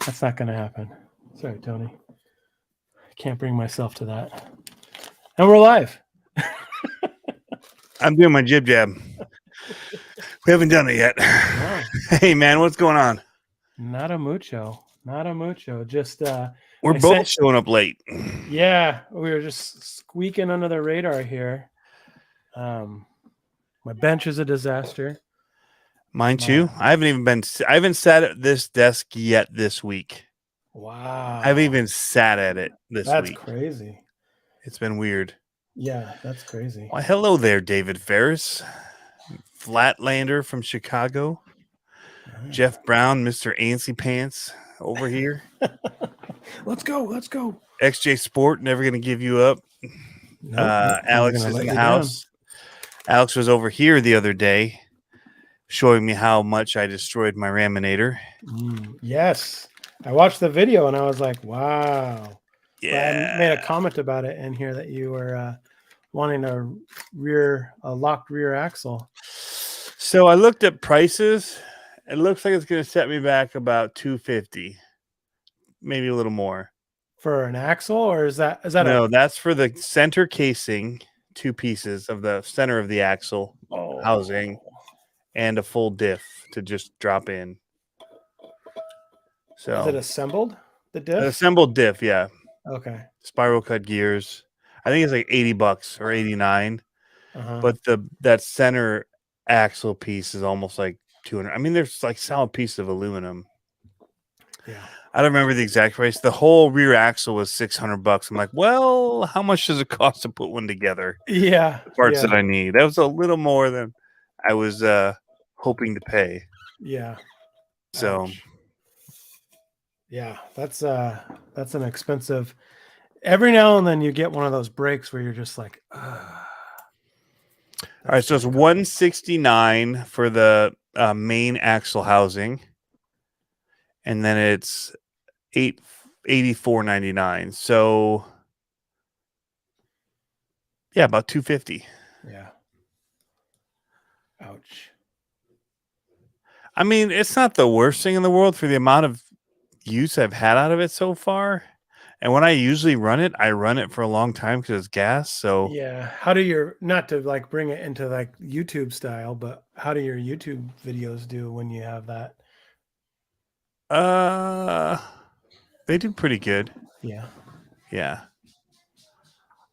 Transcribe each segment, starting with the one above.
That's not going to happen. Sorry, Tony. I can't bring myself to that. And we're live. I'm doing my jib jab. We haven't done it yet. No. Hey, man, what's going on? Not a mucho. Just We're both showing up late. Yeah, we were just squeaking under the radar here. My bench is a disaster. Mine too. I haven't sat at this desk yet this week. Wow. I haven't even sat at it this week. That's crazy. It's been weird. Yeah, that's crazy. Why, hello there, David Ferris, Flatlander from Chicago. Right. Jeff Brown, Mr. Antsy Pants over here. Let's go. XJ Sport, never going to give you up. Nope, Alex is in the house. Down. Alex was over here the other day showing me how much I destroyed my Raminator. Yes. I watched the video and I was like, wow. Yeah. I made a comment about it in here that you were wanting a locked rear axle. So I looked at prices. It looks like it's going to set me back about $250, maybe a little more. For an axle, or is that no? That's for the center casing, 2 pieces of the center of the axle housing, and a full diff to just drop in. So is it assembled? The diff? An assembled diff, yeah. Okay. Spiral cut gears. I think it's like $80 or $89. But that center axle piece is almost like $200. I mean, there's like solid piece of aluminum. Yeah. I don't remember the exact price. The whole rear axle was $600. I'm like, well, how much does it cost to put one together? Yeah. The parts that I need. That was a little more than I was hoping to pay. Yeah. So. Ouch. Yeah, that's an expensive. Every now and then you get one of those breaks where you're just like, all right, so it's $169 for the main axle housing, and then it's $84.99. So yeah, about $250. Yeah. Ouch. I mean, it's not the worst thing in the world for the amount of use I've had out of it so far. And when I usually run it, I run it for a long time because it's gas. So yeah, how do your, not to like bring it into like YouTube style, but how do your YouTube videos do when you have that? They do pretty good. Yeah. Yeah.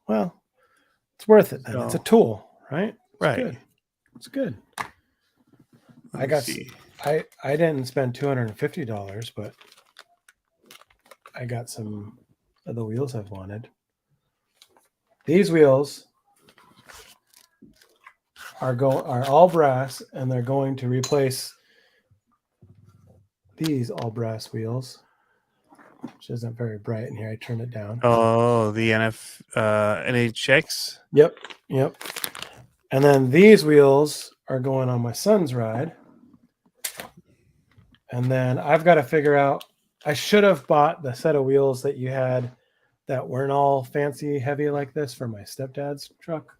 Well, it's worth it then. It's a tool, right? Right. It's good. I didn't spend $250, but I got some of the wheels I've wanted. These wheels are all brass, and they're going to replace these all brass wheels, which isn't very bright in here. I turned it down. Oh, the NHX? Yep. And then these wheels are going on my son's ride. And then I've got to figure out, I should have bought the set of wheels that you had that weren't all fancy heavy like this for my stepdad's truck.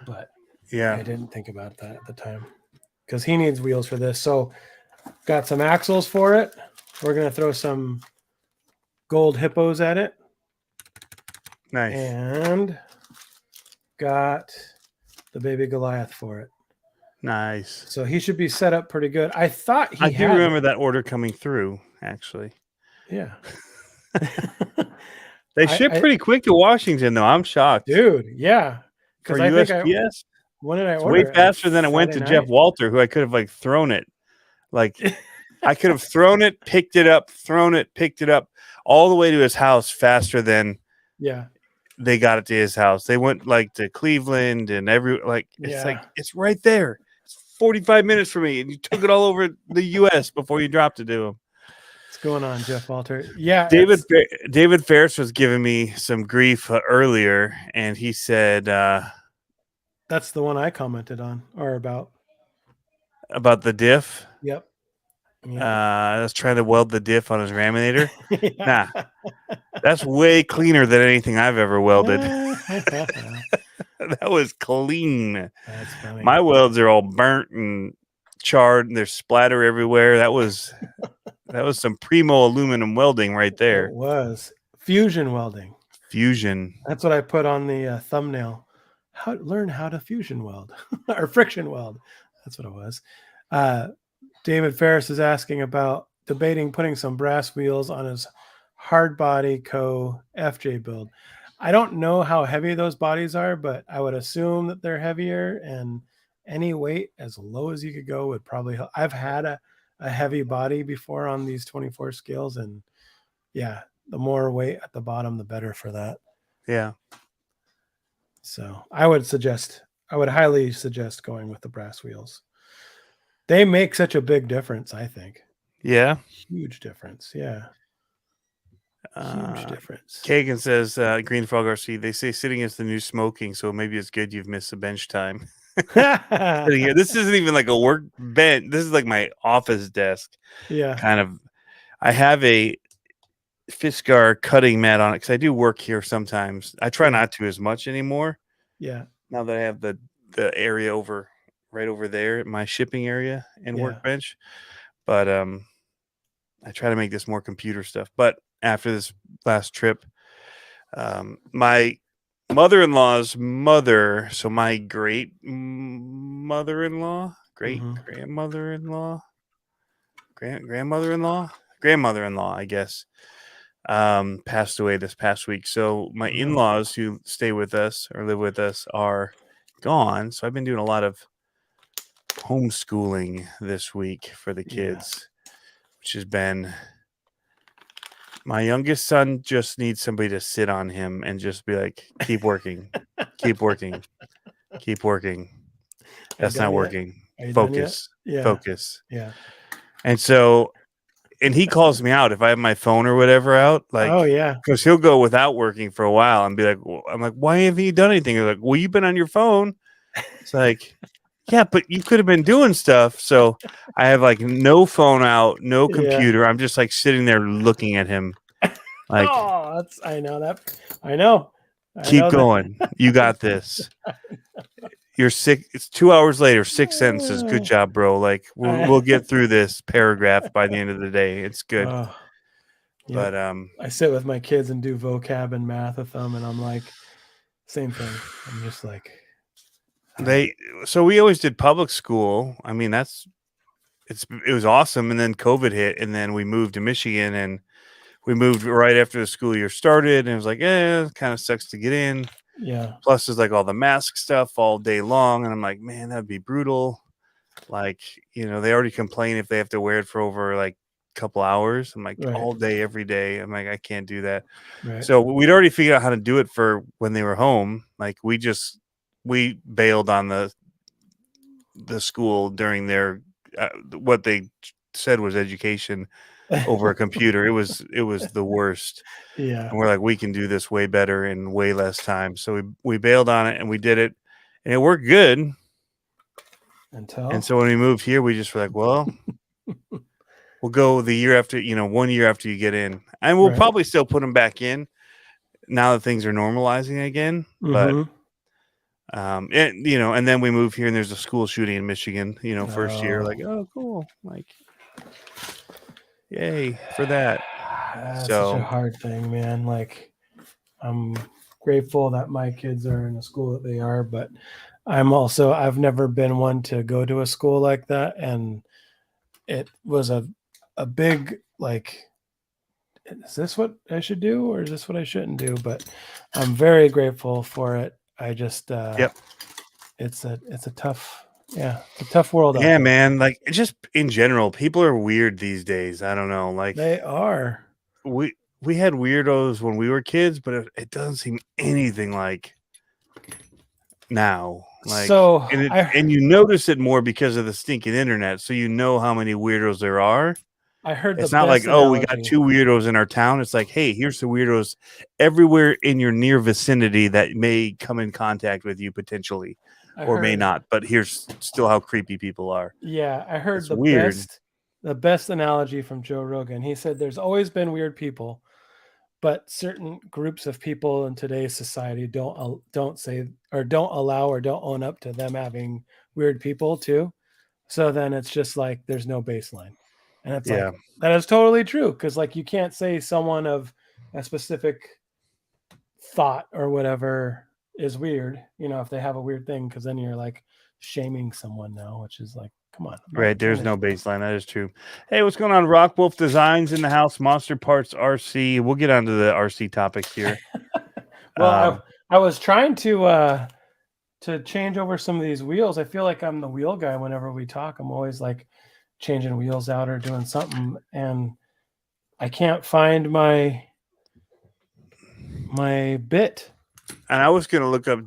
But yeah, I didn't think about that at the time because he needs wheels for this. So got some axles for it. We're going to throw some gold hippos at it. Nice. And got the baby Goliath for it. Nice. So he should be set up pretty good. I thought I do remember that order coming through, actually. Yeah. They ship pretty quick to Washington, though. I'm shocked. Dude, yeah. For USPS? When did I order way faster than it went to Jeff Walter, who I could have like thrown it. Like I could have thrown it, picked it up, all the way to his house faster than they got it to his house. They went like to Cleveland and it's right there. It's 45 minutes for me, and you took it all over the US before you dropped it to him. What's going on, Jeff Walter? Yeah, David Ferris was giving me some grief earlier, and he said that's the one I commented on or about the diff. Yep. I was trying to weld the diff on his Raminator. Nah, that's way cleaner than anything I've ever welded. That was clean. That's funny. My welds are all burnt and charred, and there's splatter everywhere. That was That was some primo aluminum welding right there. It was fusion welding. Fusion. That's what I put on the thumbnail. Learn how to fusion weld or friction weld. That's what it was. David Ferris is asking about debating putting some brass wheels on his hard body Co FJ build. I don't know how heavy those bodies are, but I would assume that they're heavier, and any weight as low as you could go would probably help. I've had a heavy body before on these 24 scales, and yeah, the more weight at the bottom, the better for that. Yeah. So I would highly suggest going with the brass wheels. They make such a big difference, I think. Yeah. Huge difference. Yeah. Huge difference. Kagan says, Green Frog RC, they say sitting is the new smoking, so maybe it's good you've missed the bench time. This isn't even like a work bench. This is like my office desk. Yeah. Kind of. I have a Fiskar cutting mat on it because I do work here sometimes. I try not to as much anymore. Yeah. Now that I have the area right over there, my shipping area and workbench. But I try to make this more computer stuff. But after this last trip, my mother-in-law's mother, so my great mother-in-law, great grandmother-in-law, grandmother-in-law, I guess, passed away this past week. So my in-laws who stay with us or live with us are gone. So I've been doing a lot of homeschooling this week for the kids, which has been. My youngest son just needs somebody to sit on him and just be like, keep working, keep working, keep working. That's not working. Focus, focus. Yeah. And so, and he calls me out if I have my phone or whatever out, like, because he'll go without working for a while and be like, I'm like, why haven't you done anything? They're like, well, you've been on your phone. It's like, yeah, but you could have been doing stuff. So I have like no phone out, no computer. I'm just like sitting there looking at him. Like, I know that. I know. Keep going. You got this. You're sick. It's 2 hours later, 6 sentences. Good job, bro. Like we'll get through this paragraph by the end of the day. It's good. But I sit with my kids and do vocab and math with them, and I'm like, same thing. I'm just like. So we always did public school. I mean, it was awesome. And then COVID hit, and then we moved to Michigan, and we moved right after the school year started. And it was like, it kind of sucks to get in. Yeah. Plus, there's like all the mask stuff all day long. And I'm like, man, that'd be brutal. Like, they already complain if they have to wear it for over like a couple hours. I'm like, all day, every day. I'm like, I can't do that. Right. So we'd already figured out how to do it for when they were home. Like we bailed on the school during their what they said was education over a computer. It was the worst. Yeah. And we're like, we can do this way better in way less time. So we bailed on it and we did it, and it worked good. And so when we moved here, we just were like, well, we'll go the year after, 1 year after you get in, and we'll probably still put them back in now that things are normalizing again. But and then we move here, and there's a school shooting in Michigan, first year, like, oh, cool. Like, yay for that. That's such a hard thing, man. Like, I'm grateful that my kids are in a school that they are, but I've never been one to go to a school like that. And it was a big, like, is this what I should do or is this what I shouldn't do? But I'm very grateful for it. I just, it's a tough, it's a tough world. Yeah, man. Like, just in general, people are weird these days. I don't know. Like, they are. We had weirdos when we were kids, but it doesn't seem anything like now. Like, so, and you notice it more because of the stinking internet. So you know how many weirdos there are. I heard it's not like, oh, we got 2 weirdos in our town. It's like, hey, here's the weirdos everywhere in your near vicinity that may come in contact with you potentially, or may not. But here's still how creepy people are. Yeah, I heard the best analogy from Joe Rogan. He said there's always been weird people, but certain groups of people in today's society don't say or don't allow or don't own up to them having weird people too. So then it's just like there's no baseline. And it's like, that is totally true. Cause like, you can't say someone of a specific thought or whatever is weird, if they have a weird thing, cause then you're like shaming someone now, which is like, come on. Right. There's no baseline. That is true. Hey, what's going on? Rock Wolf Designs in the house, Monster Parts RC. We'll get onto the RC topics here. Well, I was trying to change over some of these wheels. I feel like I'm the wheel guy whenever we talk. I'm always like changing wheels out or doing something, and I can't find my bit. And I was going to look up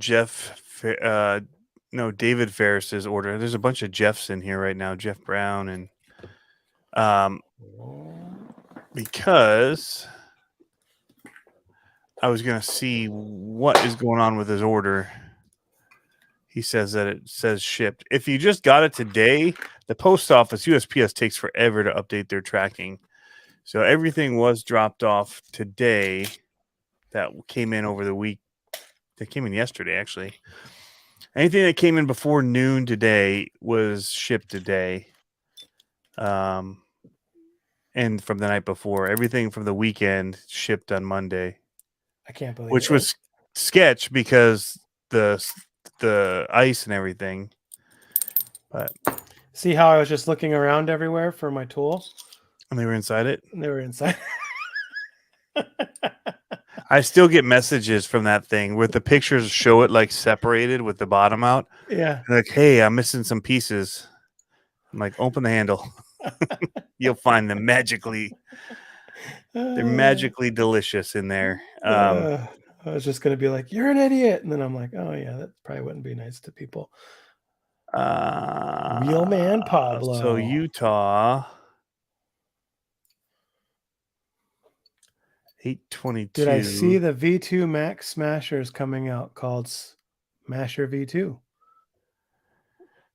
David Ferris's order. There's a bunch of Jeffs in here right now, Jeff Brown, and because I was going to see what is going on with his order. He says that it says shipped. If you just got it today, the post office, USPS, takes forever to update their tracking. So everything was dropped off today that came in over the week. That came in yesterday, actually. Anything that came in before noon today was shipped today. And from the night before, everything from the weekend shipped on Monday. I can't believe which was sketch because the ice and everything. But see how I was just looking around everywhere for my tool? And they were inside it? And they were inside. I still get messages from that thing where the pictures show it like separated with the bottom out. Yeah. Like, hey, I'm missing some pieces. I'm like, open the handle. You'll find them magically. They're magically delicious in there. I was just going to be like, you're an idiot. And then I'm like, oh, yeah, that probably wouldn't be nice to people. Wheelman Pablo. So Utah. 822. Did I see the V2 Max Smashers coming out called Smasher V2?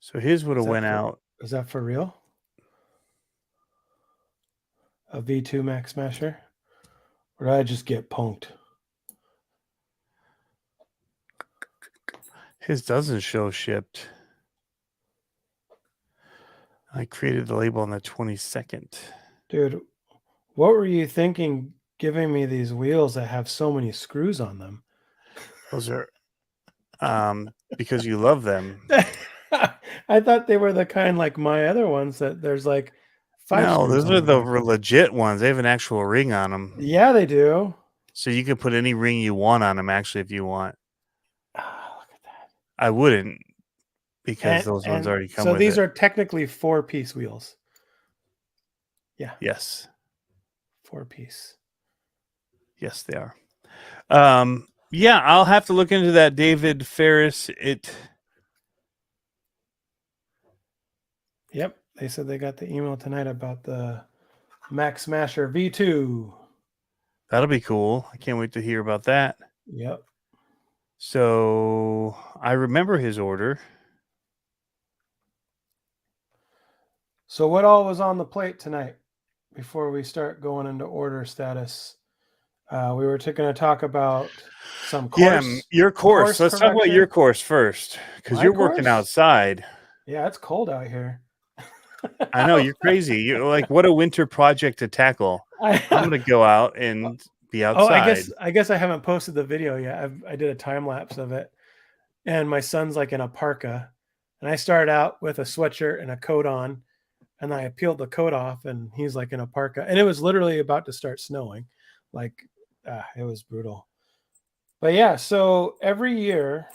So his would have went out. Is that for real? A V2 Max Smasher? Or did I just get punked? His doesn't show shipped. I created the label on the 22nd. Dude, what were you thinking giving me these wheels that have so many screws on them? Those are because you love them. I thought they were the kind like my other ones that there's like 5 No, screws those are the legit ones. They have an actual ring on them. Yeah, they do. So you can put any ring you want on them, actually, if you want. Look at that. I wouldn't, because those ones already come with it. So these are technically 4-piece wheels. Yeah. Yes. 4-piece. Yes, they are. Yeah, I'll have to look into that David Ferris. Yep. They said they got the email tonight about the Max Smasher V2. That'll be cool. I can't wait to hear about that. Yep. So I remember his order. So what all was on the plate tonight before we start going into order status? We were going to talk about some course. Yeah, your course. Let's talk about your course first, because you're working outside. Yeah, it's cold out here. I know, you're crazy. You're like, what a winter project to tackle. I'm going to go out and be outside. Oh, I guess I haven't posted the video yet. I did a time lapse of it, and my son's like in a parka, and I started out with a sweatshirt and a coat on, and I peeled the coat off, and he's like in a parka, and it was literally about to start snowing. Like, it was brutal. But yeah, so every year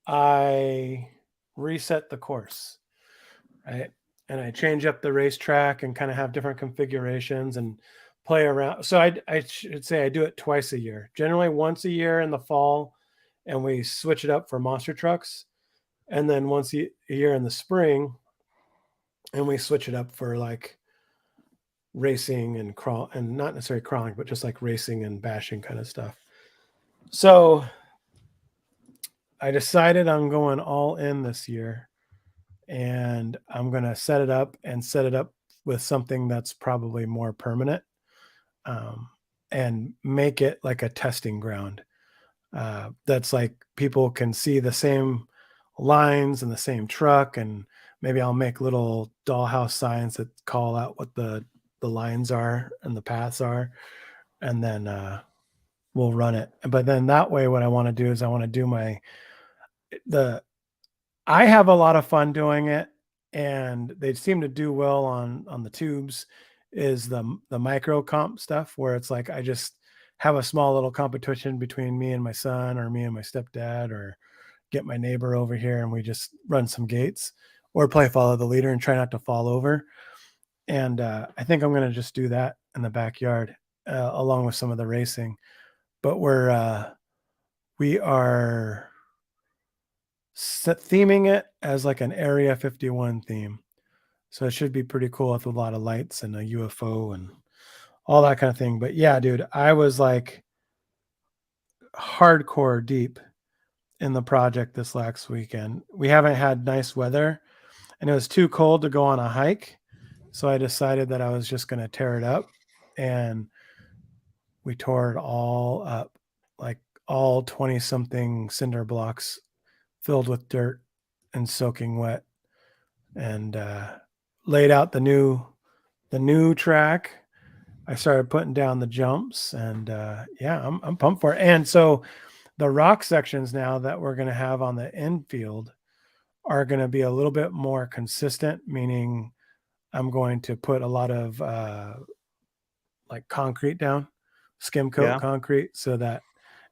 I reset the course, right? And I change up the racetrack and kind of have different configurations and play around. So I should say I do it twice a year, generally once a year in the fall, and we switch it up for monster trucks. And then once a year in the spring, and we switch it up for like racing and crawl, and not necessarily crawling, but just like racing and bashing kind of stuff. So I decided I'm going all in this year, and I'm going to set it up with something that's probably more permanent, and make it like a testing ground. That's like people can see the same lines and the same truck and maybe I'll make little dollhouse signs that call out what the lines are and the paths are, and then we'll run it. But then that way, what I want to do is I want to do I have a lot of fun doing it, and they seem to do well on the tubes. Is the micro comp stuff where it's like I just have a small little competition between me and my son, or me and my stepdad, or get my neighbor over here, and we just run some gates or play follow the leader and try not to fall over. And I think I'm going to just do that in the backyard along with some of the racing. But we are theming it as like an Area 51 theme. So it should be pretty cool with a lot of lights and a UFO and all that kind of thing. But yeah, dude, I was like hardcore deep in the project this last weekend. We haven't had nice weather, and it was too cold to go on a hike. So I decided that I was just going to tear it up, and we tore it all up, like all 20 something cinder blocks filled with dirt and soaking wet, and laid out the new track. I started putting down the jumps, and yeah, I'm pumped for it. And so the rock sections now that we're going to have on the infield are going to be a little bit more consistent, meaning I'm going to put a lot of like concrete down, skim coat concrete, so that,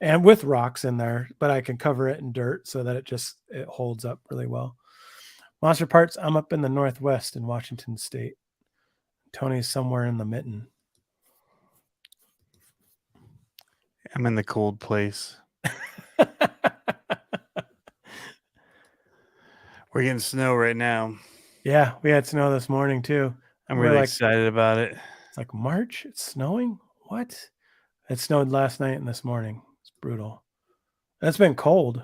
and with rocks in there, but I can cover it in dirt so that it holds up really well. Monster Parts, I'm up in the Northwest in Washington State. Tony's somewhere in the mitten. I'm in the cold place. We're getting snow right now. Yeah, we had snow this morning too. I'm really excited about it. It's like March. It's snowing. What? It snowed last night and this morning. It's brutal. And it's been cold.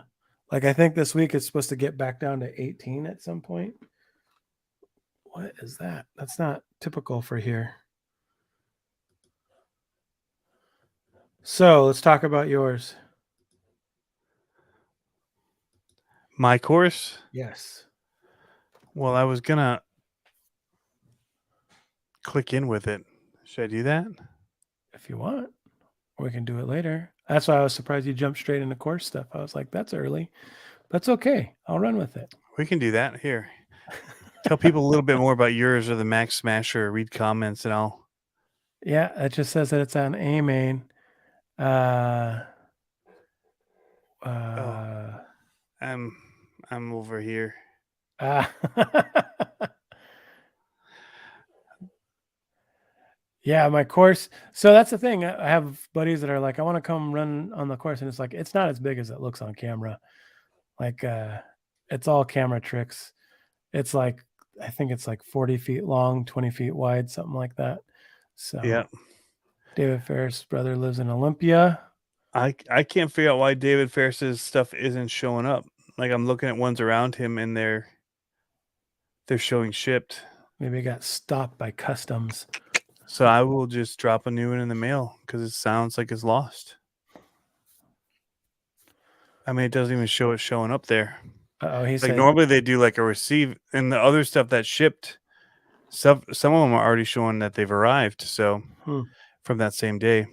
Like I think this week it's supposed to get back down to 18 at some point. What is that? That's not typical for here. So let's talk about yours. My course? Yes. Well, I was going to click in with it. Should I do that? If you want, we can do it later. That's why I was surprised you jumped straight into course stuff. I was like, that's early. That's okay. I'll run with it. We can do that. Here. Tell people a little bit more about yours or the Max Smasher. Read comments and I'll. Yeah, it just says that it's on A main. I'm over here. Yeah, my course. So that's the thing. I have buddies that are like, I want to come run on the course, and it's like it's not as big as it looks on camera. Like it's all camera tricks. It's like I think it's like 40 feet long, 20 feet wide, something like that. So yeah. David Ferris' brother lives in Olympia. I can't figure out why David Ferris's stuff isn't showing up. Like I'm looking at ones around him and they're showing shipped. Maybe it got stopped by customs. So I will just drop a new one in the mail because it sounds like it's lost. I mean, it doesn't even show it showing up there. He said normally they do like a receive, and the other stuff that shipped, some of them are already showing that they've arrived. So from that same day,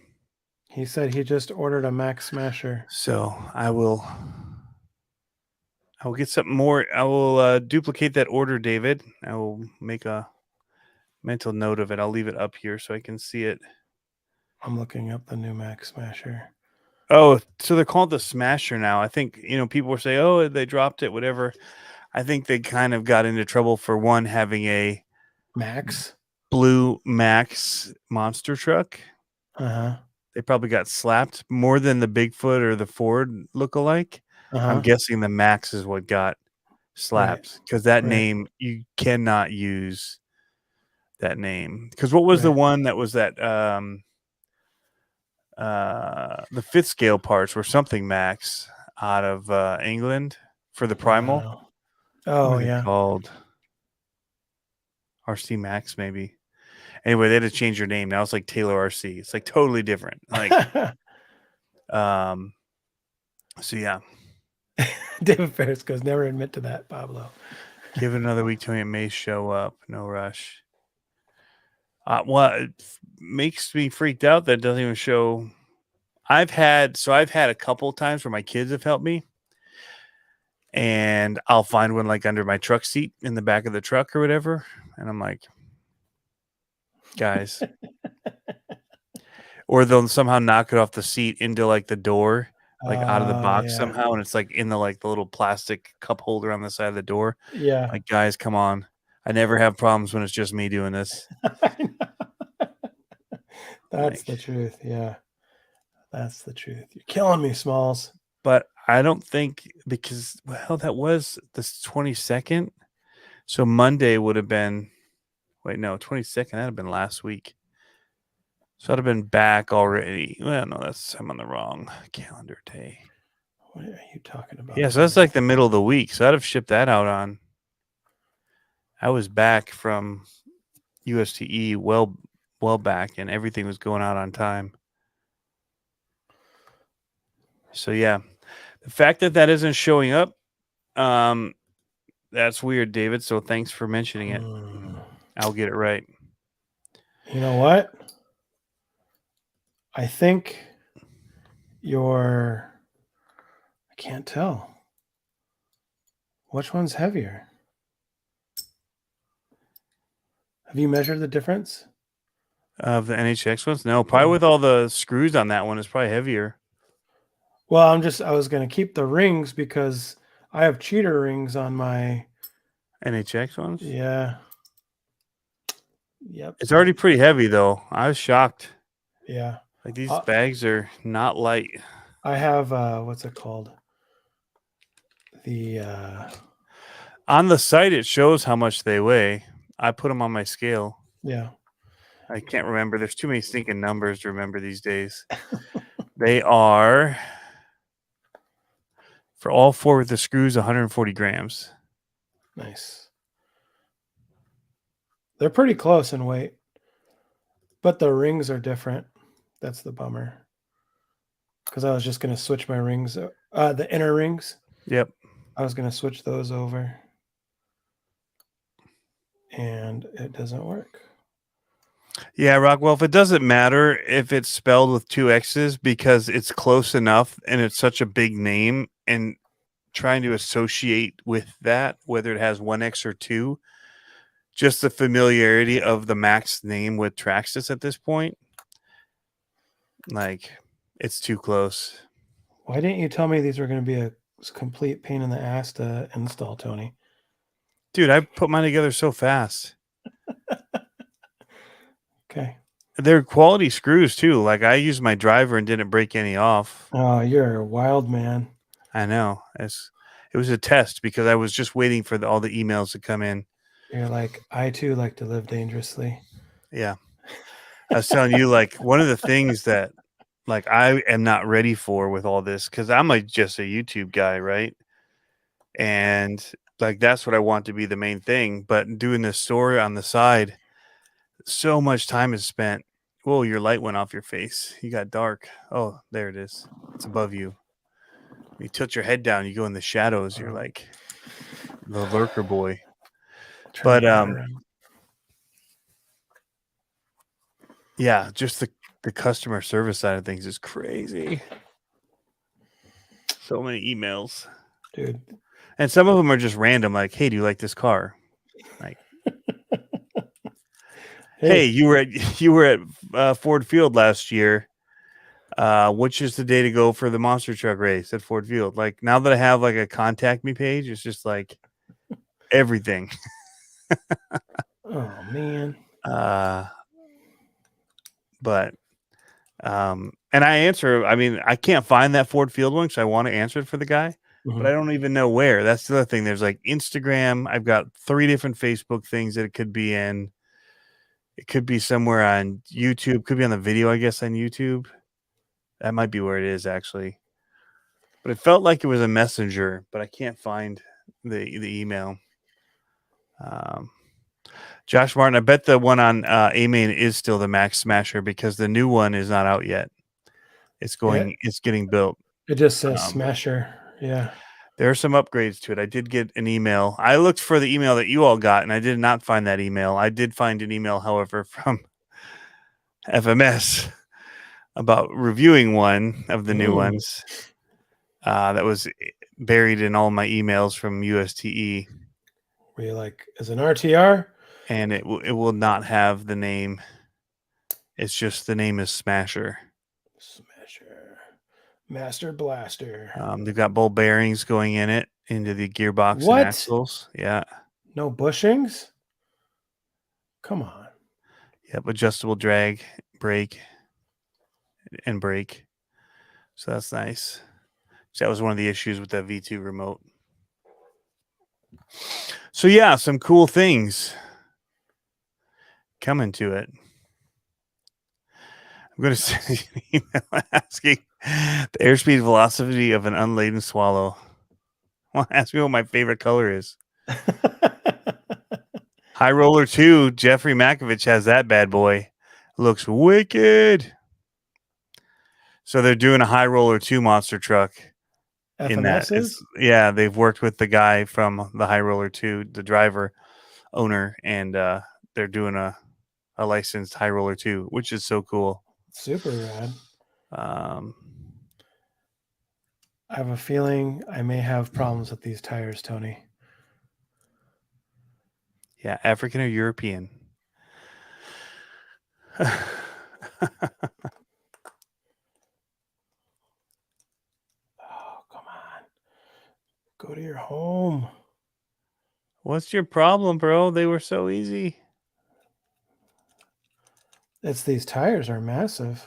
he said he just ordered a Max Smasher. So I will get something more. I will duplicate that order, David. I will make a mental note of it. I'll leave it up here so I can see it. I'm looking up the new Max Smasher. Oh, so they're called the Smasher now. I think, people will say, oh, they dropped it, whatever. I think they kind of got into trouble for one having a Max blue Max monster truck. They probably got slapped more than the Bigfoot or the Ford lookalike. I'm guessing the Max is what got slapped because that name, you cannot use that name. Because what was the one that was that the fifth scale parts were something Max out of England for the Primal. Oh yeah, called RC Max maybe. Anyway, they had to change your name now. It's like Taylor RC. It's like totally different. Like, so yeah. David Ferris goes, never admit to that, Pablo. Give it another week, Tony. It may show up. No rush. It makes me freaked out that it doesn't even show. I've had a couple of times where my kids have helped me, and I'll find one like under my truck seat in the back of the truck or whatever, and I'm like, guys, or they'll somehow knock it off the seat into like the door, like out of the box somehow, and it's like in the little plastic cup holder on the side of the door. Yeah, like, guys, come on. I never have problems when it's just me doing this. That's the truth. Yeah, that's the truth. You're killing me, Smalls. But I don't think, because that was the 22nd, so Monday would have been 22nd. That'd have been last week. So I'd have been back already. Well, no, I'm on the wrong calendar day. What are you talking about? Yeah, so that's like the middle of the week. So I'd have shipped that out on. I was back from USTE well back, and everything was going out on time. So yeah, the fact that isn't showing up, that's weird, David. So thanks for mentioning it. I'll get it right. You know what? I think I can't tell. Which one's heavier? Have you measured the difference? Of the NHX ones? No, probably with all the screws on that one, it's probably heavier. Well, I was going to keep the rings because I have cheater rings on my NHX ones? Yeah. Yep. It's already pretty heavy, though. I was shocked. Yeah. Like, these bags are not light. I have, what's it called? On the site, it shows how much they weigh. I put them on my scale. Yeah. I can't remember. There's too many stinking numbers to remember these days. They are, for all four with the screws, 140 grams. Nice. They're pretty close in weight, but the rings are different. That's the bummer. Because I was just going to switch my rings, the inner rings. Yep. I was going to switch those over, and it doesn't work. Yeah, Rockwell, if it doesn't matter if it's spelled with 2 X's because it's close enough and it's such a big name, and trying to associate with that, whether it has 1 X or 2, just the familiarity of the Max name with Traxxas at this point, like, it's too close. Why didn't you tell me these were going to be a complete pain in the ass to install, Tony? Dude, I put mine together so fast. Okay. They're quality screws too. Like, I used my driver and didn't break any off. Oh, you're a wild man. I know. It was a test because I was just waiting for all the emails to come in. You're like, I too like to live dangerously. Yeah. I was telling you, like, one of the things that, like, I am not ready for with all this, because I'm just a YouTube guy, right? And, like, that's what I want to be the main thing. But doing this story on the side, so much time is spent. Whoa, your light went off your face. You got dark. Oh, there it is. It's above you. You tilt your head down, you go in the shadows. You're like the lurker boy. But yeah, just the customer service side of things is crazy. So many emails, dude. And some of them are just random, like, hey, do you like this car? Like, hey, you were at Ford Field last year. Which is the day to go for the monster truck race at Ford Field? Like, now that I have like a contact me page, it's just like everything. Oh man. But and I answer. I mean, I can't find that Ford Field one, so I want to answer it for the guy, but I don't even know where. That's the other thing. There's like Instagram. I've got 3 different Facebook things that it could be in. It could be somewhere on YouTube. Could be on the video, I guess, on YouTube. That might be where it is, actually. But it felt like it was a messenger, but I can't find the email. Josh Martin, I bet the one on A-Main is still the Max Smasher because the new one is not out yet. It's getting built. It just says Smasher. Yeah. There are some upgrades to it. I did get an email. I looked for the email that you all got, and I did not find that email. I did find an email, however, from FMS about reviewing one of the new ones that was buried in all my emails from USTE. Were you like, as an RTR? And it will not have the name. It's just the name is Smasher. Master Blaster. They've got ball bearings going in it into the gearbox and axles. Yeah. No bushings? Come on. Yep. Adjustable drag, brake, and brake. So that's nice. So that was one of the issues with that V2 remote. So yeah, some cool things coming to it. I'm going to send you an email asking the airspeed velocity of an unladen swallow. Well, ask me what my favorite color is. High Roller 2, Jeffrey Makovich has that bad boy. Looks wicked. So they're doing a High Roller 2 monster truck. FMS's? Yeah, they've worked with the guy from the High Roller 2, the driver owner, and they're doing a licensed High Roller 2, which is so cool. Super rad. I have a feeling I may have problems with these tires, Tony. Yeah, African or European. Oh, come on. Go to your home. What's your problem, bro? They were so easy. It's these tires are massive.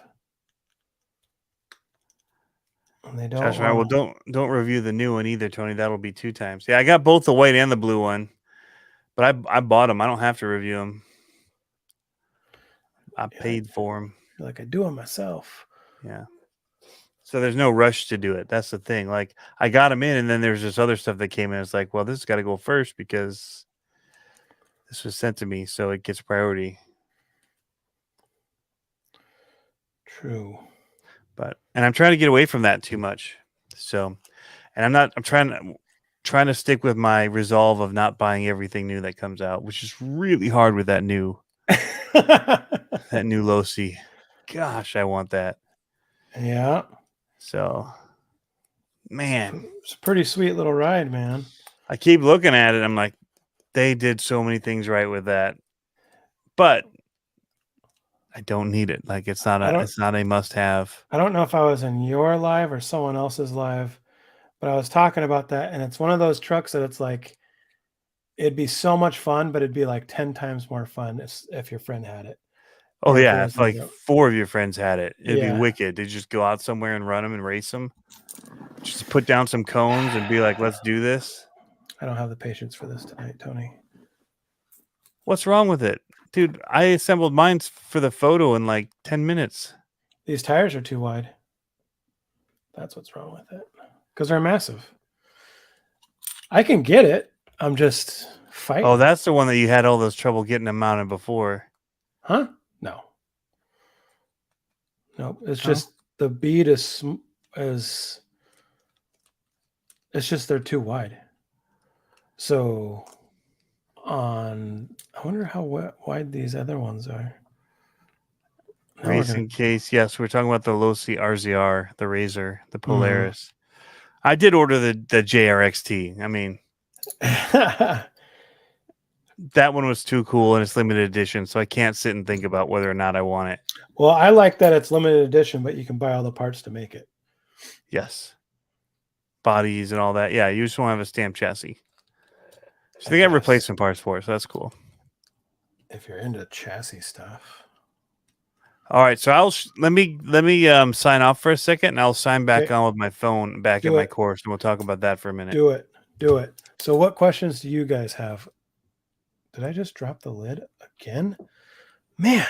And they don't. Josh, well, don't review the new one either, Tony. That'll be 2 times. Yeah, I got both the white and the blue one, but I bought them. I don't have to review them. I paid for them. Like I do it myself. Yeah. So there's no rush to do it. That's the thing. Like I got them in, and then there's this other stuff that came in. It's like, well, this has got to go first because this was sent to me, so it gets priority. True. And I'm trying to get away from that too much. So, and I'm trying to stick with my resolve of not buying everything new that comes out, which is really hard with that new Losi. Gosh, I want that. Yeah. So, man, it's a pretty sweet little ride, man. I keep looking at it. I'm like, they did so many things right with that, but I don't need it. Like it's not a must-have. I don't know if I was in your live or someone else's live, but I was talking about that, and it's one of those trucks that it's like it'd be so much fun, but it'd be like 10 times more fun if your friend had it. Oh yeah, if like 4 of your friends had it, it'd be wicked. They just go out somewhere and run them and race them. Just put down some cones and be like, let's do this. I don't have the patience for this tonight, Tony. What's wrong with it? Dude, I assembled mine for the photo in like 10 minutes. These tires are too wide. That's what's wrong with it. Because they're massive. I can get it. I'm just fighting. Oh, that's the one that you had all those trouble getting them mounted before. Huh? No. Nope. It's just the bead is it's just they're too wide. So I wonder how wide these other ones are. Racing case, yes. We're talking about the Losi RZR, the Razor, the Polaris. I did order the JRXT. I mean, that one was too cool and it's limited edition, so I can't sit and think about whether or not I want it. Well, I like that it's limited edition, but you can buy all the parts to make it. Yes. Bodies and all that. Yeah, you just won't have a stamped chassis. So they got replacement parts for it, so that's cool. If you're into chassis stuff. All right, so let me sign off for a second, and I'll sign back on with my phone back at my course, and we'll talk about that for a minute. Do it. So, what questions do you guys have? Did I just drop the lid again? Man,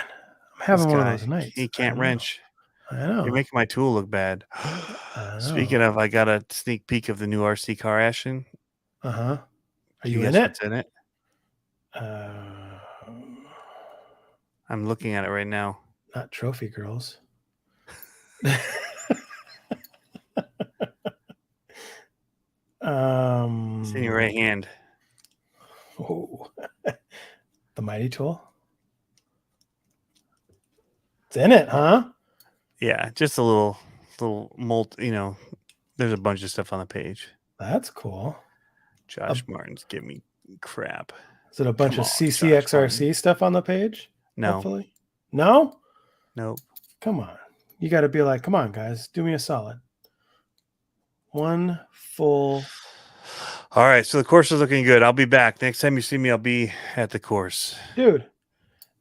I'm having one of those nights. He can't wrench. I know. You're making my tool look bad. Speaking of, I got a sneak peek of the new RC car action. Are you in it? What's in it? I'm looking at it right now. Not Trophy Girls. in your right hand. Oh, the mighty tool. It's in it, huh? Yeah, just a little there's a bunch of stuff on the page. That's cool. Josh Martin's giving me crap. Is it a bunch of CCXRC stuff on the page? No. Hopefully. No? Nope. Come on. You got to be like, come on, guys. Do me a solid. One full. All right. So the course is looking good. I'll be back. Next time you see me, I'll be at the course. Dude,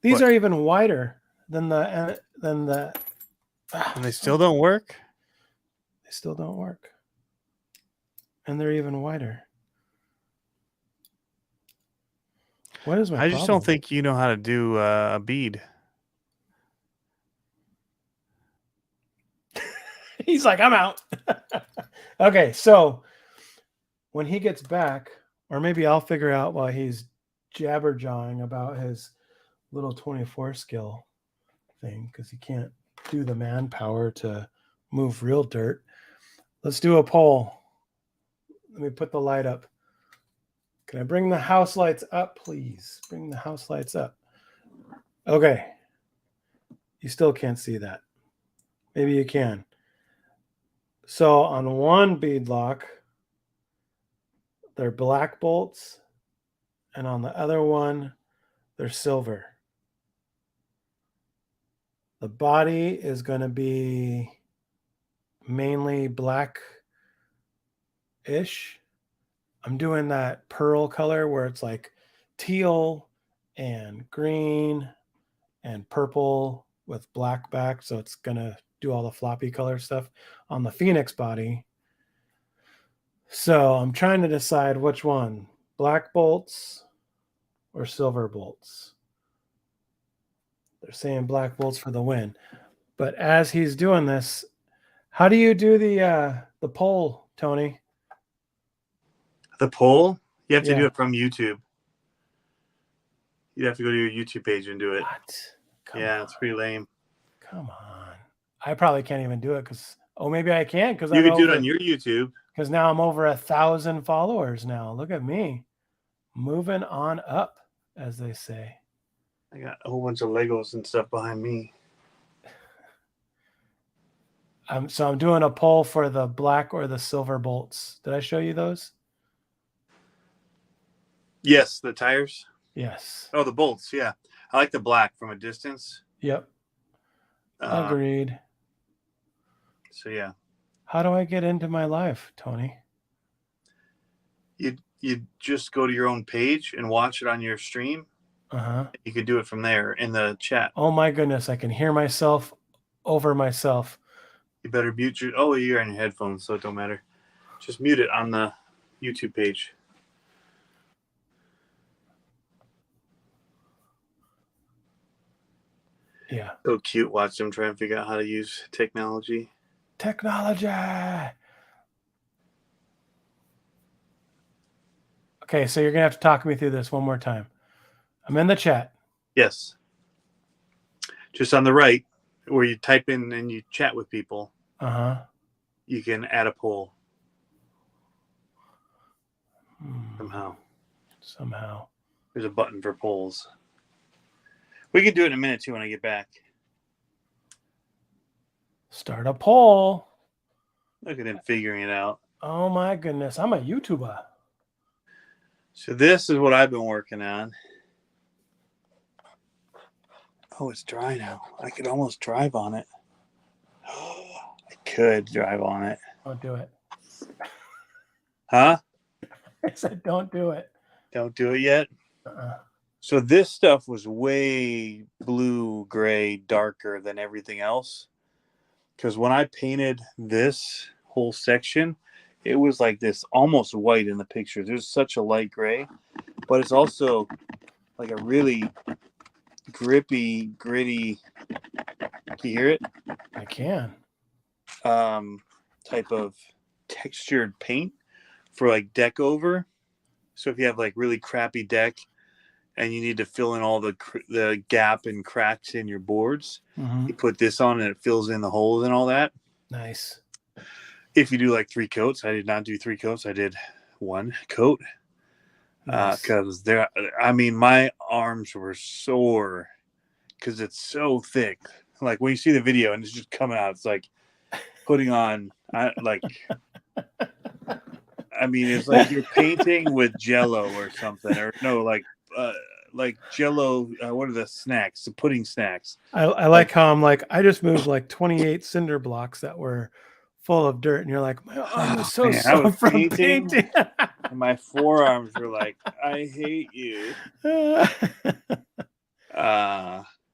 these are even wider than the. And they still don't work? They still don't work. And they're even wider. What is my problem? I just don't think you know how to do a bead. He's like, I'm out. Okay, so when he gets back, or maybe I'll figure out while he's jabber-jawing about his little 24 skill thing, because he can't do the manpower to move real dirt. Let's do a poll. Let me put the light up. Can I bring the house lights up, please? Bring the house lights up. Okay. You still can't see that. Maybe you can. So on one bead lock, they're black bolts, and on the other one, they're silver. The body is going to be mainly black-ish. I'm doing that pearl color where it's like teal and green and purple with black back. So it's going to do all the floppy color stuff on the Phoenix body. So I'm trying to decide which one, black bolts or silver bolts. They're saying black bolts for the win. But as he's doing this, how do you do the poll, Tony? The poll? You have to do it from YouTube. You'd have to go to your YouTube page and do it. What? It's pretty lame. Come on. I probably can't even do it because, maybe I can. Because you can do it on your YouTube. Because now I'm over 1,000 followers now. Look at me. Moving on up, as they say. I got a whole bunch of Legos and stuff behind me. So I'm doing a poll for the black or the silver bolts. Did I show you those? Yes, the tires. Yes. Oh, the bolts. Yeah, I like the black from a distance. Yep. Agreed. So yeah. How do I get into my life, Tony? You just go to your own page and watch it on your stream. You could do it from there in the chat. Oh my goodness, I can hear myself over myself. You better mute your. Oh, you're on your headphones, so it don't matter. Just mute it on the YouTube page. Yeah. So cute. Watch them try and figure out how to use technology. Okay, so you're going to have to talk me through this one more time. I'm in the chat. Yes. Just on the right, where you type in and you chat with people, you can add a poll. Somehow. There's a button for polls. We can do it in a minute, too, when I get back. Start a poll. Look at him figuring it out. Oh, my goodness. I'm a YouTuber. So this is what I've been working on. Oh, it's dry now. I could almost drive on it. I could drive on it. Don't do it. Huh? I said don't do it. Don't do it yet? So this stuff was way blue, gray, darker than everything else. Because when I painted this whole section, it was like this almost white in the picture. There's such a light gray, but it's also like a really grippy, gritty. Can you hear it? I can. Type of textured paint for like deck over. So if you have like really crappy deck and you need to fill in all the gap and cracks in your boards, you put this on and it fills in the holes and all that. Nice. If you do like 3 coats, I did not do 3 coats. I did one coat. Because my arms were sore because it's so thick. Like when you see the video and it's just coming out, it's like putting on it's like you're painting with Jello or something, or no, like Jello. What are the snacks? The pudding snacks. I like how I'm like, I just moved like 28 cinder blocks that were full of dirt, and you're like, my arm is so sore from painting. And my forearms were like, I hate you.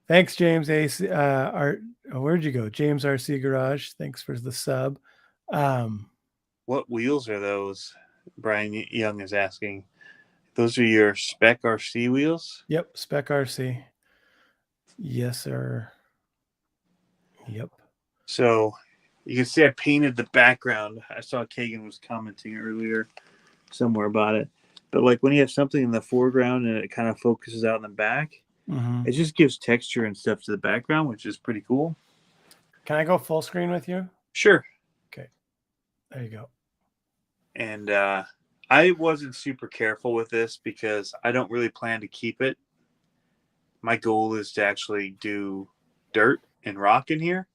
Thanks, James AC. Where'd you go? James RC Garage. Thanks for the sub. What wheels are those? Brian Young is asking. Those are your Spec RC wheels? Yep, Spec RC. Yes, sir. Yep. So you can see I painted the background. I saw Kagan was commenting earlier somewhere about it. But like when you have something in the foreground and it kind of focuses out in the back, it just gives texture and stuff to the background, which is pretty cool. Can I go full screen with you? Sure. Okay. There you go. And I wasn't super careful with this because I don't really plan to keep it. My goal is to actually do dirt and rock in here.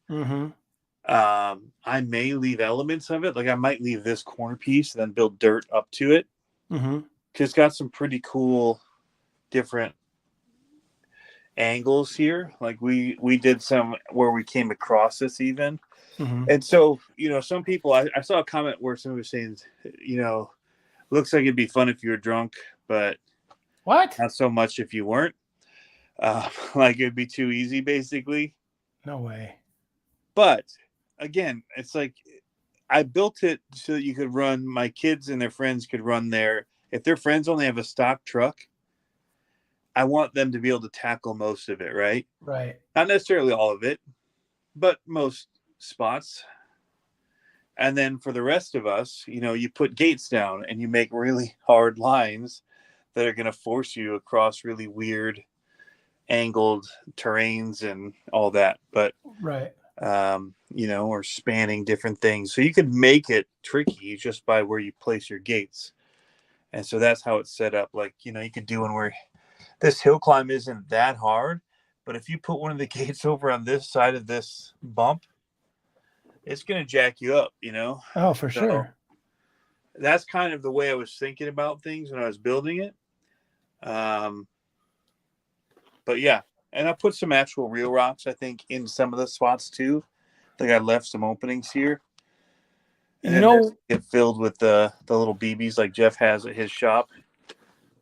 I may leave elements of it. Like I might leave this corner piece and then build dirt up to it. Because it's got some pretty cool different angles here. Like we did some where we came across this even. And so, some people, I saw a comment where somebody was saying, looks like it'd be fun if you were drunk, but what? Not so much if you weren't. Like it'd be too easy, basically. No way. But again, it's like I built it so that you could run, my kids and their friends could run there. If their friends only have a stock truck, I want them to be able to tackle most of it, right? Right. Not necessarily all of it, but most spots. And then for the rest of us, you put gates down and you make really hard lines that are going to force you across really weird angled terrains and all that. But, right. Or spanning different things. So you could make it tricky just by where you place your gates. And so that's how it's set up. Like, you could do one where this hill climb isn't that hard, but if you put one of the gates over on this side of this bump, it's going to jack you up, Oh, for sure. That's kind of the way I was thinking about things when I was building it. But yeah, and I put some actual real rocks, I think, in some of the spots too. I think I left some openings here. And then get filled with the little BBs like Jeff has at his shop,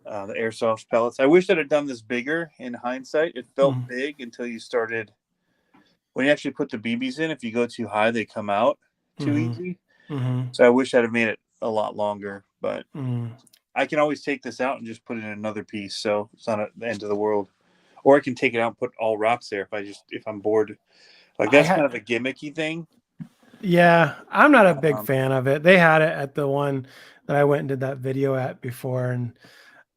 the airsoft pellets. I wish I'd have done this bigger in hindsight. It felt big until you started. When you actually put the BBs in, if you go too high, they come out too easy. So I wish I'd have made it a lot longer, but I can always take this out and just put it in another piece. So it's not the end of the world. Or I can take it out and put all rocks there if I'm bored. Like that's kind of a gimmicky thing. Yeah, I'm not a big fan of it. They had it at the one that I went and did that video at before, and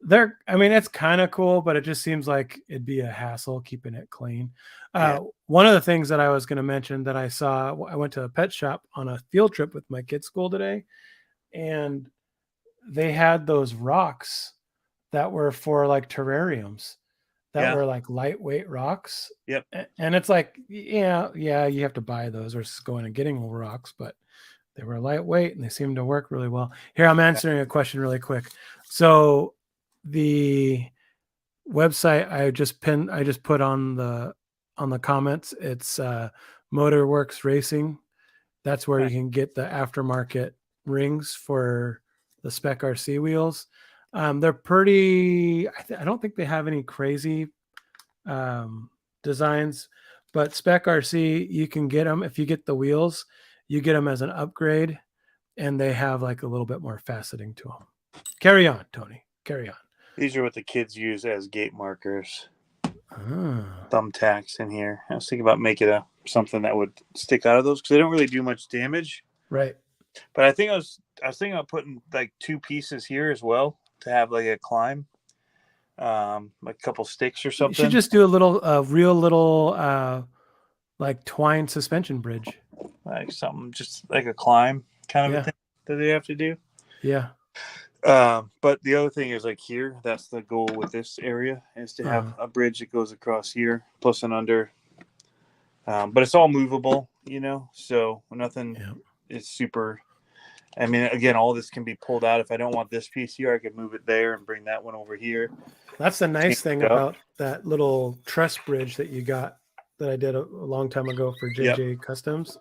it's kind of cool, but it just seems like it'd be a hassle keeping it clean. One of the things that I was going to mention that I saw, I went to a pet shop on a field trip with my kids' school today, and they had those rocks that were for like terrariums that were like lightweight rocks. Yep. And it's like, yeah, you have to buy those or going and getting rocks, but they were lightweight and they seemed to work really well. Here, I'm answering a question really quick. So the website I just put on the comments, it's Motorworks Racing. That's where you can get the aftermarket rings for the Spec RC wheels. They're pretty, I don't think they have any crazy designs, but Spec RC, you can get them if you get the wheels, you get them as an upgrade, and they have like a little bit more faceting to them. Carry on, Tony. Carry on. These are what the kids use as gate markers. Thumbtacks in here. I was thinking about making something that would stick out of those because they don't really do much damage. Right. But I think I was thinking about putting like 2 pieces here as well to have like a climb, like a couple sticks or something. You should just do a real little like twine suspension bridge, like something just like a climb kind of a thing that they have to do. Yeah. But the other thing is like here, that's the goal with this area is to have a bridge that goes across here plus and under. But it's all movable, so nothing is super. I mean, again, all this can be pulled out. If I don't want this piece here, I could move it there and bring that one over here. That's the nice thing about that little truss bridge that you got that I did a long time ago for JJ Customs.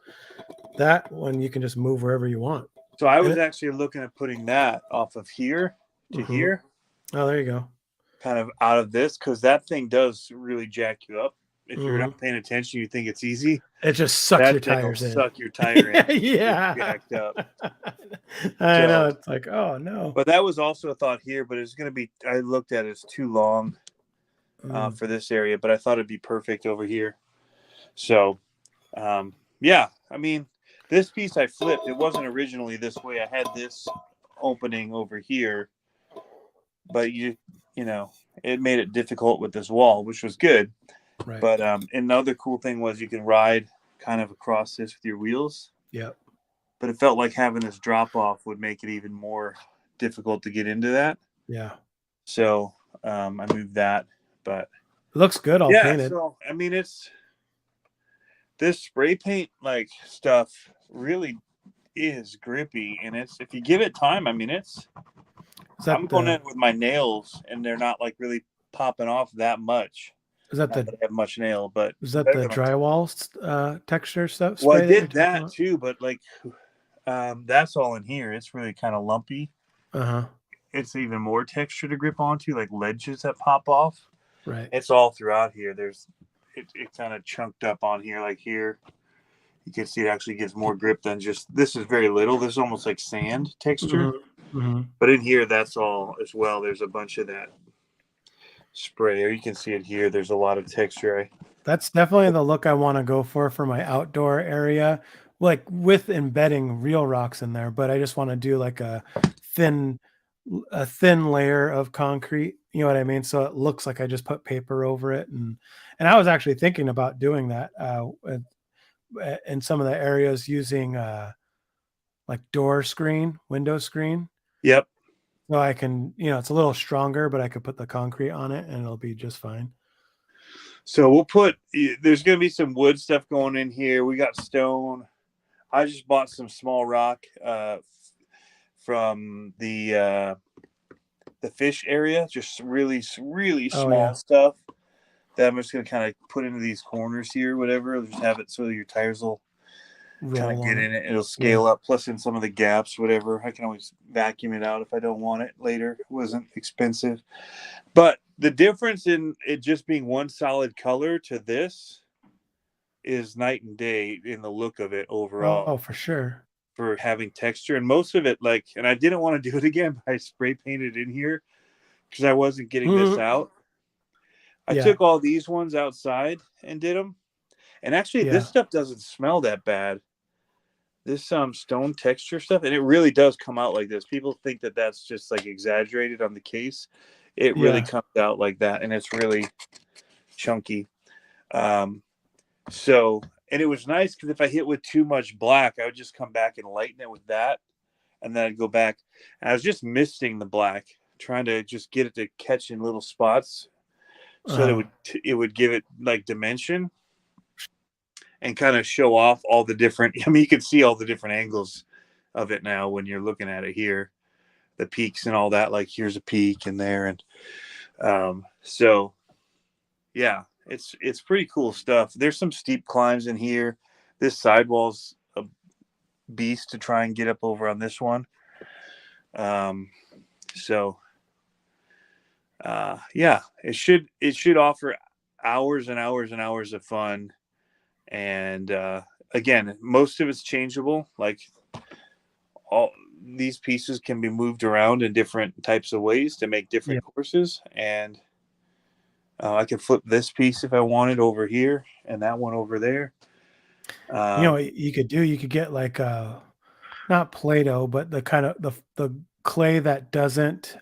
That one you can just move wherever you want. So I was actually looking at putting that off of here to here. Oh, there you go. Kind of out of this, because that thing does really jack you up. If you're not paying attention, you think it's easy. It just sucks your tires in. Suck your tire in. Yeah. Jacked up. I know. It's like, oh no. But that was also a thought here, but it's going to be, I looked at it, it's too long for this area, but I thought it'd be perfect over here. So, yeah, I mean, this piece I flipped. It wasn't originally this way. I had this opening over here, but it made it difficult with this wall, which was good. Right. But another cool thing was you can ride kind of across this with your wheels. Yep. But it felt like having this drop off would make it even more difficult to get into that. Yeah. So I moved that, but it looks good all painted. So I mean, it's this spray paint like stuff really is grippy, and it's if you give it time. I mean, I'm going in with my nails, and they're not like really popping off that much. Is that I have much nail, but is that the drywall texture stuff? Well, I did that too, but like that's all in here. It's really kind of lumpy. It's even more texture to grip onto, like ledges that pop off. Right. It's all throughout here. It kind of chunked up on here, like here. You can see it actually gives more grip than just this is very little. This is almost like sand texture. But in here, that's all as well. There's a bunch of that spray, or you can see it here. There's a lot of texture. That's definitely the look I want to go for my outdoor area, like with embedding real rocks in there. But I just want to do like a thin layer of concrete. You know what I mean? So it looks like I just put paper over it. And I was actually thinking about doing that in some of the areas using like window screen. Yep. So I can, it's a little stronger, but I could put the concrete on it and it'll be just fine. So there's going to be some wood stuff going in here. We got stone. I just bought some small rock from the fish area, just really, really small stuff that I'm just going to kind of put into these corners here, whatever. Just have it so your tires will kind of get in it. It'll scale up. Plus in some of the gaps, whatever. I can always vacuum it out if I don't want it later. It wasn't expensive. But the difference in it just being one solid color to this is night and day in the look of it overall. Oh, for sure. For having texture. And most of it, and I didn't want to do it again, but I spray painted in here because I wasn't getting this out. I took all these ones outside and did them. And actually, this stuff doesn't smell that bad. This stone texture stuff, and it really does come out like this. People think that that's just like exaggerated on the case. It really comes out like that, and it's really chunky. And it was nice because if I hit with too much black, I would just come back and lighten it with that, and then I'd go back. And I was just misting the black, trying to just get it to catch in little spots, so that it would give it like dimension. And kind of show off all the different, I mean, you can see all the different angles of it now when you're looking at it here, the peaks and all that, like here's a peak in there. And so, yeah, it's pretty cool stuff. There's some steep climbs in here. This sidewall's a beast to try and get up over on this one. Yeah, it should offer hours and hours and hours of fun. And again, most of it's changeable. Like all these pieces can be moved around in different types of ways to make different courses. And I could flip this piece if I wanted over here and that one over there. You could get like not Play-Doh, but the kind of the clay that doesn't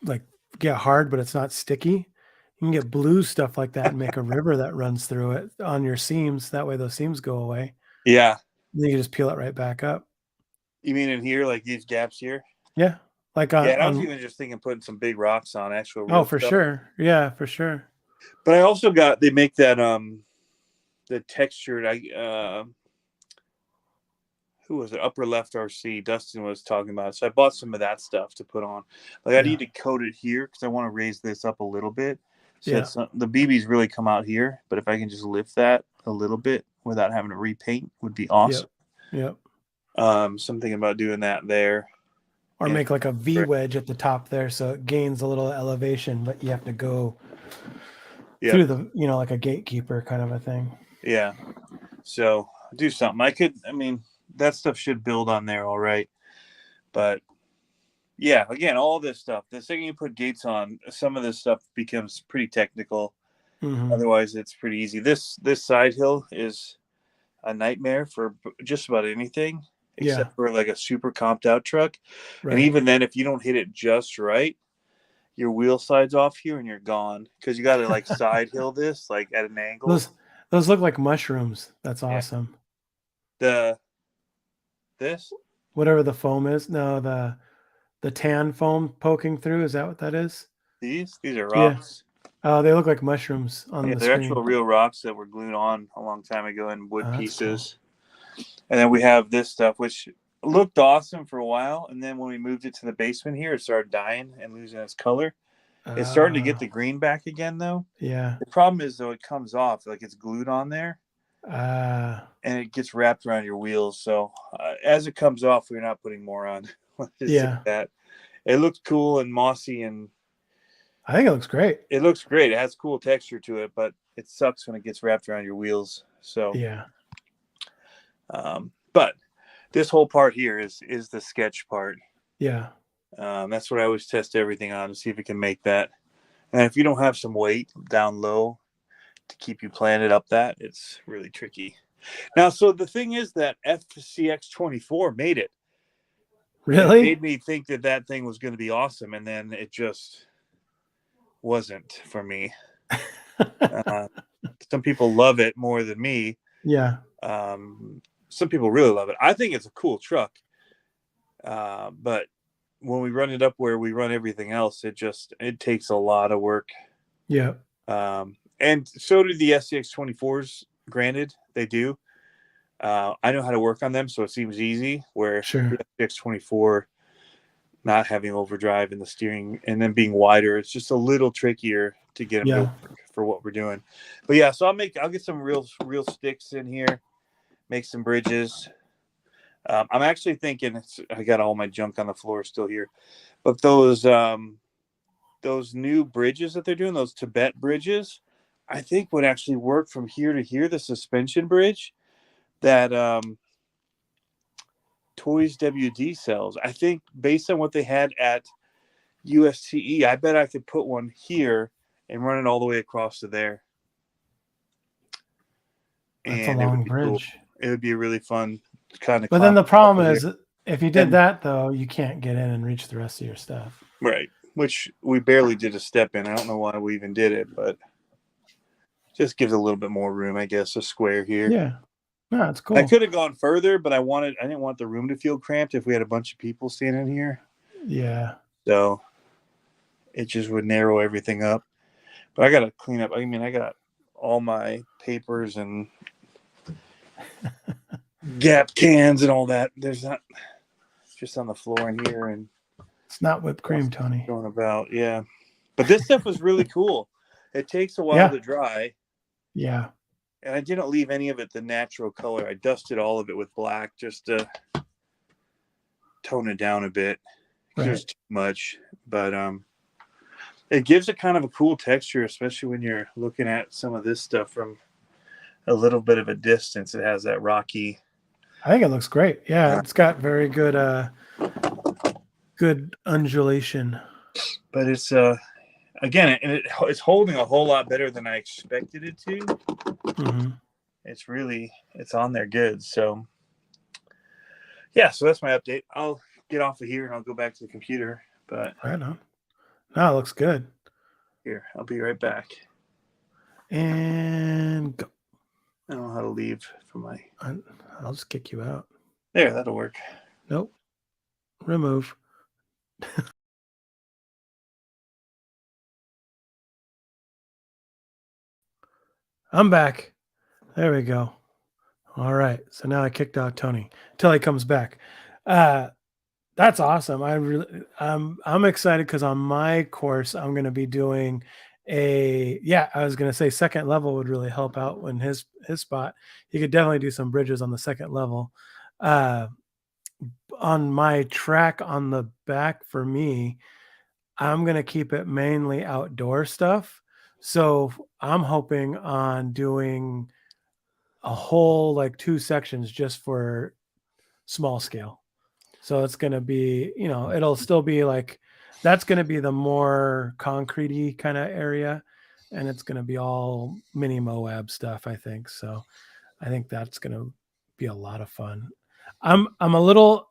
like get hard, but it's not sticky. You can get blue stuff like that and make a river that runs through it on your seams. That way those seams go away. Yeah. Then you can just peel it right back up. You mean in here, like these gaps here? Yeah, like yeah. I was even just thinking putting some big rocks on actual. Real for stuff. Sure. Yeah, for sure. But I also got they make that the textured who was it? Upper left RC. Dustin was talking about. So I bought some of that stuff to put on. Like I need to coat it here because I want to raise this up a little bit. So it's, the BBs really come out here, but if I can just lift that a little bit without having to repaint, would be awesome. Yep. So I'm thinking about doing that there. Or make like a V wedge at the top there, so it gains a little elevation, but you have to go through the, like a gatekeeper kind of a thing. Yeah. So do something. I mean, that stuff should build on there all right. But yeah, again, all this stuff. The second you put gates on, some of this stuff becomes pretty technical. Mm-hmm. Otherwise, it's pretty easy. This side hill is a nightmare for just about anything, except for like a super comped out truck. Right. And even then, if you don't hit it just right, your wheel slides off here and you're gone because you got to like side hill this like at an angle. Those look like mushrooms. That's awesome. This whatever the foam is. No, the tan foam poking through. Is that what that is? These are rocks. Oh, they look like mushrooms on the they're screen. Actual real rocks that were glued on a long time ago in wood pieces. Cool. And then we have this stuff, which looked awesome for a while. And then when we moved it to the basement here, it started dying and losing its color. It's starting to get the green back again, though. Yeah. The problem is, though, it comes off like it's glued on there. And it gets wrapped around your wheels. So as it comes off, we're not putting more on. That. It looks cool and mossy, and I think it looks great. It looks great. It has cool texture to it, but it sucks when it gets wrapped around your wheels. So yeah. But this whole part here is the sketch part. Yeah. That's what I always test everything on to see if it can make that. And if you don't have some weight down low to keep you planted up that, it's really tricky. Now, so the thing is that FCX24 made it. Really? It made me think that thing was going to be awesome, and then it just wasn't for me. Some people love it more than me. Yeah. Some people really love it. I think it's a cool truck. But when we run it up where we run everything else, it takes a lot of work. Yeah. And so do the SCX24s. Granted, they do. I know how to work on them, so it seems easy. Where the SCX24 not having overdrive in the steering and then being wider, it's just a little trickier to get them to work for what we're doing. But yeah, so I'll get some real sticks in here, make some bridges. I'm actually thinking I got all my junk on the floor still here, but those new bridges that they're doing, those Tibet bridges, I think would actually work from here to here. The suspension bridge that Toys WD sells, I think based on what they had at USTE, I bet I could put one here and run it all the way across to there. That's a long bridge. Cool. It would be a really fun kind of. But then the problem is, if you did that though, you can't get in and reach the rest of your stuff. Right. Which we barely did a step in. I don't know why we even did it, but just gives a little bit more room, I guess, a square here. Yeah. No, it's cool. I could have gone further, but I didn't want the room to feel cramped if we had a bunch of people standing here. Yeah. So it just would narrow everything up. But I got to clean up. I mean, I got all my papers and Gap cans and all that. There's not just on the floor in here. And it's not whipped cream, Tony. Going about, yeah. But this stuff was really cool. It takes a while to dry. Yeah. And I didn't leave any of it the natural color. I dusted all of it with black just to tone it down a bit. Right. There's too much. But it gives it kind of a cool texture, especially when you're looking at some of this stuff from a little bit of a distance. It has that rocky. I think it looks great. Yeah, it's got very good good undulation. But it's again, it's holding a whole lot better than I expected it to. Mm-hmm. It's on there good. So yeah, so that's my update. I'll get off of here and I'll go back to the computer. But right on. No, it looks good. Here, I'll be right back. And go. I don't know how to leave for my. I'll just kick you out. There, that'll work. Nope. Remove. I'm back. There we go. All right. So now I kicked out Tony until he comes back. That's awesome. I'm excited because on my course I'm going to be doing I was going to say second level would really help out when his spot. He could definitely do some bridges on the second level. On my track on the back for me, I'm going to keep it mainly outdoor stuff. So I'm hoping on doing a whole like 2 sections just for small scale. So it's going to be, it'll still be like, that's going to be the more concrete-y kind of area. And it's going to be all mini Moab stuff, I think. So I think that's going to be a lot of fun. I'm a little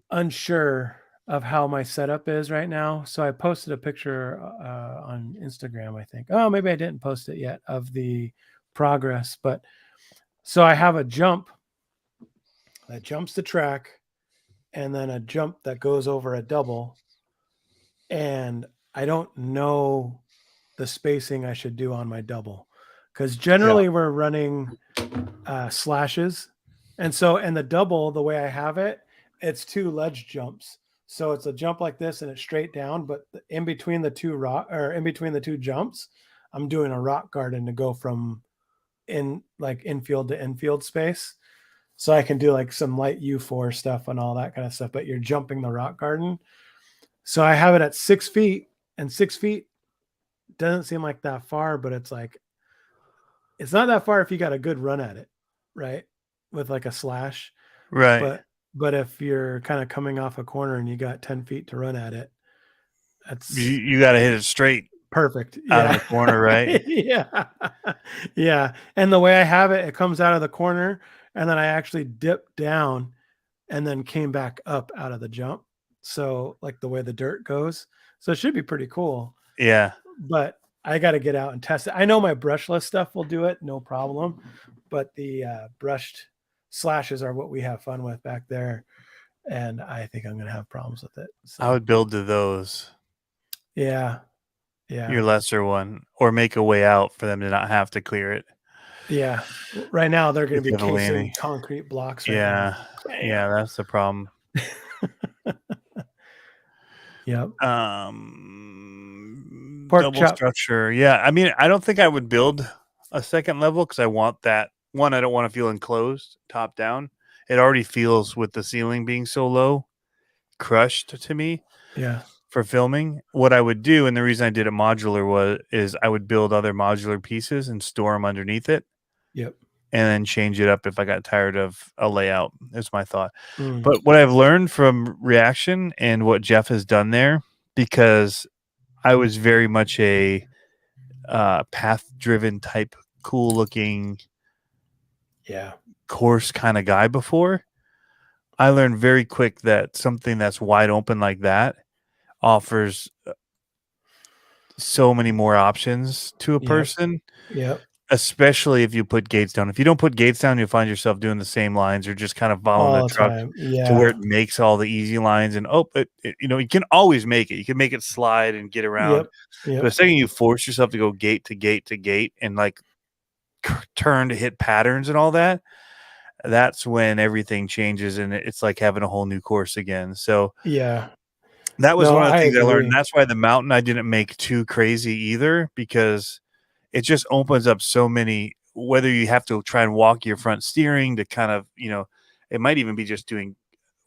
unsure of how my setup is right now. So I posted a picture on Instagram, I think. Oh, maybe I didn't post it yet of the progress, but so I have a jump that jumps the track and then a jump that goes over a double. And I don't know the spacing I should do on my double because generally we're running slashes. And the double, the way I have it, it's 2 ledge jumps. So it's a jump like this and it's straight down, but in between the 2 jumps, I'm doing a rock garden to go from infield to infield space. So I can do like some light U4 stuff and all that kind of stuff, but you're jumping the rock garden. So I have it at 6 feet, and 6 feet doesn't seem like that far, but it's not that far if you got a good run at it, right? With like a slash. Right. But if you're kind of coming off a corner and you got 10 feet to run at it, that's you got to hit it straight. Perfect. Out of the corner, right? Yeah. Yeah. And the way I have it, it comes out of the corner and then I actually dipped down and then came back up out of the jump. So like the way the dirt goes. So it should be pretty cool. Yeah. But I got to get out and test it. I know my brushless stuff will do it, no problem. But the brushed slashes are what we have fun with back there. And I think I'm going to have problems with it. So. I would build to those. Yeah. Yeah. Your lesser one, or make a way out for them to not have to clear it. Yeah. Right now they're going to be casing concrete blocks. Right now. Yeah, that's the problem. Yep. Double chop. Structure. Yeah. I mean, I don't think I would build a second level because I want that one. I don't want to feel enclosed top down. It already feels with the ceiling being so low, crushed to me. Yeah. For filming, what I would do, and the reason I did it modular is I would build other modular pieces and store them underneath it. Yep. And then change it up if I got tired of a layout, is my thought. But what I've learned from Reaction and what Jeff has done there, because I was very much a path-driven type, cool-looking, course kind of guy before, I learned very quick that something that's wide open like that offers so many more options to a person. Yep. Especially if you put gates down. If you don't put gates down, you'll find yourself doing the same lines or just kind of following the truck to where it makes all the easy lines. And you can always make it. You can make it slide and get around. Yep. But the second you force yourself to go gate to gate to gate and like turn to hit patterns and all that, that's when everything changes and it's like having a whole new course again. So that was one of the things I learned. And that's why the mountain I didn't make too crazy either, because it just opens up so many, whether you have to try and walk your front steering to kind of, it might even be just doing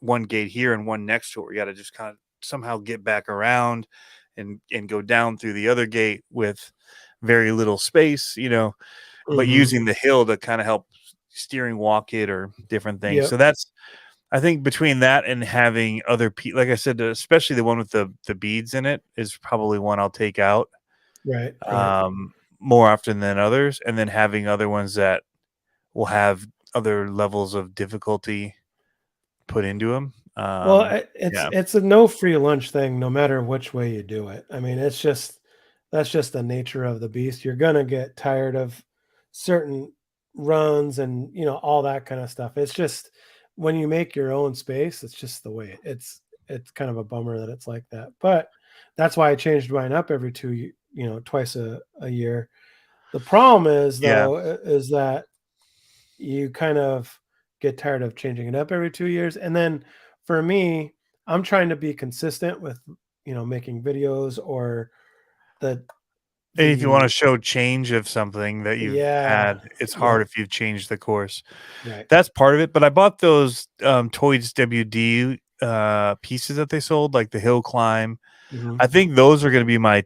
one gate here and one next to it. You got to just kind of somehow get back around and go down through the other gate with very little space, but using the hill to kind of help steering walk it or different things. So that's, I think between that and having other people, like I said, especially the one with the beads in it is probably one I'll take out. Right. More often than others, and then having other ones that will have other levels of difficulty put into them. It's a no free lunch thing, no matter which way you do it. I mean, that's just the nature of the beast. You're gonna get tired of certain runs and all that kind of stuff. It's just when you make your own space, it's just the way it's kind of a bummer that it's like that. But that's why I changed mine up every twice a year. The problem is though is that you kind of get tired of changing it up every 2 years. And then for me, I'm trying to be consistent with making videos or the And if you want to show change of something that you've had, it's hard if you've changed the course. Right. That's part of it. But I bought those Toys WD pieces that they sold, like the hill climb. Mm-hmm. I think those are going to be my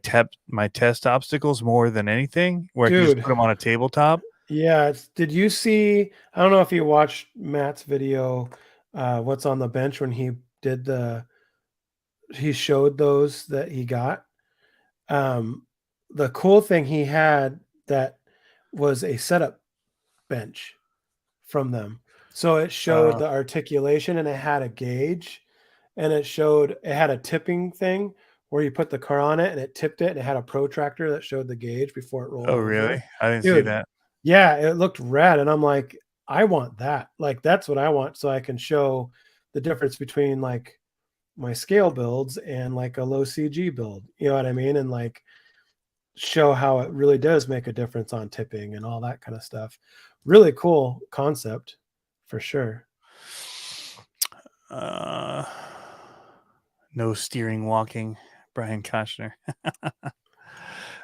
test obstacles more than anything, where I can just put them on a tabletop. Yeah. Did you see? I don't know if you watched Matt's video. What's on the bench when he did he showed those that he got. The cool thing he had that was a setup bench from them. So it showed the articulation and it had a gauge and it had a tipping thing where you put the car on it and it tipped it and it had a protractor that showed the gauge before it rolled over. Oh, really? I didn't see that. Yeah, it looked rad. And I'm like, I want that. Like, that's what I want. So I can show the difference between like my scale builds and like a low CG build. You know what I mean? And like show how it really does make a difference on tipping and all that kind of stuff. Really cool concept for sure. No steering walking, Brian Koshner.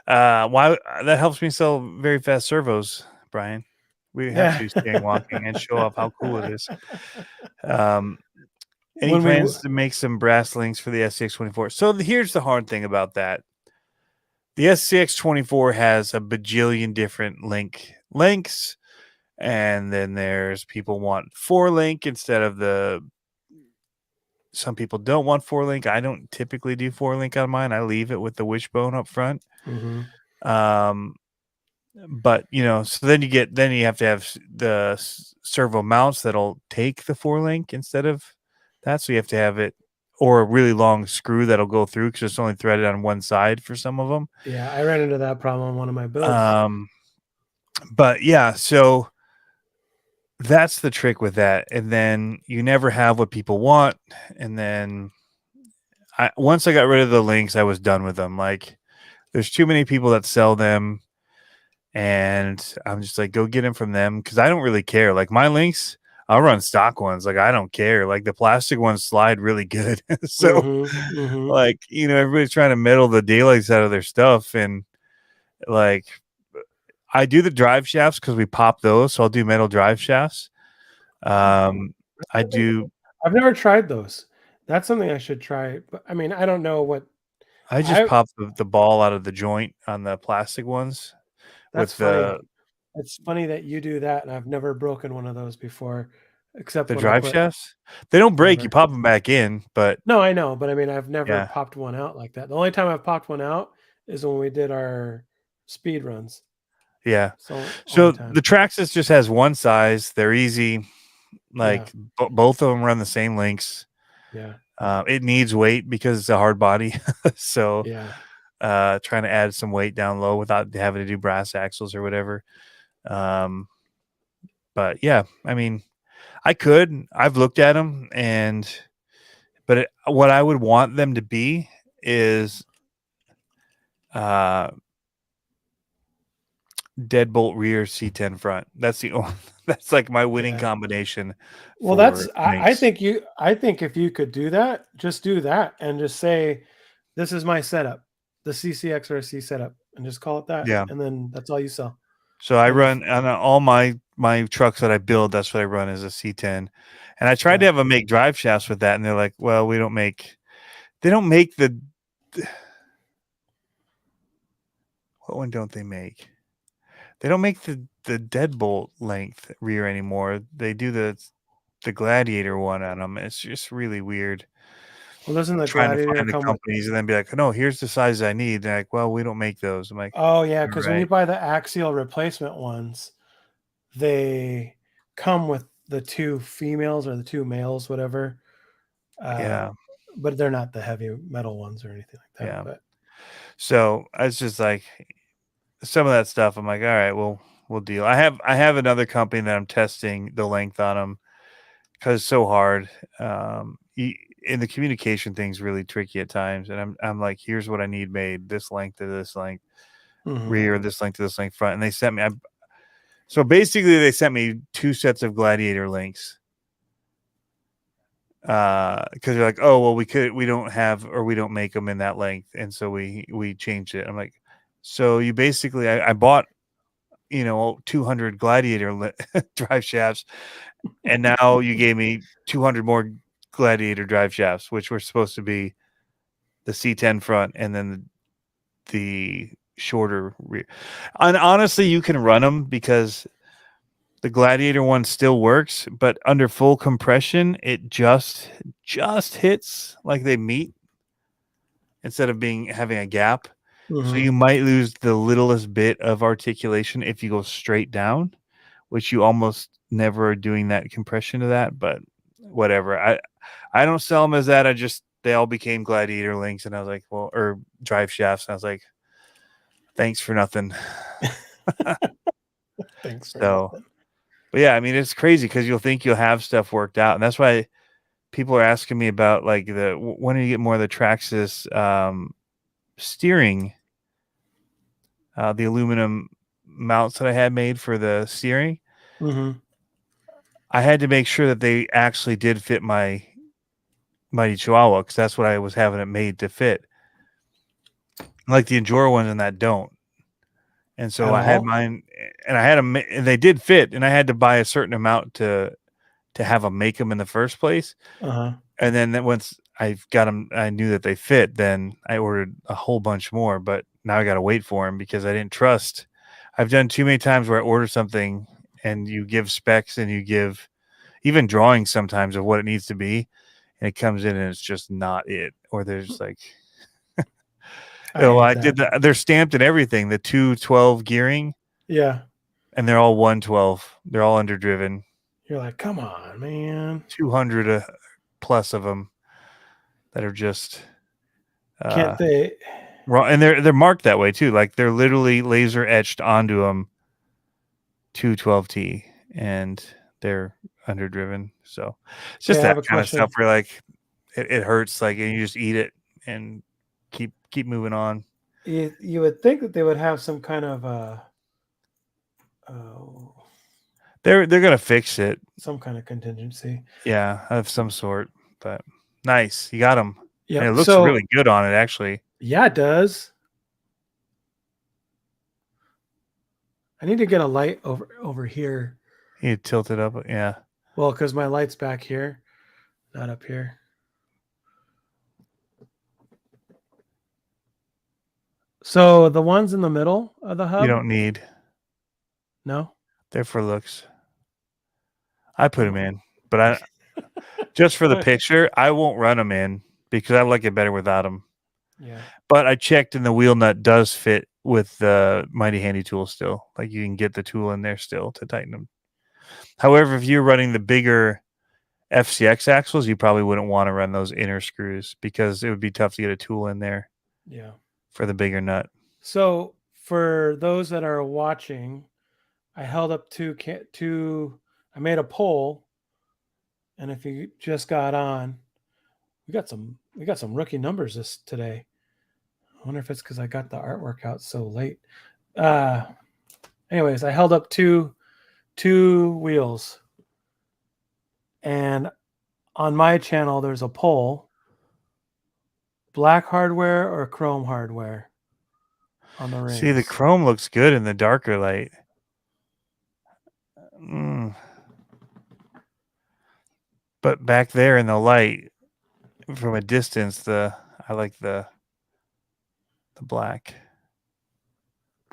Why that helps me sell very fast servos, Brian. We have to do steering walking and show off how cool it is. Any plans to make some brass links for the SCX24? So here's the hard thing about that. The SCX24 has a bajillion different links, and then there's people want 4-link instead of some people don't want 4-link. I don't typically do 4-link on mine. I leave it with the wishbone up front. Mm-hmm. But so then you have to have the servo mounts that'll take the 4-link instead of that. So you have to have it, or a really long screw that'll go through because it's only threaded on one side for some of them. Yeah, I ran into that problem on one of my builds. But yeah, so that's the trick with that. And then you never have what people want. And then once I got rid of the links, I was done with them. Like, there's too many people that sell them. And I'm just like, go get them from them. Cause I don't really care. Like, my links, I'll run stock ones. Like, I don't care. Like, the plastic ones slide really good. So like, everybody's trying to meddle the daylights out of their stuff. And like, I do the drive shafts because we pop those. So I'll do metal drive shafts. I've never tried those. That's something I should try. But I mean, I don't know what. I just pop the ball out of the joint on the plastic ones. That's funny. It's funny that you do that, and I've never broken one of those before, except the drive shafts. They don't break. You pop them back in, but no, I know. But I mean, I've never popped one out like that. The only time I've popped one out is when we did our speed runs. Yeah. So the Traxxas just has one size. They're easy. Like both of them run the same links. Yeah. It needs weight because it's a hard body. So trying to add some weight down low without having to do brass axles or whatever. But yeah, I mean, I've looked at them but what I would want them to be is deadbolt rear, C10 front. That's that's like my winning combination. Well, I think if you could do that, just do that and just say, this is my setup, the CCX or C setup, and just call it that. Yeah. And then that's all you sell. So I run on all my trucks that I build. That's what I run as a C10. And I tried to have them make drive shafts with that. And they're like, well, they don't make the, what one don't they make? They don't make the deadbolt length rear anymore. They do the Gladiator one on them. It's just really weird. Well, doesn't the Gladiator to find the companies and then be like, no, here's the size I need. They're like, well, we don't make those. I'm like, oh yeah, because when you buy the axial replacement ones, they come with the 2 females or the 2 males, whatever. But they're not the heavy metal ones or anything like that. Yeah. But so it's just like some of that stuff. I'm like, all right, well, we'll deal. I have another company that I'm testing the length on them because it's so hard. And the communication thing's really tricky at times. And I'm like, here's what I need made: this length to this length, rear, this length to this length, front. And they sent me. So basically, they sent me 2 sets of Gladiator links. Because they're like, oh well, we don't make them in that length, and so we changed it. I'm like, so you basically, I bought 200 Gladiator drive shafts, and now you gave me 200 more Gladiator drive shafts, which were supposed to be the C10 front and then the shorter rear. And honestly, you can run them because the Gladiator one still works, but under full compression, it just hits like they meet instead of having a gap. So you might lose the littlest bit of articulation if you go straight down, which you almost never are doing that compression to that, but whatever. I don't sell them as that. They all became Gladiator links, and I was like, well, or drive shafts. And I was like, thanks for nothing. Thanks for nothing. But yeah, I mean, it's crazy because you'll think you'll have stuff worked out. And that's why people are asking me about like when do you get more of the Traxxas steering, the aluminum mounts that I had made for the steering. I had to make sure that they actually did fit my Mighty Chihuahua because that's what I was having it made to fit. Like the Enduro ones and that don't. And so I had mine, and I had them, and they did fit, and I had to buy a certain amount to have them make them in the first place. And then once I got them, I knew that they fit. Then I ordered a whole bunch more, but now I got to wait for them because I didn't trust. I've done too many times where I order something and you give specs and you give even drawings sometimes of what it needs to be, and it comes in and it's just not it, or there's like. They're stamped and everything. The 212 gearing. Yeah. And they're all 112. They're all underdriven. You're like, come on, man. 200 plus of them that are just can't they wrong, and they're marked that way too. Like they're literally laser etched onto them 212T, and they're underdriven. So it's just that kind of stuff where like it hurts, like, and you just eat it and keep moving on. You would think that they would have some kind of they're gonna fix it, some kind of contingency, of some sort. But nice, you got them. Yeah, it looks really good on it, actually. Yeah, it does. I need to get a light over here. You tilt it up, yeah. Well, because my light's back here, not up here. So the ones in the middle of the hub, you don't need. No, they're for looks. I put them in, but I just for the picture, I won't run them in because I like it better without them. Yeah. But I checked, and the wheel nut does fit with the Mighty Handy tool still. Like you can get the tool in there still to tighten them. However, if you're running the bigger FCX axles, you probably wouldn't want to run those inner screws because it would be tough to get a tool in there. Yeah. For the bigger nut. So for those that are watching, I held up I made a poll, and if you just got on, we got some rookie numbers today. I wonder if it's because I got the artwork out so late. Anyways, I held up two wheels, and on my channel there's a poll: black hardware or chrome hardware on the rings. See, the chrome looks good in the darker light. But back there in the light, from a distance, I like the black.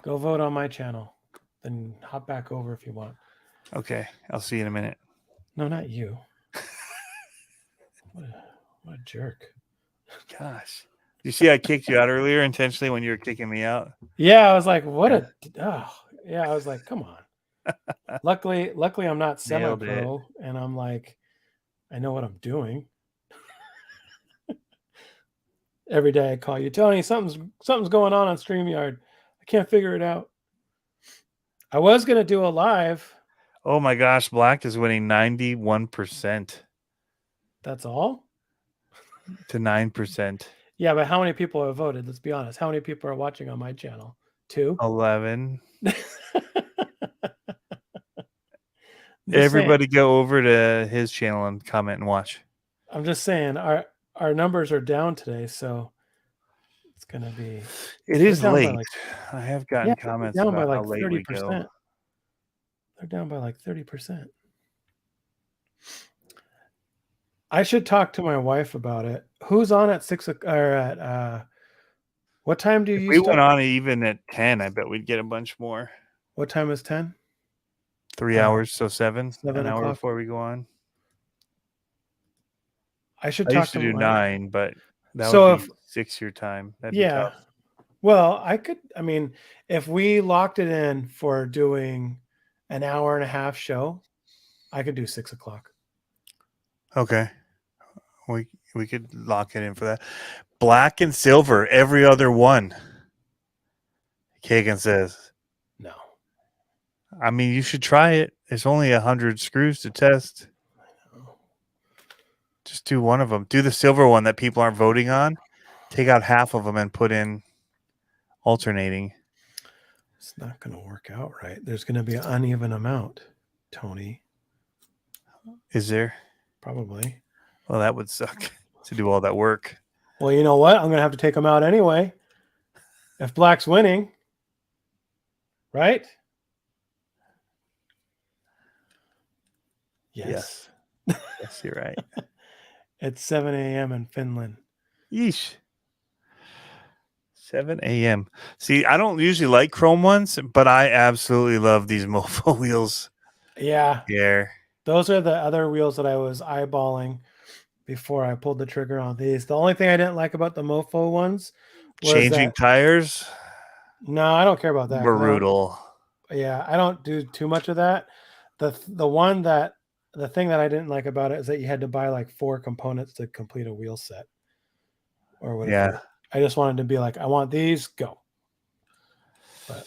Go vote on my channel, then hop back over if you want. Okay, I'll see you in a minute. No, not you. What a jerk. Gosh. You see I kicked you out earlier intentionally when you were kicking me out? Yeah, I was like, I was like, come on. Luckily I'm not semi-pro, and I'm like, I know what I'm doing. Every day I call you, Tony, something's going on StreamYard. I can't figure it out. I was gonna do a live. Oh my gosh, Black is winning 91%. That's all? To 9%. Yeah, but how many people have voted? Let's be honest. How many people are watching on my channel? 2? 11. Everybody go over to his channel and comment and watch. I'm just saying our numbers are down today, so it's gonna be. It is late. I have gotten comments down about by like how late 30%. we go. They're down by like 30%. I should talk to my wife about it. Who's on at 6 or at what time do you? If we went on even at 10, I bet we'd get a bunch more. What time is 10? 3 hours, so 7. 7 an hour o'clock before we go on. I should I talk used to to do 9, but that so would be 6 your time. That'd be tough. Well, I could. I mean, if we locked it in for doing an hour and a half show, I could do 6 o'clock. Okay, we could lock it in for that. Black and silver, every other one. Kagan says, no. I mean, you should try it. It's only 100 screws to test. Just do one of them. Do the silver one that people aren't voting on. Take out half of them and put in alternating. It's not going to work out right. There's going to be an uneven amount, Tony. Is there? Probably. Well, that would suck to do all that work. Well, you know what? I'm going to have to take them out anyway. If Black's winning, right? Yes. Yes, you're right. It's 7 a.m. in Finland. Yeesh. 7 a.m. See, I don't usually like chrome ones, but I absolutely love these mofo wheels. Yeah. Yeah. Those are the other wheels that I was eyeballing before I pulled the trigger on these. The only thing I didn't like about the mofo ones was changing tires. No, I don't care about that. Brutal. Yeah, I don't do too much of that. The thing that I didn't like about it is that you had to buy like 4 components to complete a wheel set or whatever. Yeah. I just wanted to be like, I want these, go. But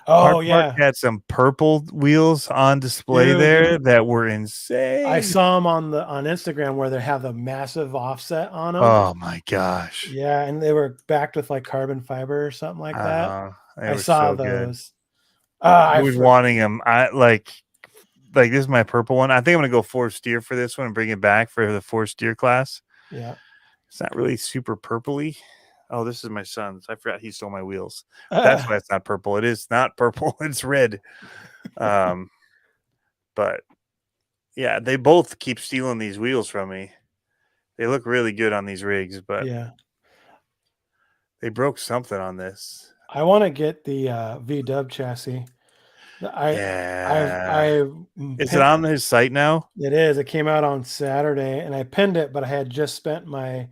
Mark had some purple wheels on display there that were insane. I saw them on Instagram where they have the massive offset on them. Oh my gosh. Yeah, and they were backed with like carbon fiber or something like that. I saw those. I was wanting them. I like this is my purple one. I think I'm gonna go 4 steer for this one and bring it back for the 4 steer class. Yeah. It's not really super purpley. Oh, this is my son's. I forgot he stole my wheels. That's why it's not purple. It is not purple. It's red. But yeah, they both keep stealing these wheels from me. They look really good on these rigs, but yeah, they broke something on this. I want to get the V-dub chassis. Is it on his site now? It is. It came out on Saturday, and I pinned it, but I had just spent I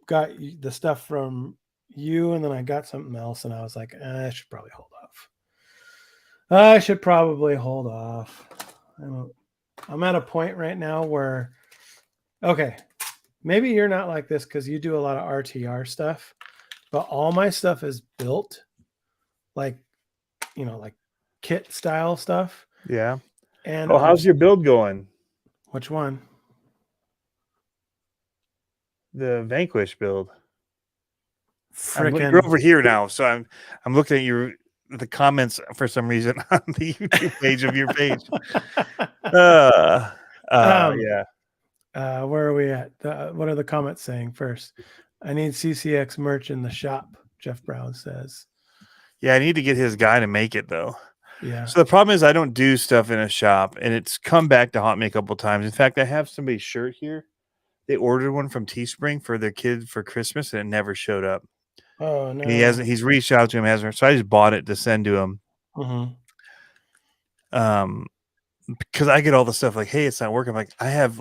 got the stuff from you, and then I got something else, and I was like, I should probably hold off. I'm at a point right now where, okay, maybe you're not like this because you do a lot of RTR stuff, but all my stuff is built like, like kit style stuff. Yeah. And how's your build going? Which one? The Vanquish build. You're over here now, so I'm looking at the comments for some reason on the YouTube page of your page. Yeah. Where are we at? What are the comments saying first? I need CCX merch in the shop, Jeff Brown says. Yeah, I need to get his guy to make it though. Yeah. So the problem is I don't do stuff in a shop, and it's come back to haunt me a couple times. In fact, I have somebody's shirt here. They ordered one from Teespring for their kid for Christmas, and it never showed up. Oh no! And he's reached out to him, hasn't. So I just bought it to send to him. Mm-hmm. Because I get all the stuff like, hey, it's not working. I have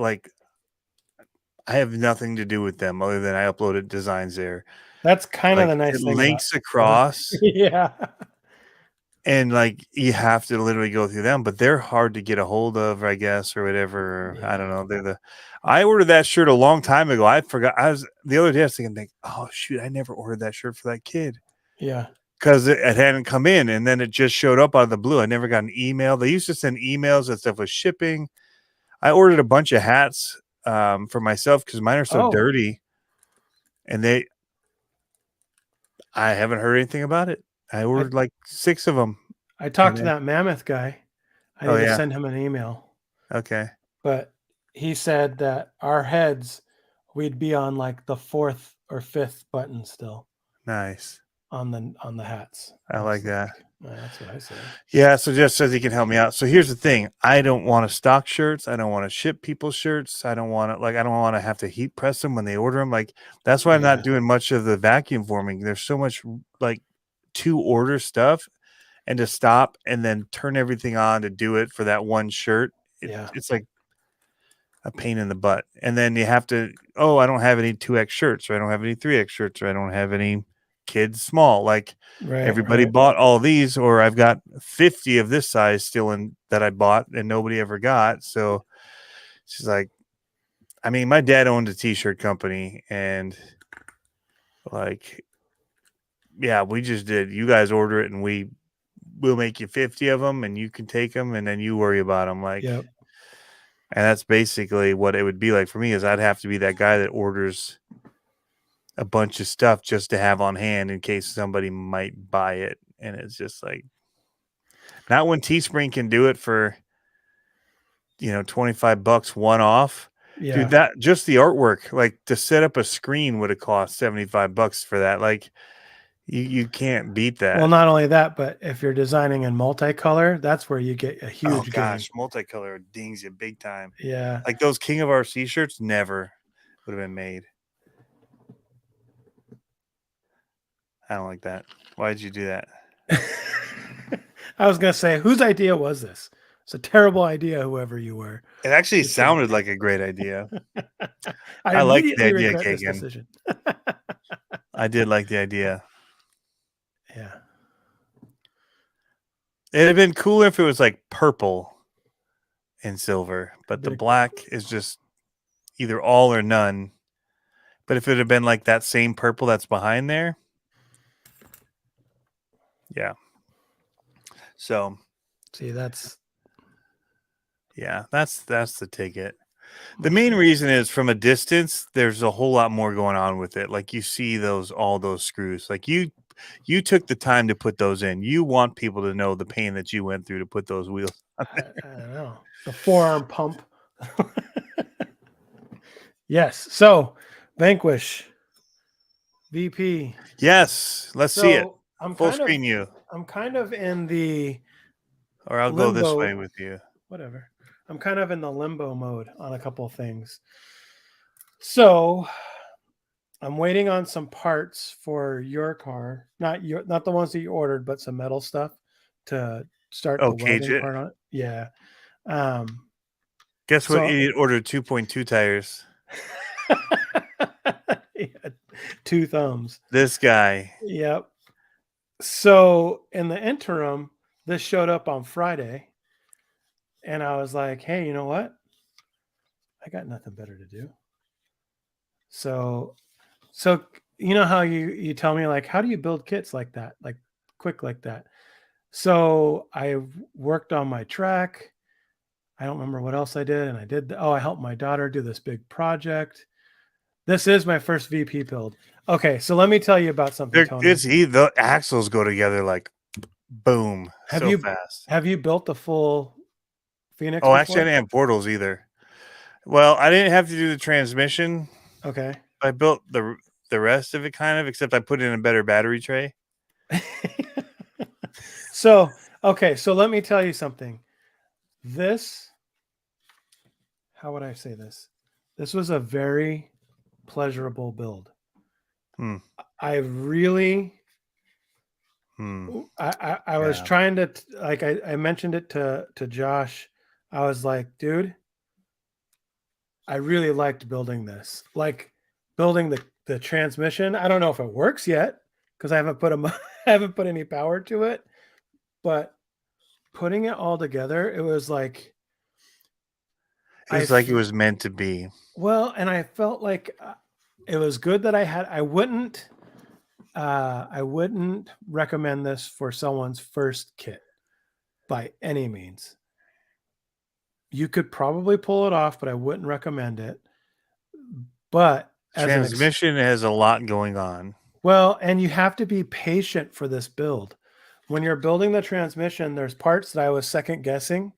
nothing to do with them other than I uploaded designs there. That's kind of the nice thing. Links across. Yeah. And you have to literally go through them, but they're hard to get a hold of, I guess, or whatever. Yeah. I don't know. I ordered that shirt a long time ago. I forgot. The other day I was thinking, oh shoot, I never ordered that shirt for that kid. Yeah. because it hadn't come in, and then it just showed up out of the blue. I never got an email. They used to send emails that stuff was shipping. I ordered a bunch of hats for myself because mine are so dirty, and I haven't heard anything about it. I ordered like 6 of them. I talked to that Mammoth guy. I need to send him an email. Okay. But he said that our heads, we'd be on like the 4th or 5th button still. Nice. On the hats. I like that. That's what I say. Yeah, so Jeff says he can help me out. So here's the thing. I don't want to stock shirts. I don't want to ship people's shirts. I don't want to have to heat press them when they order them. Like, that's why I'm not doing much of the vacuum forming. There's so much like to order stuff and to stop and then turn everything on to do it for that one shirt. It's like a pain in the butt. And then you have to, I don't have any 2X shirts, or I don't have any 3X shirts, or I don't have any kids small. Like everybody bought all these, or I've got 50 of this size still in that I bought and nobody ever got. So she's like, I mean, my dad owned a t-shirt company, and like, yeah, we just did. You guys order it and we'll make you 50 of them and you can take them and then you worry about them. Like, and that's basically what it would be like for me. Is I'd have to be that guy that orders a bunch of stuff just to have on hand in case somebody might buy it. And it's just like, not when Teespring can do it for, $25 one off. Yeah. Dude, that just the artwork, like to set up a screen would have cost $75 for that. Like you can't beat that. Well, not only that, but if you're designing in multicolor, that's where you get a huge gain. Multicolor dings you big time. Yeah. Like those King of RC shirts never would have been made. I don't like that. Why did you do that? I was going to say, whose idea was this? It's a terrible idea, whoever you were. It actually sounded like a great idea. I like the idea, Kagan. I did like the idea. Yeah. It'd have been cooler if it was like purple and silver, but the black is just either all or none. But if it had been like that same purple that's behind there, yeah. So, see, that's the ticket. The main reason is from a distance, there's a whole lot more going on with it. Like you see all those screws. Like you took the time to put those in. You want people to know the pain that you went through to put those wheels on there. I don't know. The forearm pump. Yes. So, Vanquish VP. Yes. Let's see it. I'm full screen you. I'm kind of in the or I'll limbo, go this way with you. Whatever. I'm kind of in the limbo mode on a couple of things. So I'm waiting on some parts for your car, not the ones that you ordered, but some metal stuff to start the welding part on it. Yeah. Guess what? You ordered 2.2 tires. He had 2 thumbs. This guy. Yep. So in the interim, this showed up on Friday, and I was like, hey, you know what? I got nothing better to do. So you know how you tell me, like, how do you build kits like that, like quick like that? So I worked on my track. I don't remember what else I did. And I helped my daughter do this big project. This is my first VP build. Okay, so let me tell you about something, Tony. The axles go together like boom, fast. Have you built the full Phoenix before? Actually, I didn't have portals either. Well, I didn't have to do the transmission. Okay. I built the rest of it kind of, except I put in a better battery tray. So let me tell you something. How would I say this? This was a very pleasurable build. I really, I was trying to, like, I mentioned it to Josh. I was like, dude, I really liked building this, like building the transmission. I don't know if it works yet because I haven't put any power to it, but putting it all together, it was like, it was meant to be. Well, and I felt like it was good that I I wouldn't recommend this for someone's first kit by any means. You could probably pull it off, but I wouldn't recommend it. But transmission has a lot going on. Well, and you have to be patient for this build. When you're building the transmission, there's parts that I was second guessing,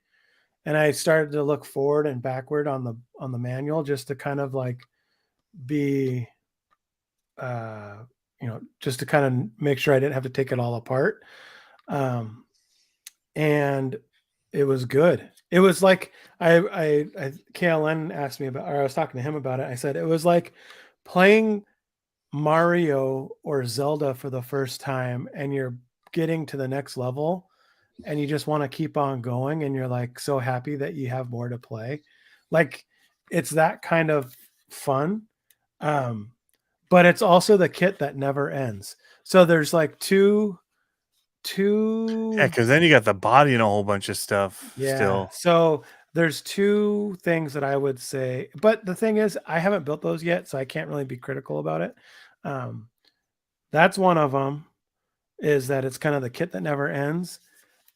and I started to look forward and backward on the manual just to kind of like be just to kind of make sure I didn't have to take it all apart. And it was good. It was like KLN asked me about, or I was talking to him about it. I said it was like playing Mario or Zelda for the first time, and you're getting to the next level, and you just want to keep on going, and you're like so happy that you have more to play. Like it's that kind of fun. But it's also the kit that never ends. So there's like two. Yeah, because then you got the body and a whole bunch of stuff. Yeah. Still. So there's two things that I would say, but the thing is, I haven't built those yet, so I can't really be critical about it. That's one of them. Is that it's kind of the kit that never ends,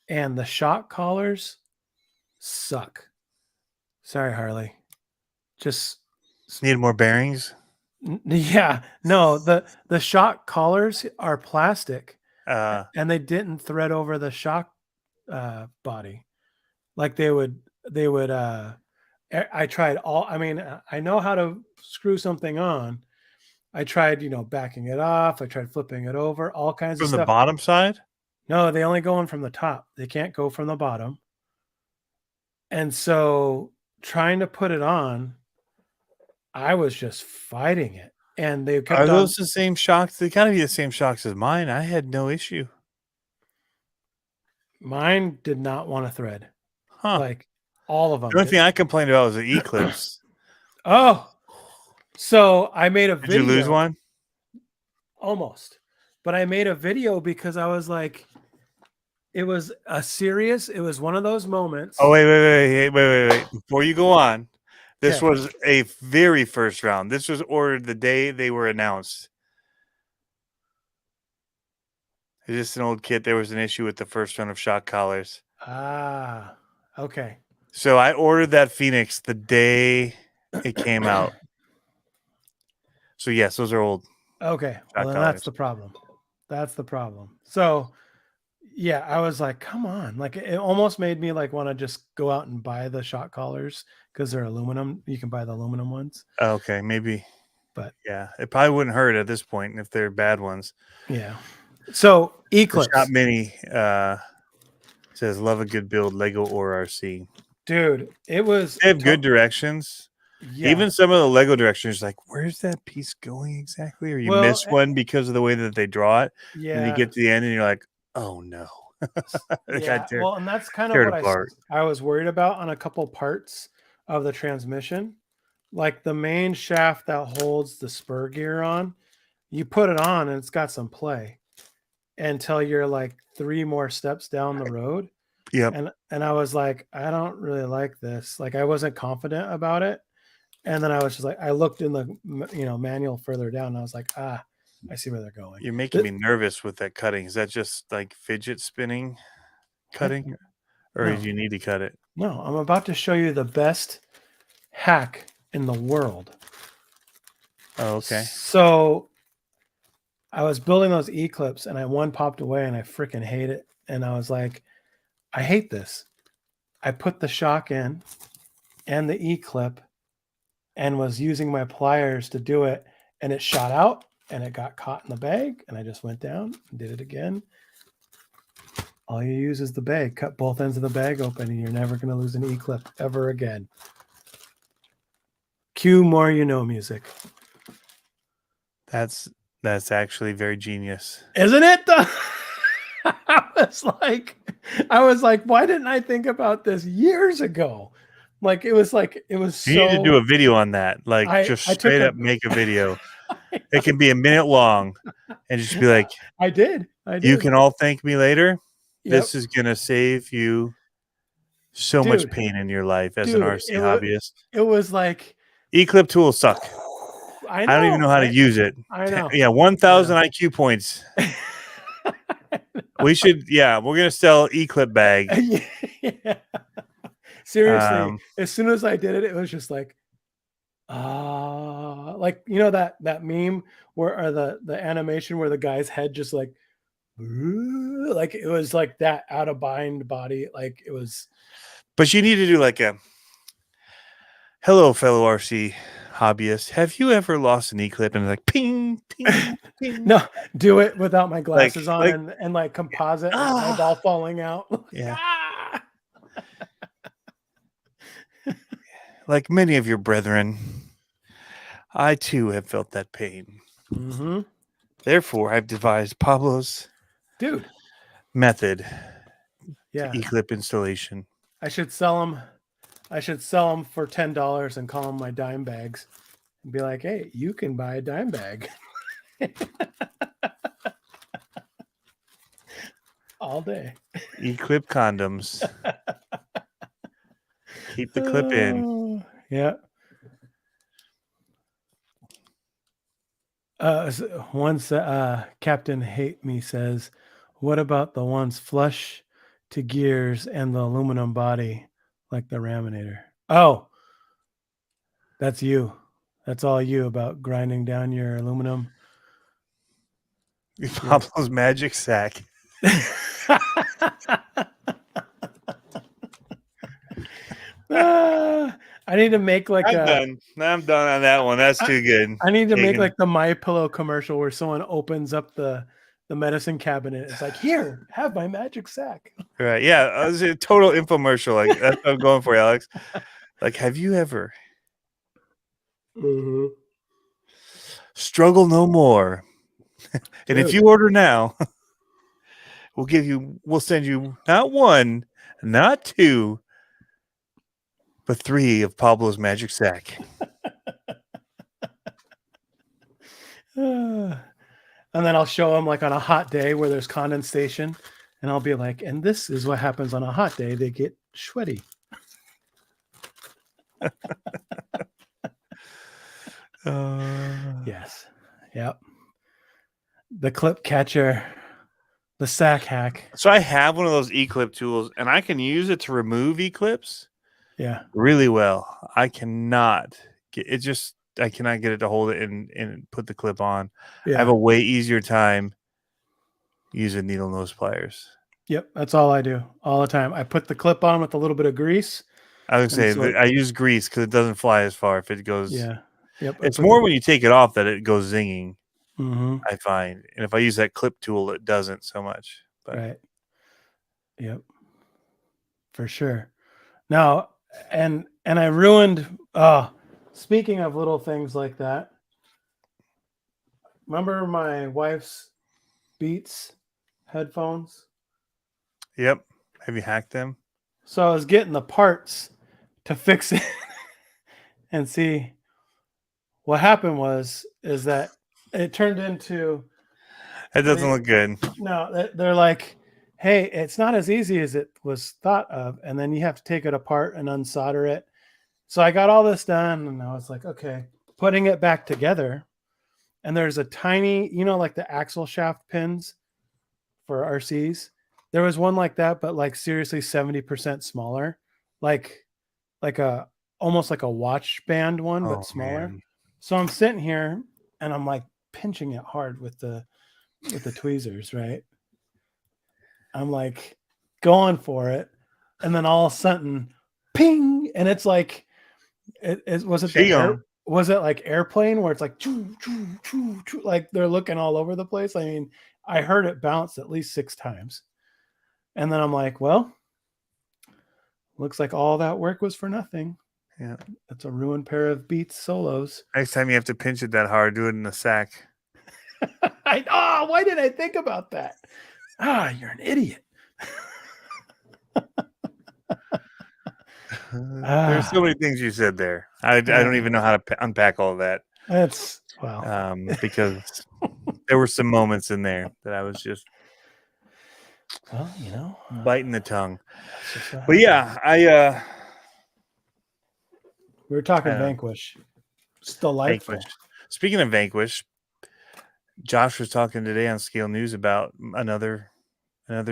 and the shock collars suck. Sorry, Harley. Just need more bearings. Yeah, no, the shock collars are plastic, and they didn't thread over the shock body like they would. I tried all. I mean, I know how to screw something on. I tried, backing it off. I tried flipping it over, all kinds of stuff. From the bottom side? No, they only go in from the top. They can't go from the bottom. And so trying to put it on, I was just fighting it. And they kept Are those the same shocks? They kind of be the same shocks as mine. I had no issue. Mine did not want to thread. Huh. Like all of them. The only thing I complained about was the Eclipse. Oh. So I made a video. Did you lose one? Almost. But I made a video because I was like, it was one of those moments. Oh, wait. Before you go on, this was a very first round. This was ordered the day they were announced. It's just an old kit. There was an issue with the first run of shock collars. Ah, okay. So I ordered that Phoenix the day it came out. So yes, those are old. Okay, well then that's the problem. That's the problem. So yeah, I was like, come on. Like it almost made me like want to just go out and buy the shock collars because they're aluminum. You can buy the aluminum ones. Okay, maybe. But yeah, it probably wouldn't hurt at this point if they're bad ones. Yeah. So Eclipse. Shop Mini says love a good build, Lego or RC. Dude, it was. They have good directions. Yeah. Even some of the Lego directions, like, where's that piece going exactly? Or you miss one because of the way that they draw it. Yeah. And you get to the end and you're like, oh no. Yeah. Well, and that's kind of what I was worried about on a couple parts of the transmission. Like the main shaft that holds the spur gear on, you put it on and it's got some play until you're like 3 more steps down the road. Yep. And I was like, I don't really like this. Like I wasn't confident about it. And then I was just like, I looked in the manual further down and I was like, I see where they're going. You're making me nervous with that cutting. Is that just like fidget spinning cutting? Or do you need to cut it? No, I'm about to show you the best hack in the world. Oh, okay. So I was building those E-clips and one popped away and I freaking hate it. And I was like, I hate this. I put the shock in and the E-clip and was using my pliers to do it, and it shot out and it got caught in the bag, and I just went down and did it again. All you use is the bag. Cut both ends of the bag open and you're never going to lose an E-clip ever again. Cue more music. That's actually very genius. Isn't it? I was like, why didn't I think about this years ago? Like it was so. You need to do a video on that. Like just straight up make a video. It can be a minute long, and just be like, I did. You can all thank me later. Yep. This is gonna save you so much pain in your life as an RC hobbyist. It was like E-clip tools suck. I know. I don't even know how to use it. I know. 1,000 IQ points. We should. Yeah, we're gonna sell e-clip bag. Yeah. Seriously, as soon as I did it, it was just like, like that meme or the animation where the guy's head just like it was like that out of bind body, like it was. But you need to do like a hello, fellow RC hobbyists. Have you ever lost an e-clip and like ping, ping, ping? No, do it without my glasses on and like composite eyeball falling out. Yeah. Like many of your brethren, I too have felt that pain. Mm-hmm. Therefore, I've devised Pablo's method to e-clip installation. I should sell them. I should sell them for $10 and call them my dime bags, and be like, "Hey, you can buy a dime bag all day." E-clip condoms. Keep the clip in. Yeah. Once Captain Hate Me says, "What about the ones flush to gears and the aluminum body, like the Raminator?" Oh, that's you. That's all you about grinding down your aluminum. Pablo's magic sack. I need to make like I'm done on that one. That's too good. I need to make like the My Pillow commercial where someone opens up the medicine cabinet. It's like, here, have my magic sack. Right. Yeah. It was a total infomercial. Like that's what I'm going for, Alex. Like, have you ever struggle no more? And if you order now, we'll send you not one, not two, but 3 of Pablo's magic sack. And then I'll show them like on a hot day where there's condensation, and I'll be like, and this is what happens on a hot day. They get sweaty. Yes. Yep. The clip catcher, the sack hack. So I have one of those e-clip tools, and I can use it to remove e-clips. Yeah. Really well. I cannot get it. I cannot get it to hold it and put the clip on. Yeah. I have a way easier time using needle nose pliers. Yep, that's all I do all the time. I put the clip on with a little bit of grease. I would say I use grease because it doesn't fly as far if it goes. Yeah. Yep. It's more when you take it off that it goes zinging. Mm-hmm. I find, and if I use that clip tool, it doesn't so much. But. Right. Yep. For sure. Now, and I ruined. Speaking of little things like that, remember my wife's Beats headphones? Yep. Have you hacked them? So I was getting the parts to fix it, and see what happened is that it turned into. It doesn't look good. No, they're like, hey, it's not as easy as it was thought of, and then you have to take it apart and unsolder it. So I got all this done, and I was like, okay, putting it back together, and there's a tiny, like the axle shaft pins for RCs. There was one like that, but like seriously 70% smaller, like almost like a watch band one, but smaller. Man. So I'm sitting here and I'm like pinching it hard with the tweezers, right? I'm like going for it, and then all of a sudden, ping, and it's like, was it like airplane where it's like choo, choo, choo, choo, like they're looking all over the place? I mean, I heard it bounce at least 6 times, and then I'm like, well, looks like all that work was for nothing. Yeah, that's a ruined pair of Beats Solos. Next time you have to pinch it that hard, do it in the sack. Why did I think about that? You're an idiot. There's so many things you said there. I don't even know how to unpack all of that. That's wow. Because there were some moments in there that I was just biting the tongue. But yeah, we were talking Vanquish. It's delightful. Speaking of Vanquish, Josh was talking today on Scale News about another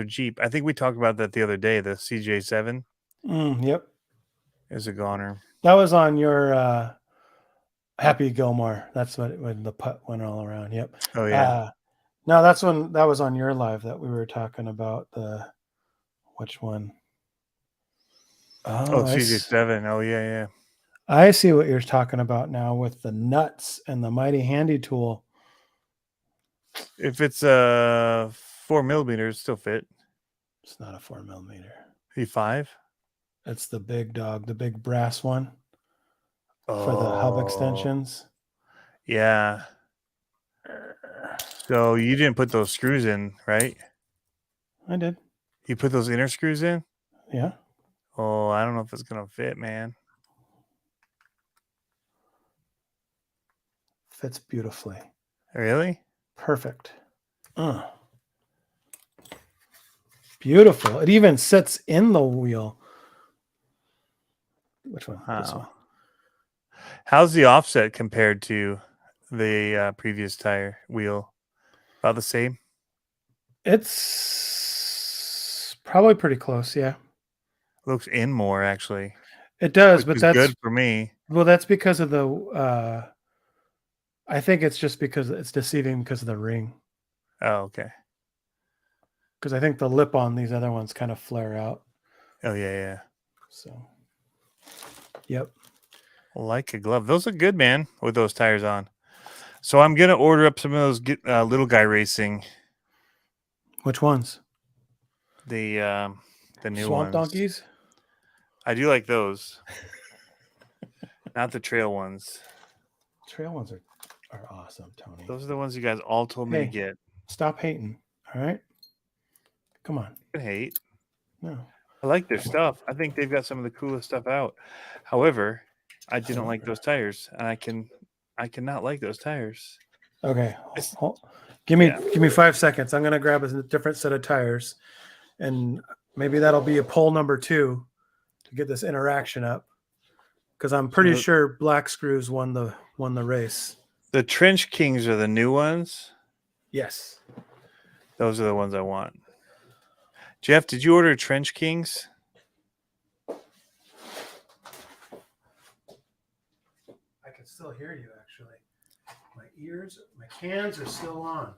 Jeep. I think we talked about that the other day. The CJ7. Yep. Is a goner. That was on your Happy Gilmore. That's when the putt went all around. Yep. Oh yeah. No, that's when that was on your live that we were talking about which one? Oh, CJ7. Oh yeah. I see what you're talking about now with the nuts and the mighty handy tool. If it's 4 millimeters, still fit. It's not a 4 millimeter. E5. It's the big dog, the big brass one for the hub extensions. Yeah. So you didn't put those screws in, right? I did. You put those inner screws in? Yeah. Oh, I don't know if it's gonna fit, man. Fits beautifully. Really? Perfect. Beautiful. It even sits in the wheel. Which one? Wow. This one. How's the offset compared to the previous tire wheel? About the same? It's probably pretty close, yeah. Looks in more, actually. It does, but that's good for me. Well, that's because of the I think it's just because it's deceiving because of the ring. Oh, okay. Because I think the lip on these other ones kind of flare out. Oh, yeah. So, yep. Like a glove. Those are good, man, with those tires on. So I'm going to order up some of those little guy racing. Which ones? The new Swamp ones. Donkeys? I do like those. Not the trail ones. Trail ones are awesome, Tony. Those are the ones you guys all told me to get. Stop hating. All right? Come on. I can hate. No. I like their stuff. I think they've got some of the coolest stuff out. However, I didn't like those tires, and I cannot like those tires. Okay. Give me 5 seconds. I'm going to grab a different set of tires, and maybe that'll be a poll number 2 to get this interaction up. Because I'm pretty sure Black Screws won the race. The Trench Kings are the new ones? Yes. Those are the ones I want. Jeff, did you order Trench Kings? I can still hear you, actually. My cans are still on.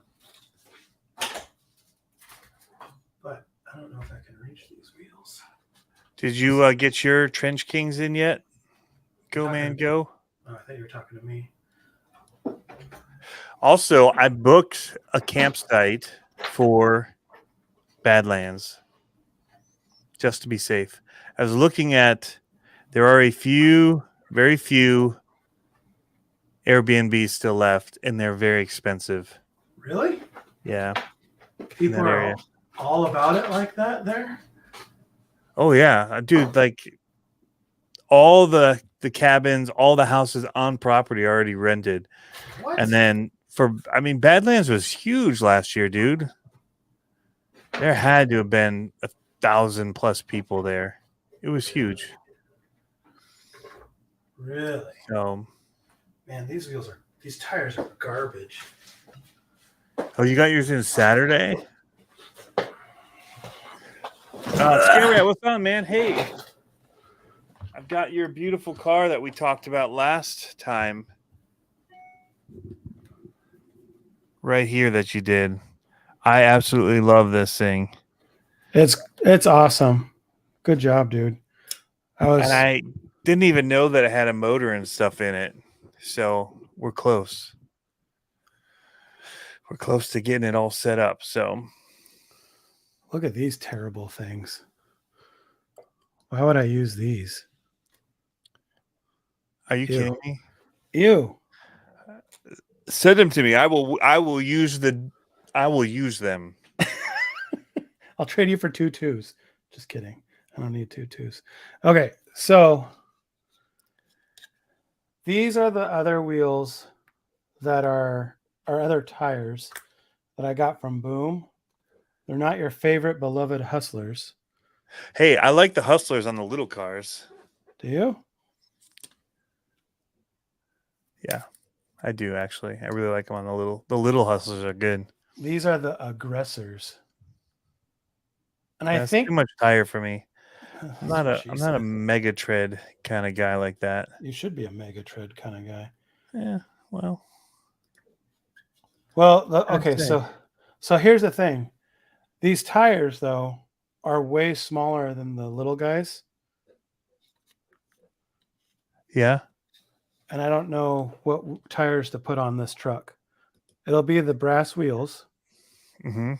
But I don't know if I can reach these wheels. Did you get your Trench Kings in yet? Go, man, go. Oh, I thought you were talking to me. Also, I booked a campsite for Badlands just to be safe. I was looking at, there are very few Airbnbs still left, and they're very expensive. Really? Yeah. People are all about it like that there? Oh, yeah. Dude, like all the cabins, all the houses on property already rented. What? And then Badlands was huge last year, dude. There had to have been 1,000+ people there. It was huge. Really? So, man, these tires are garbage. Oh, you got yours in Saturday? Scary, what's on, man? Hey, I've got your beautiful car that we talked about last time. Right here that you did. I absolutely love this thing. It's awesome. Good job, dude. I didn't even know that it had a motor and stuff in it. So we're close. We're close to getting it all set up. So look at these terrible things. Why would I use these? Are you kidding me? Ew. Send them to me. I will use them. I'll trade you for 2 2s. Just kidding. I don't need 2 2s. Okay, so these are the other wheels that are other tires that I got from Boom. They're not your favorite beloved Hustlers. Hey, I like the Hustlers on the little cars. Do you? Yeah, I do actually. I really like them on the little hustlers are good. These are the aggressors. And That's too much tire for me. I'm not a mega tread kind of guy like that. You should be a mega tread kind of guy. Yeah, well. Okay, so here's the thing. These tires though are way smaller than the little guys. Yeah. And I don't know what tires to put on this truck. It'll be the brass wheels. Mm-hmm.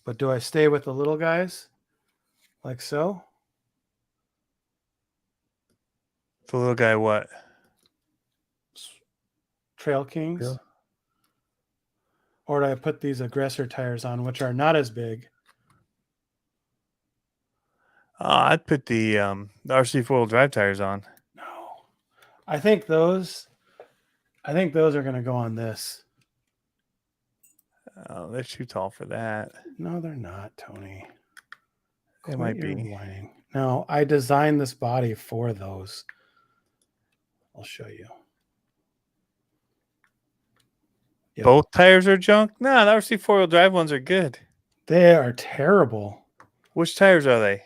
But do I stay with the little guys? Like so? The little guy what? Trail Kings? Yeah. Or do I put these aggressor tires on, which are not as big? I'd put the RC four-wheel drive tires on. No. I think those are going to go on this. Oh, they're too tall for that. No, they're not, Tony. They might be. Whining. No, I designed this body for those. I'll show you. Yep. Both tires are junk? No, the RC four-wheel drive ones are good. They are terrible. Which tires are they?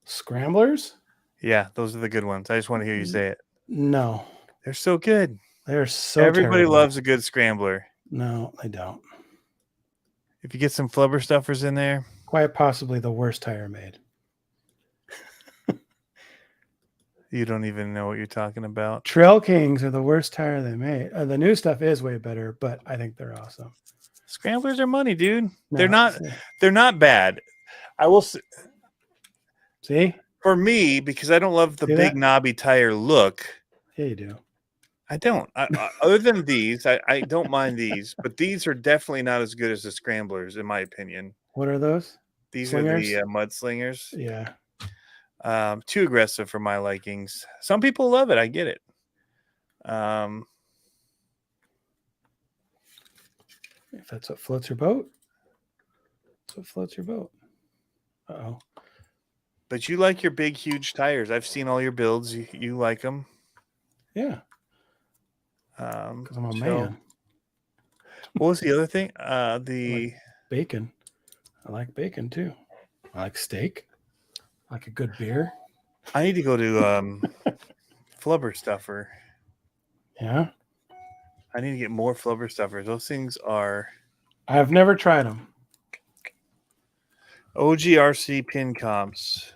Scramblers? Yeah, those are the good ones. I just want to hear you say it. No. They're so good. They're so Everybody terrible. loves a good scrambler. No, they don't. If you get some flubber stuffers in there. Quite possibly the worst tire made. You don't even know what you're talking about. Trail Kings are the worst tire they made. The new stuff is way better, but I think they're awesome. Scramblers are money, dude. No, they're not bad. I will see for me, because I don't love the big knobby tire look. Yeah, you do. I don't. Other than these, I don't mind these, but these are definitely not as good as the Scramblers, in my opinion. What are those? These slingers? Are the mudslingers. Yeah. Too aggressive for my likings. Some people love it. I get it. If that's what floats your boat, that's what floats your boat. Uh-oh. But you like your big, huge tires. I've seen all your builds. You like them. Yeah. Because I'm a man. What was the other thing? I like bacon. I like bacon too. I like steak. I like a good beer. I need to go to Flubber Stuffer. Yeah. I need to get more Flubber Stuffers. Those things are. I've never tried them. OGRC pin comps.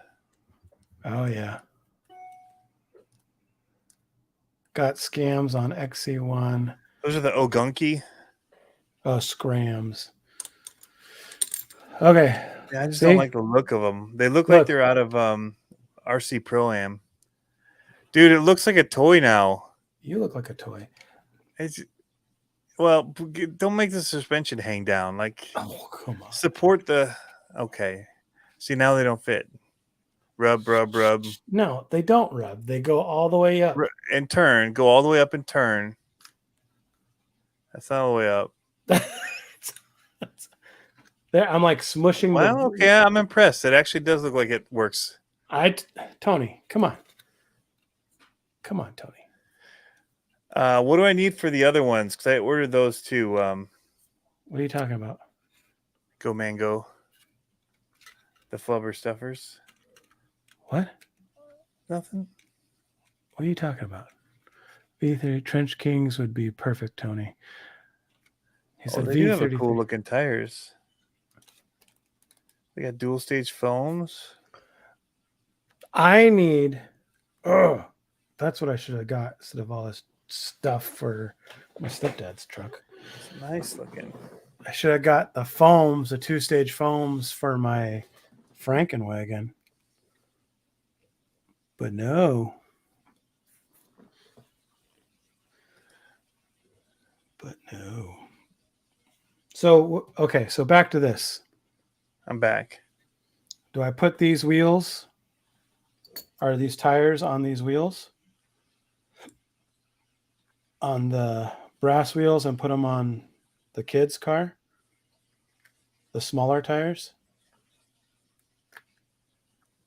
Oh yeah. Got scams on XC1. Those are the Ogunki. Oh, scrams. Okay. Yeah, I just don't like the look of them. They look like they're out of RC Pro-Am. Dude, it looks like a toy now. You look like a toy. Well, don't make the suspension hang down. Like, oh, come on. Support the. Okay. See, now they don't fit. Rub. No, they don't rub. They go all the way up. And turn. Go all the way up and turn. That's not all the way up. There, I'm like smushing. Well, okay, I'm impressed. It actually does look like it works. Tony, come on. Come on, Tony. What do I need for the other ones? Because I ordered those too. What are you talking about? Go Mango. The Flubber Stuffers. What? Nothing. What are you talking about? V30 Trench Kings would be perfect, Tony. He said, they do have cool looking tires. They got dual stage foams. I need. Oh, that's what I should have got instead of all this stuff for my stepdad's truck. It's nice looking. I should have got the foams, the 2-stage foams for my Frankenwagon. But no. So, okay, so back to this. I'm back. Do I put these wheels? Are these tires on these wheels? On the brass wheels and put them on the kid's car? The smaller tires?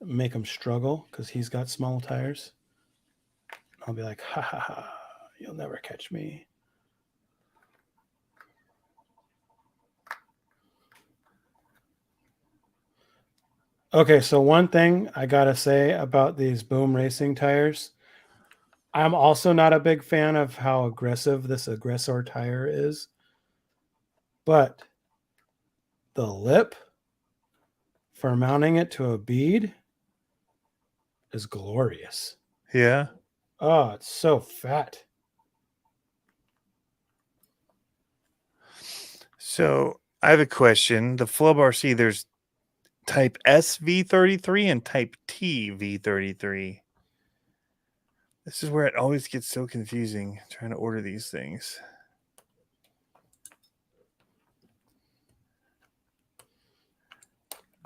Make him struggle because he's got small tires. I'll be like, ha ha ha, you'll never catch me. Okay, so one thing I gotta say about these Boom Racing tires, I'm also not a big fan of how aggressive this Aggressor tire is, but the lip for mounting it to a bead is glorious. Yeah. Oh, it's so fat. So I have a question. The Flub RC, there's Type S V33 and Type T V33. This is where it always gets so confusing trying to order these things.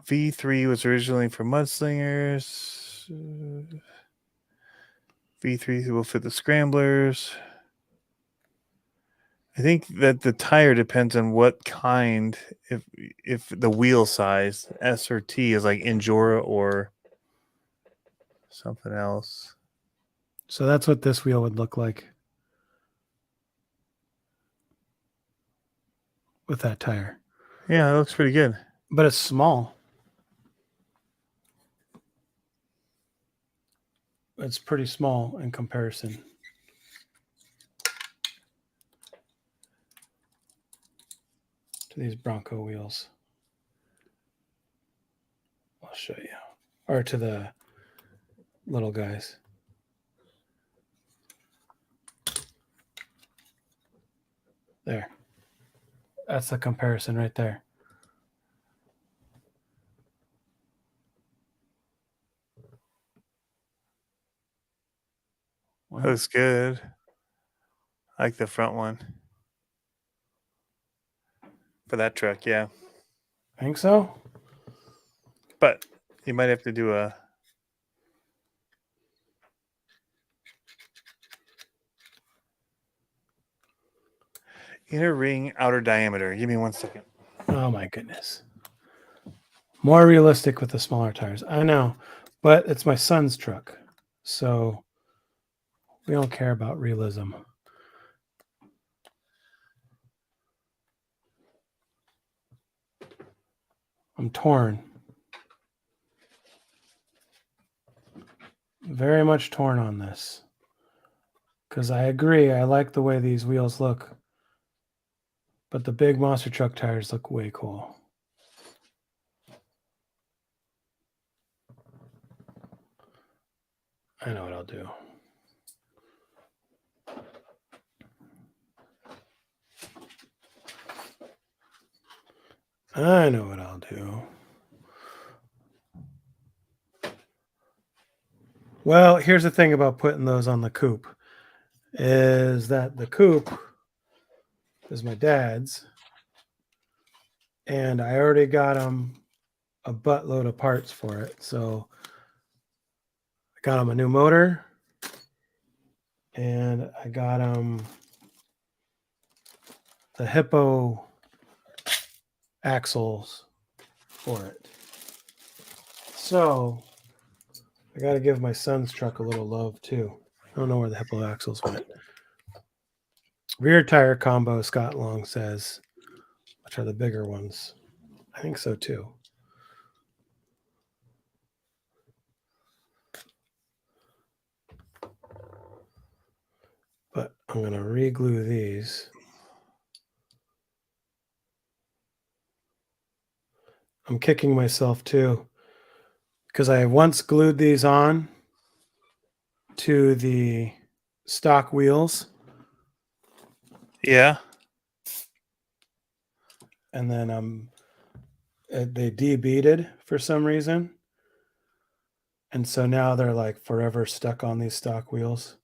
V3 was originally for mudslingers. V3 will fit the scramblers. I think that the tire depends on what kind. If the wheel size, S or T, is like Injora or something else. So that's what this wheel would look like with that tire. Yeah, it looks pretty good. But it's small. It's pretty small in comparison. To these Bronco wheels. I'll show you. Or to the little guys. There. That's the comparison right there. That looks good. I like the front one. For that truck, yeah. Think so? But you might have to do a inner ring outer diameter. Give me 1 second. Oh my goodness. More realistic with the smaller tires. I know, but it's my son's truck. So we don't care about realism. I'm torn. Very much torn on this. Because I agree, I like the way these wheels look. But the big monster truck tires look way cool. I know what I'll do. I know what I'll do. Well, here's the thing about putting those on the coupe is that the coupe is my dad's, and I already got him a buttload of parts for it. So I got him a new motor, and I got him the Hippo axles for it. So I got to give my son's truck a little love too. I don't know where the Hippo axles went. Rear tire combo, Scott Long says, which are the bigger ones. I think so too. But I'm going to re-glue these. I'm kicking myself too, because I once glued these on to the stock wheels. Yeah. And then they debeaded for some reason. And so now they're like forever stuck on these stock wheels,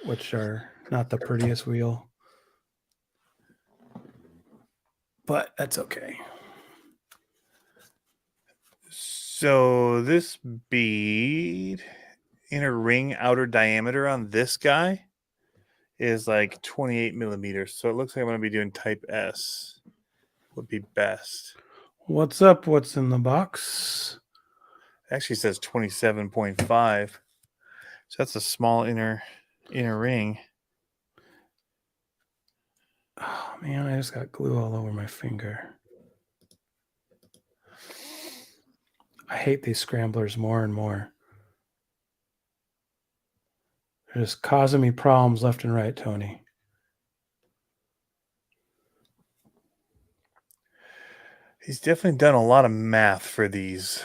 which are not the prettiest wheel. But that's okay. So this bead inner ring outer diameter on this guy is like 28 millimeters. So it looks like I'm going to be doing type S would be best. What's up? What's in the box? It actually says 27.5. So that's a small inner ring. Oh man, I just got glue all over my finger. I hate these scramblers more and more. They're just causing me problems left and right, Tony. He's definitely done a lot of math for these.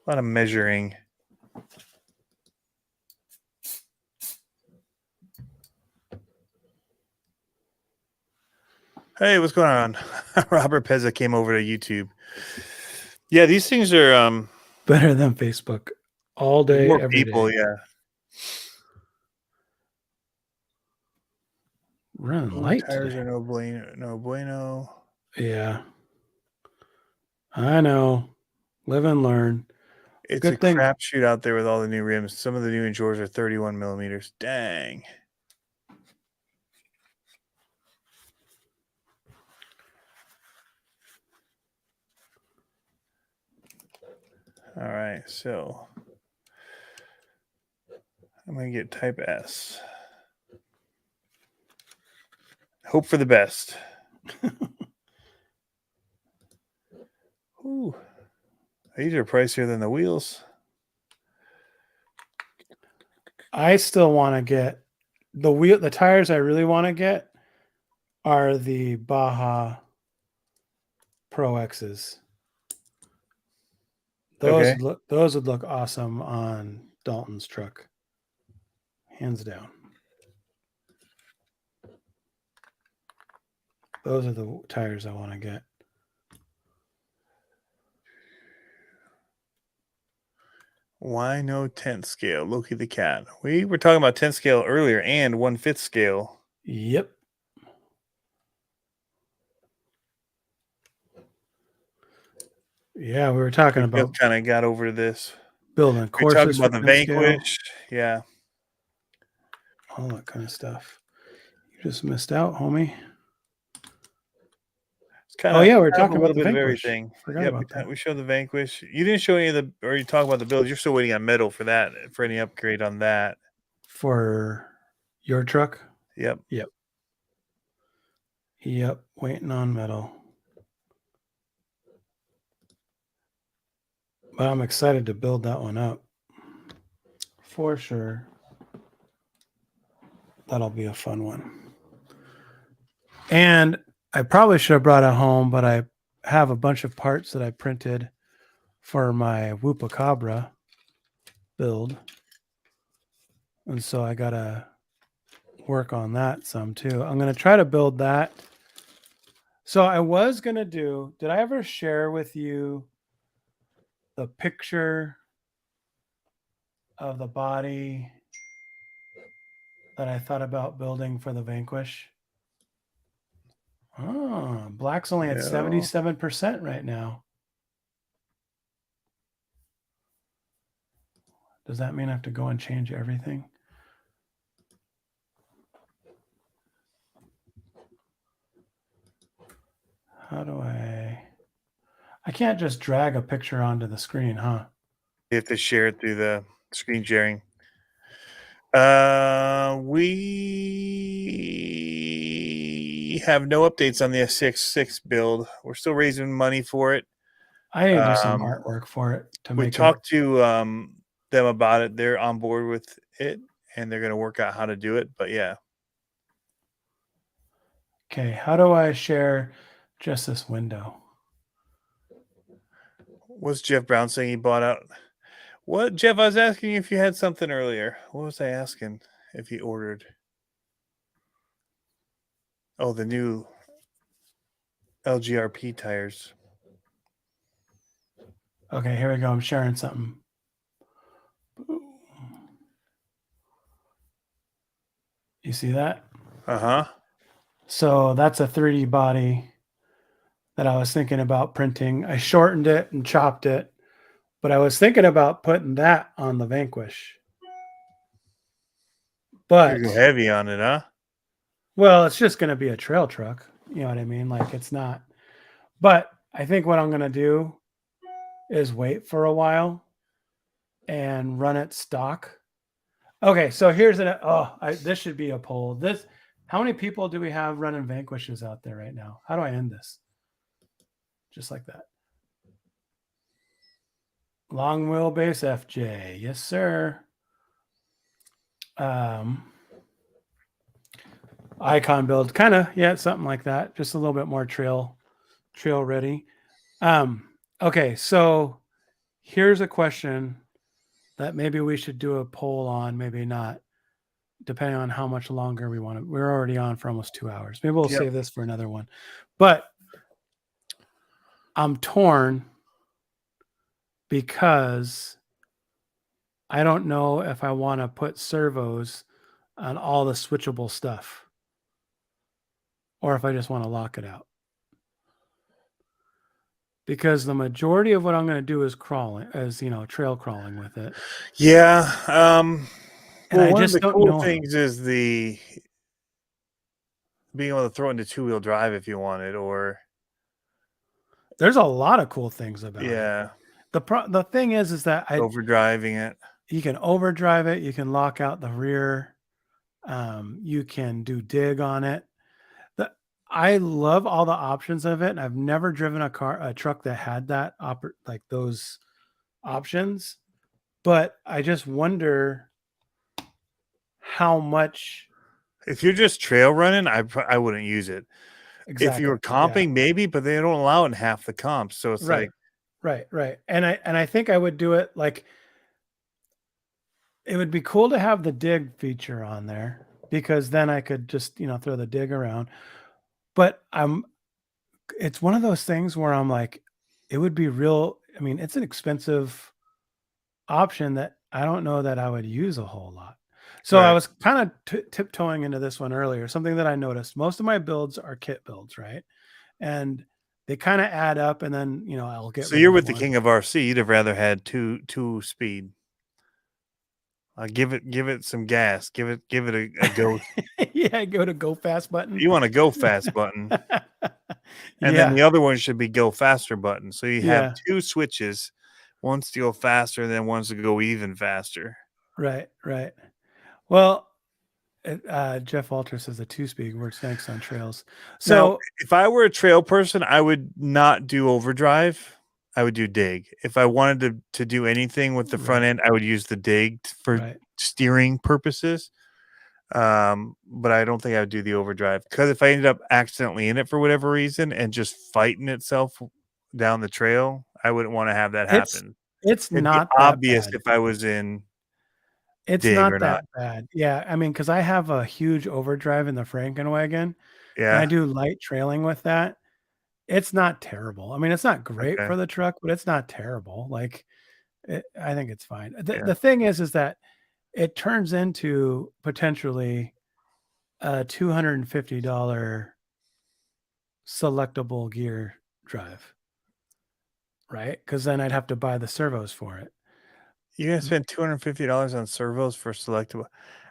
A lot of measuring. Hey, what's going on? Robert Pezza came over to YouTube. Yeah, these things are better than Facebook all day, more every people, day. Yeah. Running light tires today. are no bueno. Yeah. I know. Live and learn. It's Good a thing. crapshoot out there with all the new rims. Some of the new Endures are 31 millimeters. Dang. All right, so I'm going to get Type S. Hope for the best. Ooh. These are pricier than the wheels. I still want to get the tires I really want to get are the Baja Pro X's. Those would look awesome on Dalton's truck. Hands down. Those are the tires I want to get. Why no 10th scale? Loki the cat. We were talking about 10th scale earlier and 1/5 scale. Yep. Yeah, we were talking about kind of got over this. Building courses. We talked about the Vanquish. Yeah. All that kind of stuff. You just missed out, homie. Yeah, we're talking about the Vanquish. Everything. Forgot about that. We showed the Vanquish. You didn't show any of the, or you talk about the build. You're still waiting on metal for that, for any upgrade on that. For your truck? Yep. Waiting on metal. But I'm excited to build that one up. For sure. That'll be a fun one. And I probably should have brought it home, but I have a bunch of parts that I printed for my Whoopacabra build. And so I got to work on that some too. I'm going to try to build that. So I was going to did I ever share with you the picture of the body that I thought about building for the Vanquish? Oh, black's only at 77% right now. Does that mean I have to go and change everything? How do I can't just drag a picture onto the screen, huh? You have to share it through the screen sharing. We have no updates on the S66 build. We're still raising money for it. I need to do some artwork for it to make it. We talked to them about it. They're on board with it, and they're going to work out how to do it. But yeah. Okay, how do I share just this window? What's Jeff Brown saying he bought out? What, Jeff? I was asking you if you had something earlier. What was I asking? If he ordered? Oh, the new LGRP tires. Okay, here we go. I'm sharing something. You see that? Uh-huh. So that's a 3D body that I was thinking about printing. I shortened it and chopped it, but I was thinking about putting that on the Vanquish. But you're heavy on it, huh? Well, it's just going to be a trail truck. You know what I mean? Like it's not. But I think what I'm going to do is wait for a while and run it stock. Okay, so here's this should be a poll. How many people do we have running Vanquishes out there right now? How do I end this? Just like that. Long wheelbase FJ. Yes, sir. Icon build, kind of, yeah, something like that. Just a little bit more trail ready. Okay, so here's a question that maybe we should do a poll on, maybe not, depending on how much longer we want to. We're already on for almost 2 hours. Maybe we'll save this for another one. But I'm torn because I don't know if I want to put servos on all the switchable stuff or if I just want to lock it out. Because the majority of what I'm going to do is crawling, trail crawling with it. Yeah. And well, one of the cool things is being able to throw it into 2-wheel drive if you wanted, or there's a lot of cool things about it. Yeah. The thing is that overdriving it. You can overdrive it. You can lock out the rear. You can do dig on it. I love all the options of it. And I've never driven a truck that had that like those options, but I just wonder how much. If you're just trail running, I wouldn't use it. Exactly. If you were comping, maybe, but they don't allow it in half the comps. So it's right. And I think I would do it like, it would be cool to have the dig feature on there because then I could just, throw the dig around. But it's one of those things where I'm like, it would be real. I mean, it's an expensive option that I don't know that I would use a whole lot. So I was kind of tiptoeing into this one earlier. Something that I noticed, most of my builds are kit builds, right? And they kind of add up, and then I'll get. So you're with the king of RC. You'd have rather had two speed. Give it some gas. Give it a go. Yeah, go fast button. You want a go fast button. And then the other one should be go faster button. So you have two switches, one's to go faster, and then one's to go even faster. Right. Well, Jeff Walter says the 2-speed works next on trails. So now, if I were a trail person, I would not do overdrive. I would do dig. If I wanted to do anything with the front end, I would use the dig for steering purposes. But I don't think I would do the overdrive, because if I ended up accidentally in it for whatever reason and just fighting itself down the trail, I wouldn't want to have that happen. It'd not obvious if I was in. It's not that bad. Yeah. I mean, because I have a huge overdrive in the Frankenwagon. Yeah. And I do light trailing with that. It's not terrible. I mean, it's not great for the truck, but it's not terrible. Like, I think it's fine. The thing is that it turns into potentially a $250 selectable gear drive, right? Because then I'd have to buy the servos for it. You're gonna spend $250 on servos for selectable.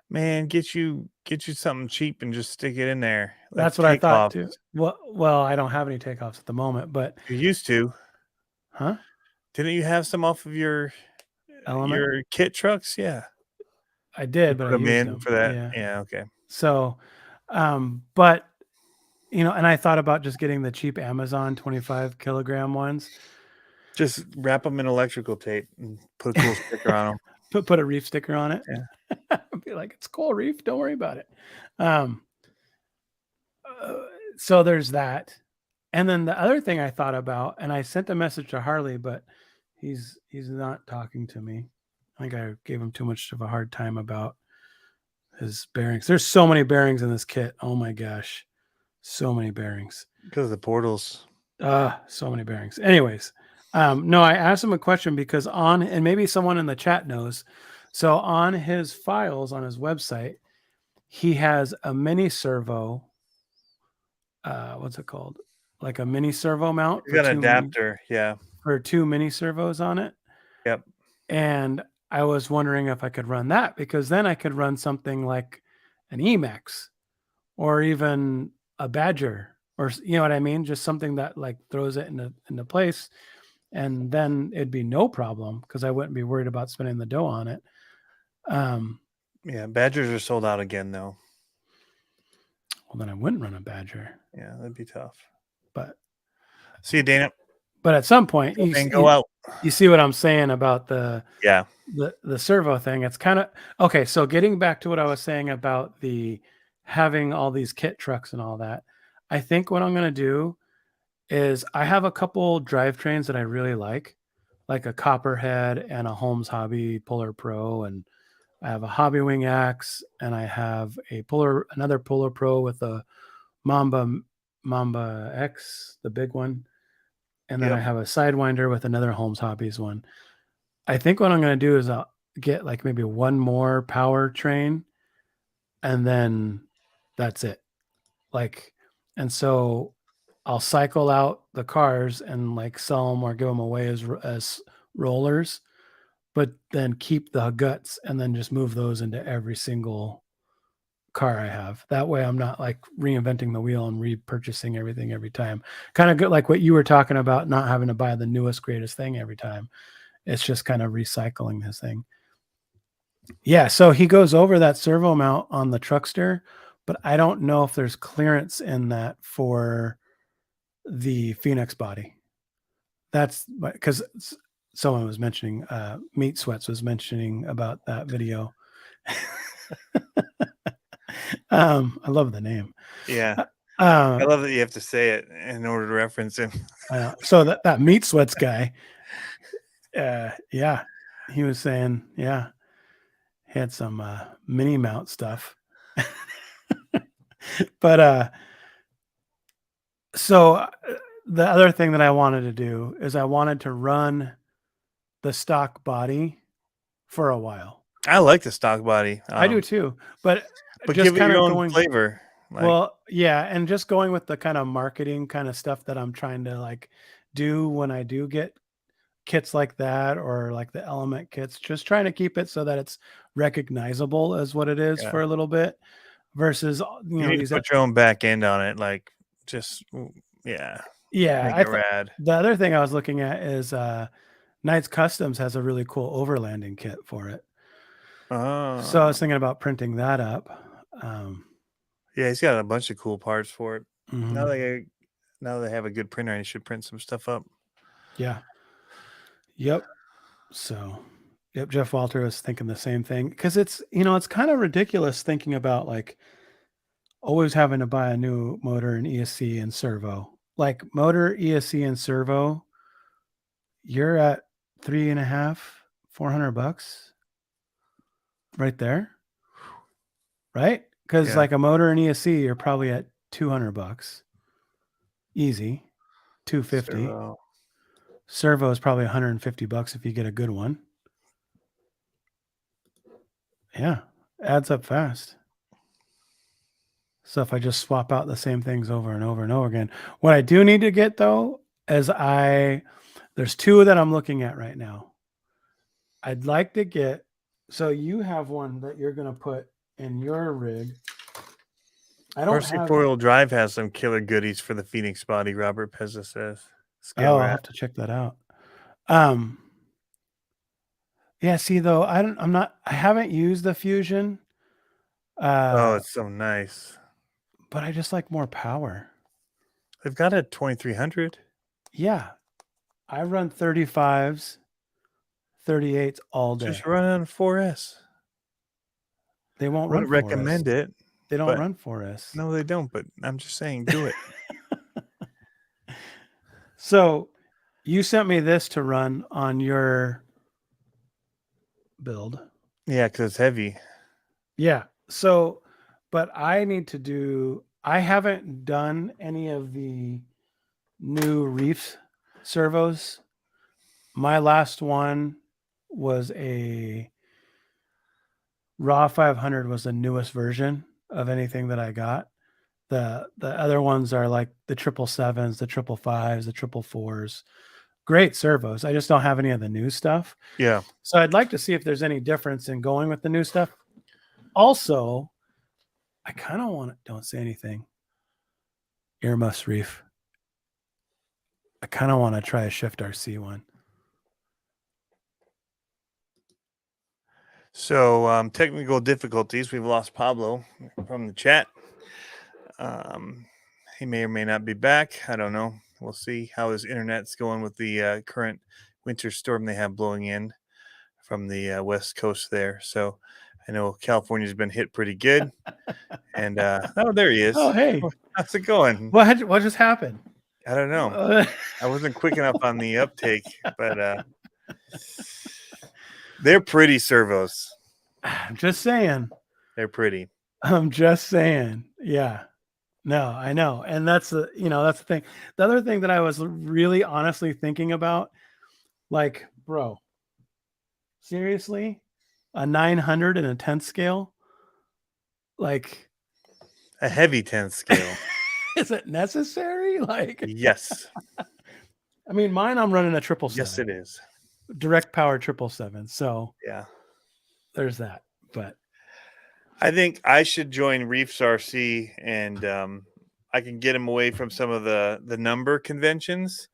Man, get you something cheap and just stick it in there. Like that's what I thought too. Well, I don't have any takeoffs at the moment, but you used to. Huh? Didn't you have some off of your kit trucks? Yeah. I did, but I used them for that. Yeah, okay. So, but and I thought about just getting the cheap Amazon 25 kilogram ones. Just wrap them in electrical tape and put a cool sticker on them. Put a reef sticker on it. Yeah. Be like, it's cool, reef. Don't worry about it. So there's that. And then the other thing I thought about, and I sent a message to Harley, but he's not talking to me. I think I gave him too much of a hard time about his bearings. There's so many bearings in this kit. Oh my gosh. So many bearings. Because of the portals. So many bearings. Anyways, no, I asked him a question because and maybe someone in the chat knows. So on his files on his website, he has a mini servo. What's it called? Like a mini servo mount. You got an adapter, for 2 mini servos on it. Yep. And I was wondering if I could run that, because then I could run something like an Emax or even a Badger, or you know what I mean? Just something that like throws it into place, and then it'd be no problem because I wouldn't be worried about spending the dough on it. Yeah, Badgers are sold out again though. Well, then I wouldn't run a Badger. Yeah, that'd be tough. But see you, Dana. But at some point, you see what I'm saying about the servo thing. It's kind of okay. So getting back to what I was saying about the having all these kit trucks and all that, I think what I'm going to do is I have a couple drivetrains that I really like a Copperhead and a Holmes Hobby Puller Pro, and I have a Hobby Wing Axe, and I have another Puller Pro with a Mamba X, the big one, and then I have a Sidewinder with another Holmes Hobbies one. I think what I'm going to do is I'll get like maybe one more power train, and then that's it. Like, and so I'll cycle out the cars and like sell them or give them away as rollers, but then keep the guts and then just move those into every single car I have. That way I'm not like reinventing the wheel and repurchasing everything every time. Kind of good, like what you were talking about, not having to buy the newest, greatest thing every time. It's just kind of recycling this thing. Yeah, so he goes over that servo mount on the Truckster, but I don't know if there's clearance in that for the Phoenix body. That's because someone was mentioning, Meat Sweats was mentioning about that video. I love the name. Yeah. I love that you have to say it in order to reference him. So that Meat Sweats guy, yeah, he was saying, yeah, he had some mini mount stuff. But so the other thing that I wanted to do is I wanted to run the stock body for a while. I like the stock body. I do too, but just give it your own flavor. Well, yeah, and just going with the kind of marketing kind of stuff that I'm trying to like do when I do get kits like that, or like the element kits, just trying to keep it so that it's recognizable as what it is for a little bit, versus you need to put your own back end on it, like just yeah. Rad. The other thing I was looking at is Knights Customs has a really cool overlanding kit for it. Oh, so I was thinking about printing that up. Yeah, he's got a bunch of cool parts for it. Mm-hmm. Now they have a good printer, and he should print some stuff up. Yeah. Yep. So, yep. Jeff Walter was thinking the same thing, because it's kind of ridiculous thinking about like always having to buy a new motor and ESC and servo. Like motor, ESC, and servo, you're at $350-400 right there, right? Because like a motor and ESC, you're probably at $200 easy, $250. Servo is probably $150 if you get a good one. Yeah, adds up fast. So if I just swap out the same things over and over and over again, what I do need to get though is there's two that I'm looking at right now. I'd like to get, so you have one that you're going to put in your rig. Mercy Four-Wheel Drive has some killer goodies for the Phoenix body, Robert Pezza says. I'll have to check that out. Yeah, see though, I haven't used the Fusion. It's so nice. But I just like more power. They've got a 2300. Yeah. I run 35s, 38s all day. Just run on 4S. They won't run 4S. Recommend it. They don't run 4S. No, they don't, but I'm just saying, do it. So you sent me this to run on your build. Yeah, because it's heavy. Yeah. So, but I haven't done any of the new Reef servos. My last one was a Raw 500 was the newest version of anything that I got. The other ones are like the 777s, the 555s, the 444s. Great servos. I just don't have any of the new stuff. Yeah. So I'd like to see if there's any difference in going with the new stuff. Also, I kind of want to, don't say anything. Earmuffs Reef. I kind of want to try a Shift RC one. So technical difficulties. We've lost Pablo from the chat. He may or may not be back. I don't know. We'll see how his internet's going with the current winter storm they have blowing in from the west coast there. So I know California's been hit pretty good. And oh, there he is. Oh, hey, how's it going? What just happened? I don't know. I wasn't quick enough on the uptake, but they're pretty servos. I'm just saying. They're pretty. I'm just saying. Yeah. No, I know. And that's the thing. The other thing that I was really honestly thinking about, like, bro, seriously, a 900 and a 10th scale, like a heavy 10th scale. Is it necessary? Like, yes. I mean, mine, I'm running a 777. Yes, it is. Direct power 777. So yeah, there's that. But I think I should join Reefs RC, and I can get him away from some of the number conventions,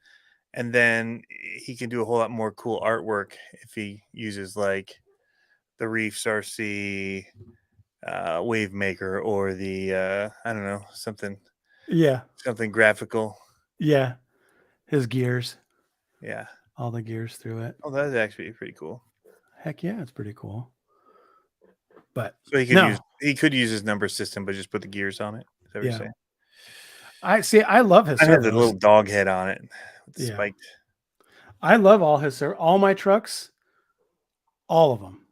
and then he can do a whole lot more cool artwork if he uses like the Reefs RC wave maker or the I don't know, something graphical. Yeah, his gears. Yeah, all the gears through it. Oh, that's actually pretty cool. Heck yeah, it's pretty cool. But so he could use his number system, but just put the gears on it. Is that what you're saying? I love his. I have the little dog head on it, spiked. I love all my trucks, all of them,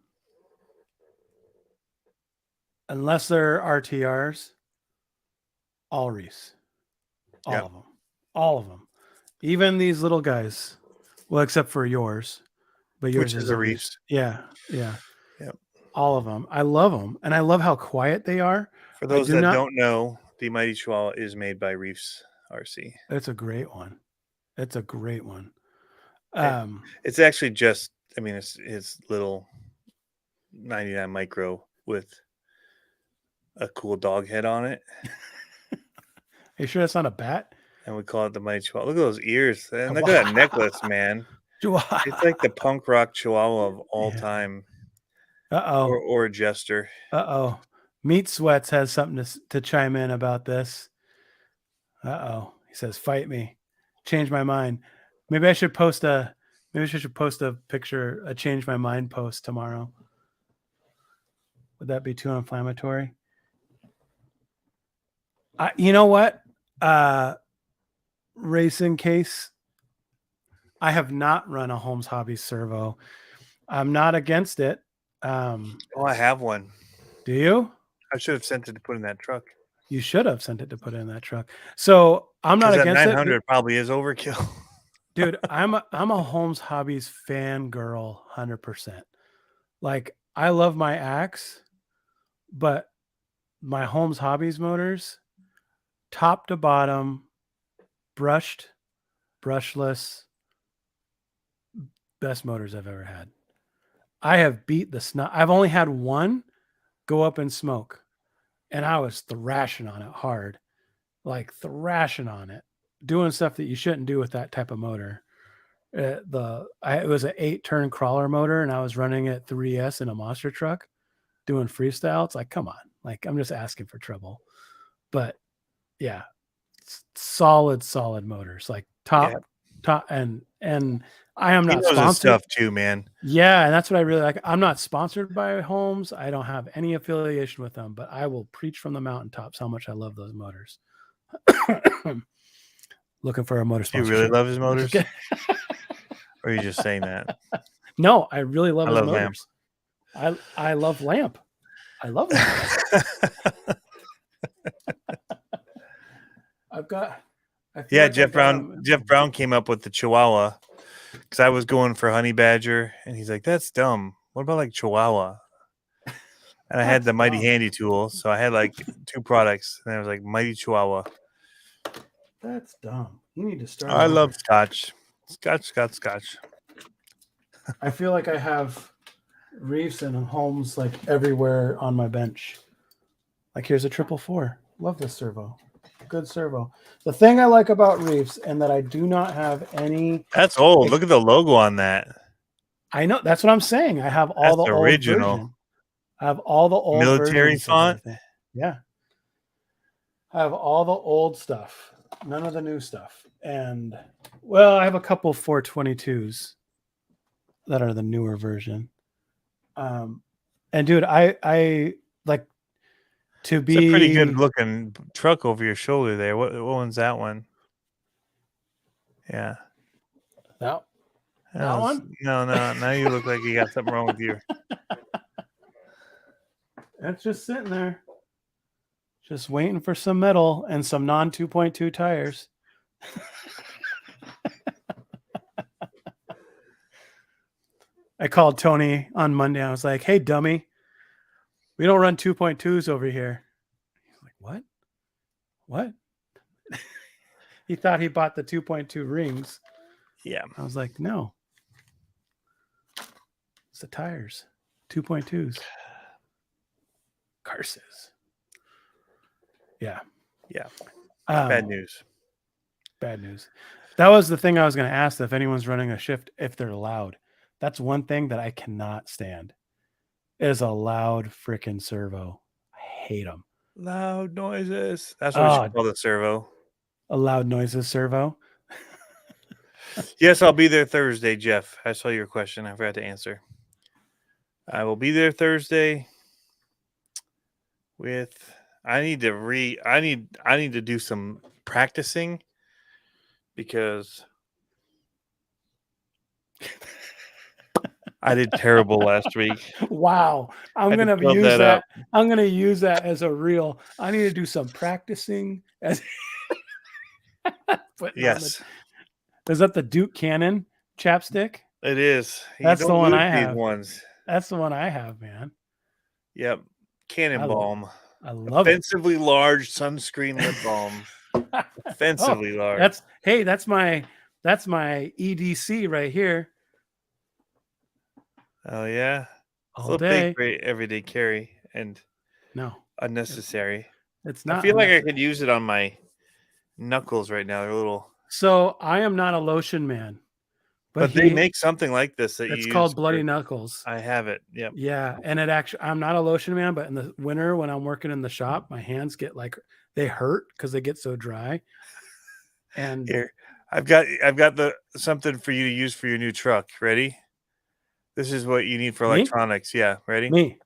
unless they're RTRs. All Reefs, all of them, even these little guys. Well, except for yours, but yours is a Reefs. Yeah. Yep. All of them. I love them, and I love how quiet they are. For those that don't know, the Mighty Chihuahua is made by Reefs RC. It's a great one. It's actually just, I mean, it's little 99 micro with a cool dog head on it. Are you sure that's not a bat? And we call it the Mighty Chihuahua. Look at those ears. And look at that necklace, man. It's like the punk rock Chihuahua of all time. Or a jester. Meat Sweats has something to chime in about this. He says, "Fight me, change my mind." Maybe I should post a picture, a change my mind post tomorrow. Would that be too inflammatory? You know what? Racing case. I have not run a Holmes Hobbies servo. I'm not against it. I have one. Do you? I should have sent it to put in that truck. You should have sent it to put in that truck. So I'm not against 900 it. Probably is overkill. Dude, I'm a Holmes Hobbies fangirl 100%. Like, I love my axe, but my Holmes Hobbies motors, top to bottom, brushed, brushless, best motors I've ever had. I have beat the snot. I've only had one go up in smoke, and I was thrashing on it hard, like thrashing on it, doing stuff that you shouldn't do with that type of motor. It was an 8-turn crawler motor, and I was running it 3S in a monster truck doing freestyle. It's like, come on, like, I'm just asking for trouble. But yeah, solid motors, like top, and I am not sponsored. Stuff too, man. Yeah, and that's what I really like. I'm not sponsored by Holmes. I don't have any affiliation with them, but I will preach from the mountaintops how much I love those motors. Looking for a motor sponsorship. You really love his motors? Or are you just saying that? No, I really love his motors. I love Lamp. I love Lamp. Jeff Brown came up with the Chihuahua because I was going for Honey Badger, and he's like, "That's dumb. What about like Chihuahua?" And I had the Mighty Handy tool, so I had like 2 products, and I was like, Mighty Chihuahua. That's dumb. You need to start. I love Scotch. Scotch. I feel like I have Reefs and Holmes like everywhere on my bench. Like, here's a 444. Love this servo. Good servo. The thing I like about Reefs, and that I do not have any. That's old. Look at the logo on that. I know. That's what I'm saying. I have all the original. Old version. I have all the old military font. Yeah. I have all the old stuff. None of the new stuff. And well, I have a couple 422s that are the newer version. And dude, I like to be. It's a pretty good looking truck over your shoulder there. What one's that one? Yeah. That one? No. Now you look like you got something wrong with you. That's just sitting there. Just waiting for some metal and some non 2.2 tires. I called Tony on Monday. I was like, hey, dummy, we don't run 2.2s over here. He's like, what? What? He thought he bought the 2.2 rings. Yeah. I was like, no. It's the tires. 2.2s. Curses. Yeah. Yeah. Bad news. Bad news. That was the thing I was going to ask, if anyone's running a shift, if they're loud. That's one thing that I cannot stand. Is a loud freaking servo. I hate them. Loud noises. That's what you call the servo. A loud noises servo. Yes, I'll be there Thursday, Jeff. I saw your question. I forgot to answer. I will be there Thursday with I need to do some practicing because I did terrible last week. Wow. I'm going to use that. I'm going to use that as a reel. I need to do some practicing as yes. Is that the Duke Cannon chapstick? It is. That's the one I have. That's the one I have, man. Yep. Cannon balm. I love offensively large sunscreen lip balm. Offensively large. That's my EDC right here. Oh yeah. All day. Big everyday carry and no unnecessary. It's not. I feel like I could use it on my knuckles right now. They're a little. So I am not a lotion man, but they make something like this that it's called Bloody Knuckles. I have it. Yep. Yeah, and it actually, I'm not a lotion man, but in the winter when I'm working in the shop, my hands get they hurt because they get so dry. And here, I've got something for you to use for your new truck. Ready? This is what you need for electronics. Yeah, ready? Me.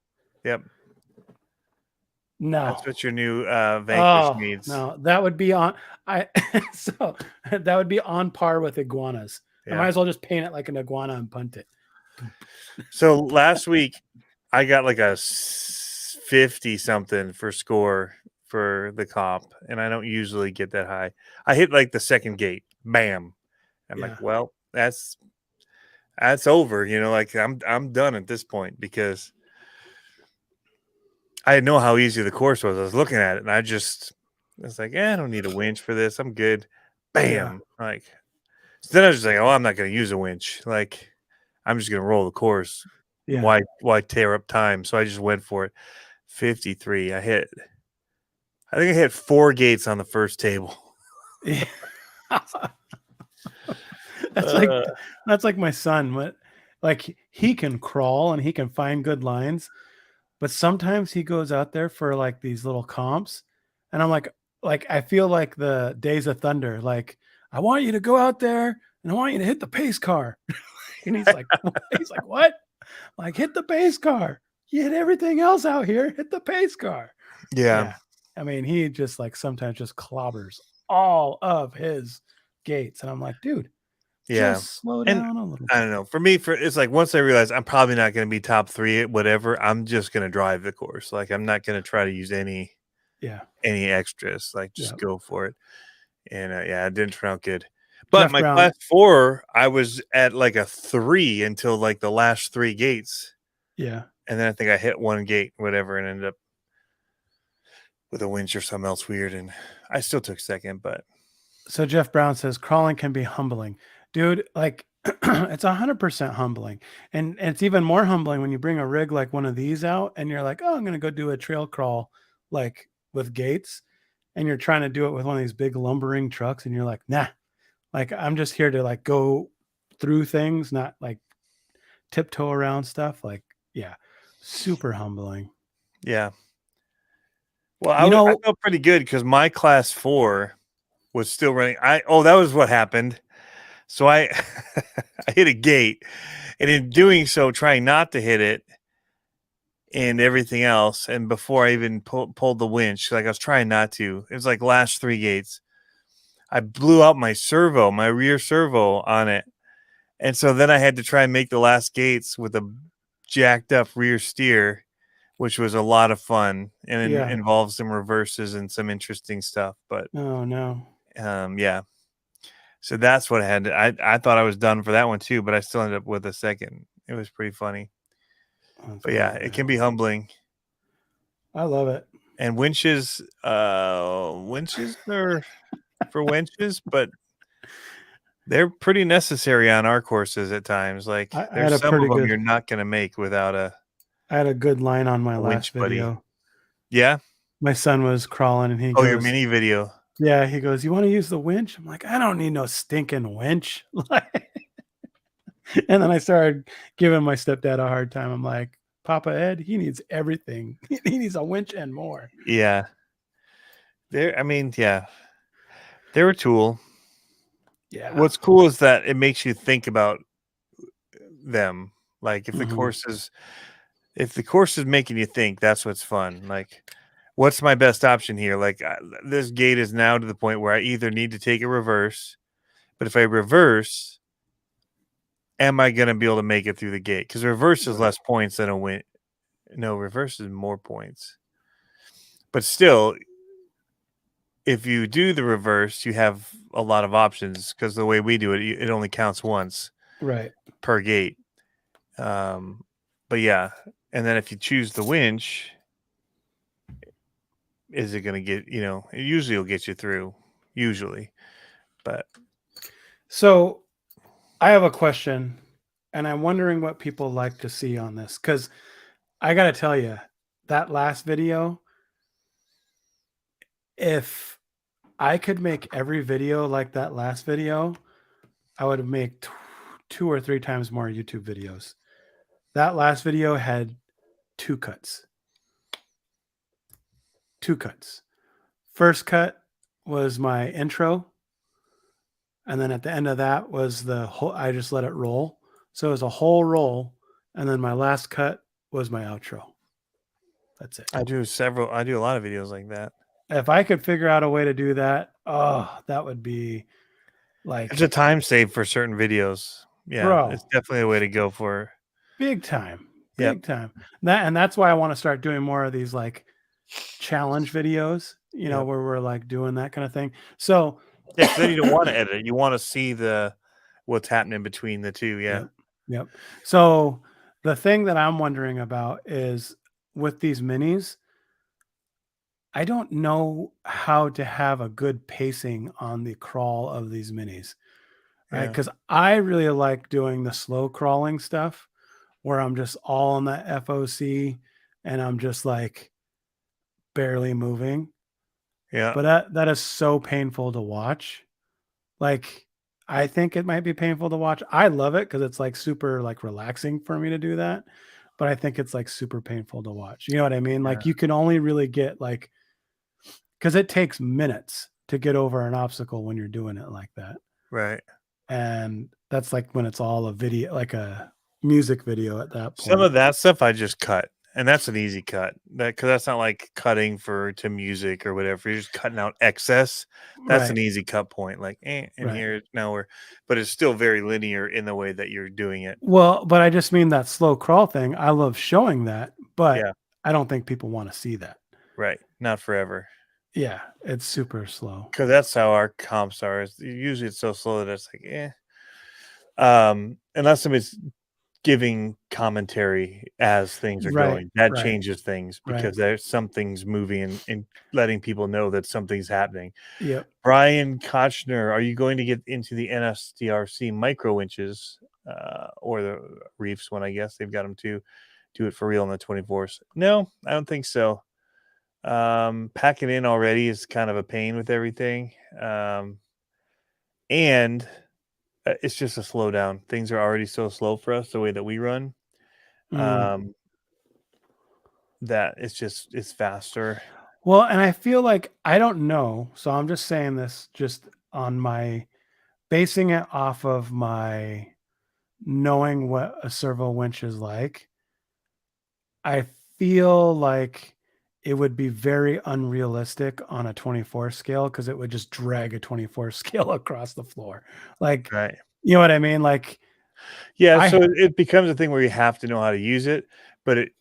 Yep. No. That's what your new Vanquish needs. No, that would be on so that would be on par with iguanas. Yeah. I might as well just paint it like an iguana and punt it. So last week I got like a 50 something for score for the comp, and I don't usually get that high. I hit like the second gate. Bam. I'm like, well, that's over, like I'm done at this point because I didn't know how easy the course was. I was looking at it and I was like, I don't need a winch for this. I'm good. Bam. Yeah. So then I was just like, I'm not going to use a winch. I'm just going to roll the course. Yeah. Why tear up time? So I just went for it. 53. I think I hit 4 gates on the first table. Yeah. That's like my son. He can crawl and he can find good lines, but sometimes he goes out there for these little comps, and I'm like I feel like the Days of Thunder. I want you to go out there and I want you to hit the pace car. And he's like, what? Hit the pace car. You hit everything else out here. Hit the pace car. Yeah. I mean, he just sometimes just clobbers all of his gates, and I'm like, dude. Yeah, just slow down a little bit. I don't know. For me, it's once I realize I'm probably not going to be top 3 at whatever, I'm just going to drive the course. I'm not going to try to use any extras. Just go for it. And it didn't turn out good. But my class 4, I was at a 3 until the last 3 gates. Yeah. And then I think I hit 1 gate, whatever, and ended up with a winch or something else weird. And I still took second, but. So Jeff Brown says crawling can be humbling. Dude, it's 100% humbling. And it's even more humbling when you bring a rig like one of these out and you're like, I'm going to go do a trail crawl with gates, and you're trying to do it with one of these big lumbering trucks and you're like, nah, I'm just here to go through things, not tiptoe around stuff. Super humbling. Yeah. Well, I felt pretty good because my class 4 was still running. That was what happened. So I I hit a gate, and in doing so, trying not to hit it and everything else, and before I even pulled the winch, like I was trying not to. It was like last 3 gates. I blew out my rear servo on it. And so then I had to try and make the last gates with a jacked up rear steer, which was a lot of fun and involved some reverses and some interesting stuff. But oh no, yeah. So that's what I had. I thought I was done for that one too, but I still ended up with a second. It was pretty funny. But yeah, it can be humbling. I love it. And winches are for winches, but they're pretty necessary on our courses at times. Like there's some of them you're not going to make without a. I had a good line on my last video. Buddy. Yeah. My son was crawling and he goes, your mini video. Yeah. He goes, you want to use the winch? I'm like, I don't need no stinking winch. And then I started giving my stepdad a hard time. I'm like, Papa Ed, he needs everything. He needs a winch and more. Yeah. They're a tool. Yeah. What's cool is that it makes you think about them. Like if the course is making you think, that's what's fun. Like, what's my best option here? Like this gate is now to the point where I either need to take a reverse, but if I reverse, am I going to be able to make it through the gate? Because reverse is less points than a win. No, reverse is more points. But still, if you do the reverse, you have a lot of options because the way we do it, it only counts once per gate. But yeah, and then if you choose the winch, is it going to get, it usually will get you through, usually. But so I have a question, and I'm wondering what people like to see on this, because I got to tell you, that last video, if I could make every video like that last video, I would make 2 or 3 times more YouTube videos. That last video had 2 cuts. 2 cuts. First cut was my intro. And then at the end of that was the whole, I just let it roll. So it was a whole roll. And then my last cut was my outro. That's it. I do a lot of videos like that. If I could figure out a way to do that, that would be like. It's a time save for certain videos. Yeah, bro, it's definitely a way to go for. Big time. Big time. That's why I want to start doing more of these like challenge videos, where we're like doing that kind of thing. So then you don't want to edit it. You want to see what's happening between the two. Yeah. Yep. So the thing that I'm wondering about is with these minis, I don't know how to have a good pacing on the crawl of these minis, right? Because I really like doing the slow crawling stuff where I'm just all on the FOC and I'm just like barely moving. Yeah. But that is so painful to watch. Like, I think it might be painful to watch. I love it because it's like super like relaxing for me to do that. But I think it's like super painful to watch. You know what I mean? Yeah. Like you can only really get like, because it takes minutes to get over an obstacle when you're doing it like that. Right. And that's like when it's all a video, like a music video at that point. Some of that stuff I just cut. And that's an easy cut. Because that's not like cutting to music or whatever. You're just cutting out excess. That's an easy cut point. Like, here now but it's still very linear in the way that you're doing it. Well, but I just mean that slow crawl thing. I love showing that, but I don't think people want to see that. Right. Not forever. Yeah, it's super slow. Because that's how our comps are. Usually it's so slow that it's like, unless somebody's giving commentary as things are going, that changes things because there's something's moving and letting people know that something's happening. Yep. Brian Kochner, are you going to get into the NSDRC micro winches or the reefs one? I guess they've got them to do it for real on the 24s. No, I don't think so. Packing in already is kind of a pain with everything. And it's just a slowdown. Things are already so slow for us the way that we run. That it's faster. Well, and I feel like I don't know, so I'm just saying this just on my basing it off of my knowing what a servo winch is like. I feel like it would be very unrealistic on a 24 scale because it would just drag a 24 scale across the floor. Like, Right. you know what I mean? Like, yeah. So it becomes a thing where you have to know how to use it, but it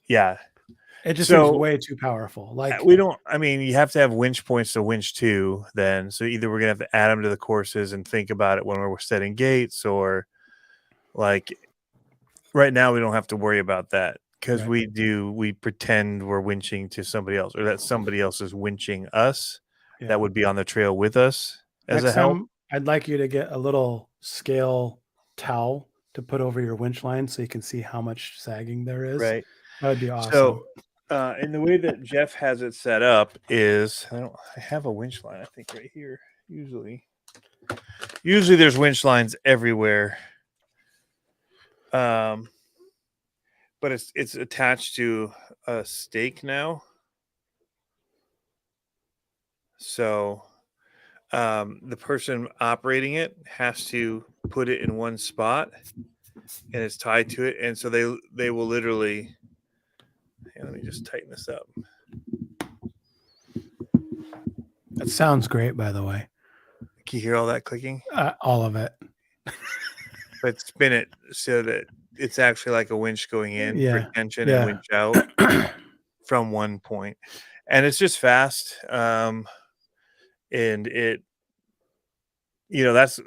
just seems way too powerful. Like, we don't. I mean, you have to have winch points to winch to. Then, so either we're gonna have to add them to the courses and think about it when we're setting gates, or like right now we don't have to worry about that because we pretend we're winching to somebody else, or that somebody else is winching us. Yeah. That would be on the trail with us as next a help. time, I'd like you to get a little scale towel to put over your winch line so you can see how much sagging there is. Right. That would be awesome. So, in the way that Jeff has it set up is, I have a winch line, I think, right here. Usually there's winch lines everywhere. But it's attached to a stake now. So, the person operating it has to put it in one spot, and it's tied to it, and so they will literally. Let me just tighten this up. That sounds great, by the way. Can you hear all that clicking? All of it. But spin it so that it's actually like a winch going in for tension and winch out from one point. And it's just fast. And it, that's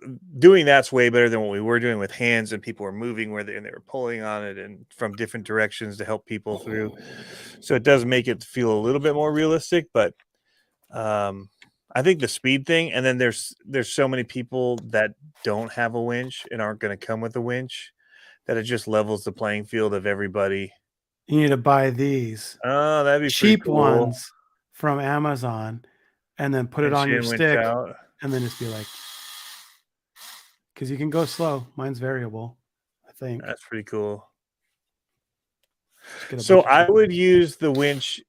way better than what we were doing with hands, and people were moving and they were pulling on it and from different directions to help people through. So it does make it feel a little bit more realistic, but I think the speed thing, and then there's so many people that don't have a winch and aren't going to come with a winch, that it just levels the playing field of everybody. You need to buy these. Oh, that'd be cheap cool. ones from Amazon, and then put it on your stick, and then just be like, because you can go slow. Mine's variable, I think. That's pretty cool. So I would use the winch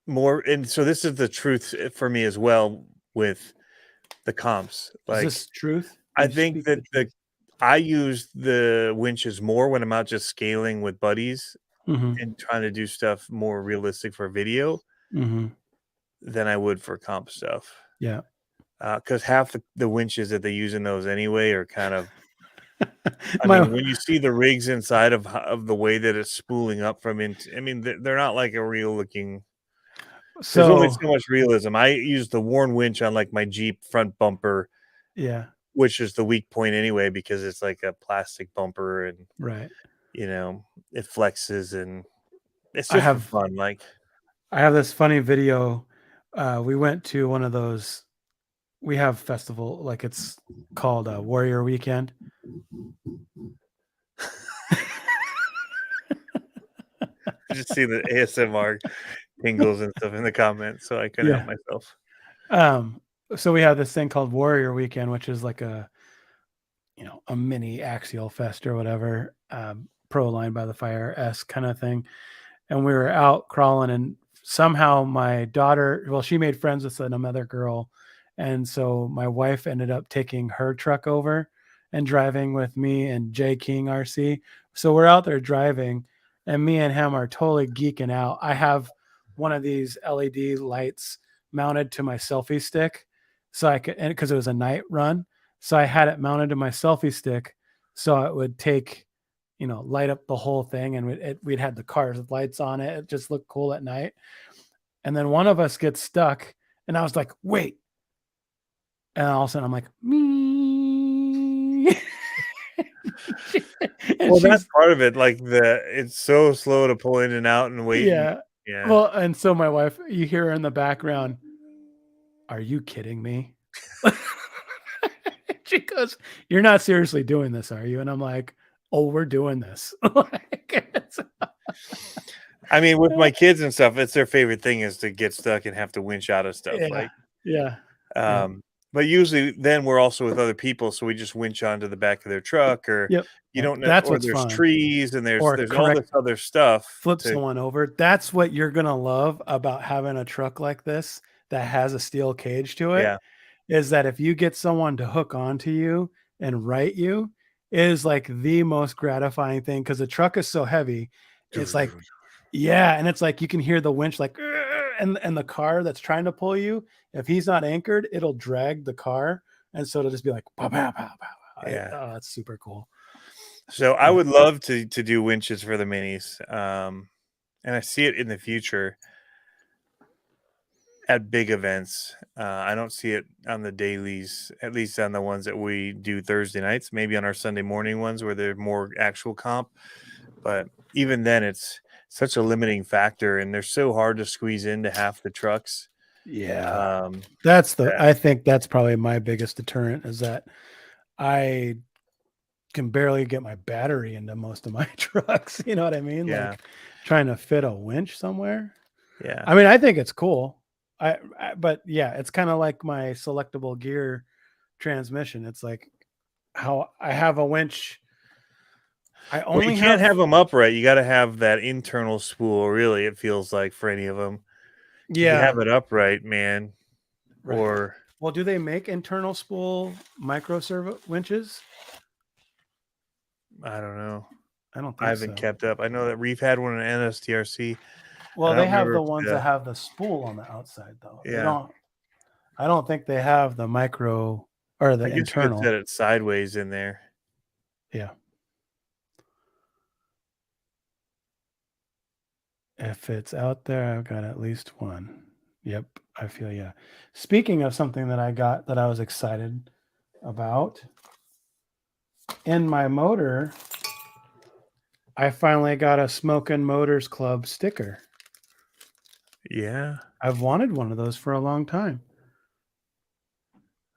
more, and so this is the truth for me as well with the comps. Like, is this truth? I think that I use the winches more when I'm out just scaling with buddies and trying to do stuff more realistic for video than I would for comp stuff. Yeah. Because half the winches that they use in those anyway are kind of, I mean, when you see the rigs inside of the way that it's spooling up from they're not like a real looking. So there's only so much realism. I use the Warn winch on like my Jeep front bumper. Yeah. Which is the weak point anyway, because it's like a plastic bumper and it flexes and it's just fun. Like, I have this funny video. We went to one of those. We have festival, like it's called Warrior Weekend. I just see the ASMR tingles and stuff in the comments, so I couldn't help myself. So we have this thing called Warrior Weekend, which is like a mini Axial Fest or whatever, Pro Line by the Fire S kind of thing. And we were out crawling, and somehow my daughter, she made friends with another girl. And so my wife ended up taking her truck over and driving with me and Jay King RC. So we're out there driving, and me and him are totally geeking out. I have one of these LED lights mounted to my selfie stick, so I could, and because it was a night run, so I had it mounted to my selfie stick, so it would take, light up the whole thing, and we'd had the car's lights on it. It just looked cool at night. And then one of us gets stuck, and I was like, "Wait!" And all of a sudden, I'm like, "Me." Well, that's part of it. Like it's so slow to pull in and out and wait. Yeah. Well, and so my wife, you hear her in the background, "Are you kidding me?" She goes, "You're not seriously doing this, are you?" And I'm like, "Oh, we're doing this." I mean, with my kids and stuff, it's their favorite thing is to get stuck and have to winch out of stuff. But usually then we're also with other people, so we just winch onto the back of their truck, or you don't know, that's or what's there's fun. trees and there's all this other stuff. Flip someone over. That's what you're gonna love about having a truck like this, that has a steel cage to it, is that if you get someone to hook onto you and right you, it is like the most gratifying thing because the truck is so heavy. It's like, yeah, and it's like you can hear the winch like, and the car that's trying to pull you, if he's not anchored, it'll drag the car, and so it'll just be like, pow, pow, pow, pow. Yeah, that's super cool. So I would love to do winches for the minis, and I see it in the future at big events. I don't see it on the dailies, at least on the ones that we do Thursday nights, maybe on our Sunday morning ones where they're more actual comp. But even then, it's such a limiting factor, and they're so hard to squeeze into half the trucks. Yeah. I think that's probably my biggest deterrent is that I can barely get my battery into most of my trucks. You know what I mean? Yeah. Like trying to fit a winch somewhere. Yeah. I mean, I think it's cool. But yeah, it's kind of like my selectable gear transmission. It's like how I have a winch. You can't have them upright. You got to have that internal spool. Really, it feels like for any of them. Yeah, you have it upright, man. Right. Or well, do they make internal spool micro servo winches? I don't know. I don't think I haven't kept up. I know that Reef had one in NSTRC. Well, they have the ones that have the spool on the outside, though. Yeah. I don't think they have the micro or the internal. You could set it sideways in there. Yeah. If it's out there, I've got at least one. Yep, I feel yeah. Speaking of something that I got that I was excited about, in my motor, I finally got a Smokin' Motors Club sticker. Yeah. I've wanted one of those for a long time.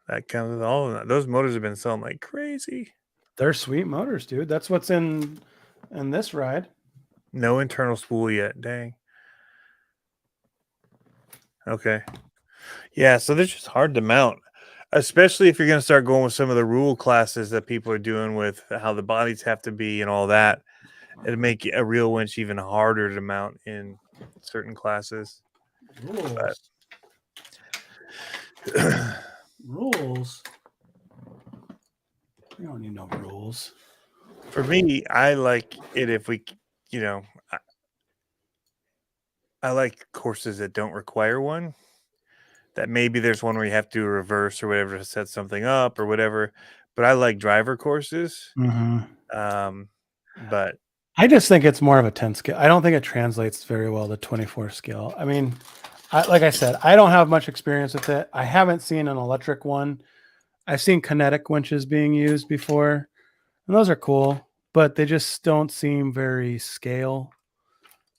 That comes with all of that. Those motors have been selling like crazy. They're sweet motors, dude. That's what's in this ride. No internal spool yet. Dang. Okay. Yeah, so they're just hard to mount, especially if you're going to start going with some of the rule classes that people are doing with how the bodies have to be and all that. It'd make a real winch even harder to mount in certain classes. Rules. Rules. We don't need no rules. For me, I like it if we, I like courses that don't require one. That maybe there's one where you have to do a reverse or whatever to set something up or whatever. But I like driver courses. Mm-hmm. But I just think it's more of a 10 scale. I don't think it translates very well to 24 scale. I mean, like I said, I don't have much experience with it. I haven't seen an electric one. I've seen kinetic winches being used before, and those are cool, but they just don't seem very scale.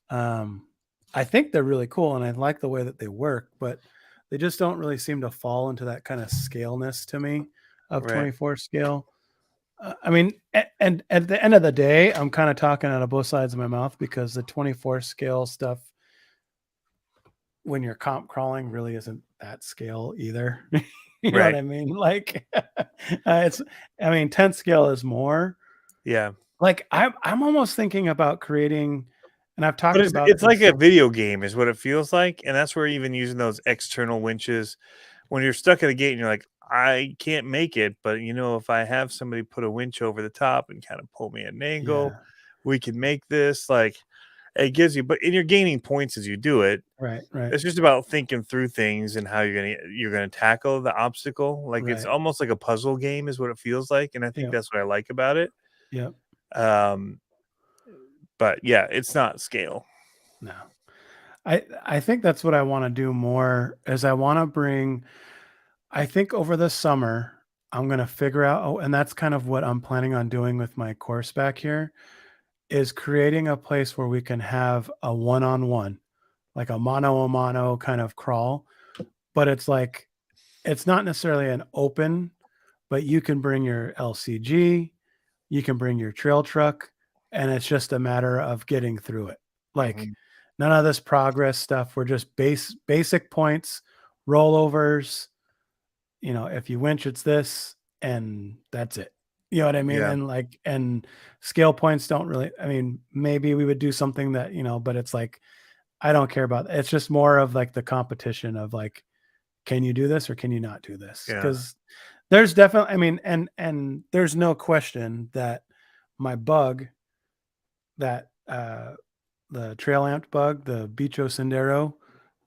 I think they're really cool, and I like the way that they work, but they just don't really seem to fall into that kind of scaleness to me of 24 scale. I mean, and at the end of the day, I'm kind of talking out of both sides of my mouth because the 24 scale stuff, when you're comp crawling, really isn't that scale either. You know what I mean? Like, 10 scale is more. Yeah. Like I'm almost thinking about creating, and I've talked about it's like a video game is what it feels like. And that's where even using those external winches, when you're stuck at a gate and you're like, I can't make it, but if I have somebody put a winch over the top and kind of pull me at an angle, we can make this. Like, it gives you, but you're gaining points as you do it. Right. It's just about thinking through things and how you're gonna tackle the obstacle. Like it's almost like a puzzle game, is what it feels like, and I think that's what I like about it. Yeah. But yeah, it's not scale. No, I think that's what I want to do more. Is I want to bring. I think over the summer, I'm going to figure out, and that's kind of what I'm planning on doing with my course back here, is creating a place where we can have a one-on-one, like a mano-a-mano kind of crawl. But it's like, it's not necessarily an open, but you can bring your LCG, you can bring your trail truck, and it's just a matter of getting through it. Like none of this progress stuff. We're just basic points, rollovers. If you winch, it's this, and that's it. You know what I mean? Yeah. And scale points don't really, maybe we would do something that, but it's like, I don't care about that. It's just more of like the competition of like, can you do this or can you not do this? Because there's definitely, I mean, and there's no question that my bug, that the trail amped bug, the Bicho Sendero,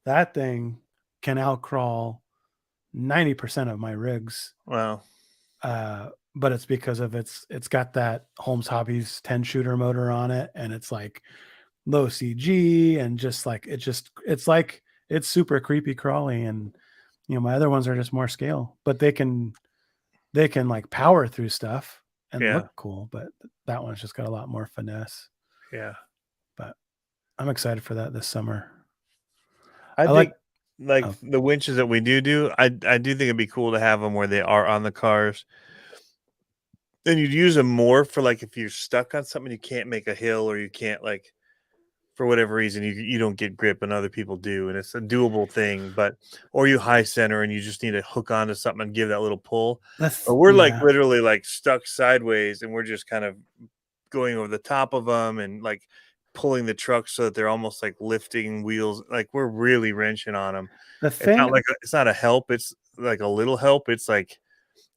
that thing can outcrawl 90% of my rigs. Wow. But it's because of it's got that Holmes Hobbies 10 shooter motor on it, and it's like low CG, and just like it's like it's super creepy crawly, and my other ones are just more scale, but they can like power through stuff and look cool, but that one's just got a lot more finesse. Yeah. But I'm excited for that this summer. I think like the winches that we do, I do think it'd be cool to have them where they are on the cars. Then you'd use them more for like if you're stuck on something, you can't make a hill, or you can't, like, for whatever reason you don't get grip and other people do, and it's a doable thing. But or you high center and you just need to hook onto something and give that little pull. But we're like literally like stuck sideways, and we're just kind of going over the top of them and like pulling the truck so that they're almost like lifting wheels. Like we're really wrenching on them. It's not like it's not a help. It's like a little help. It's like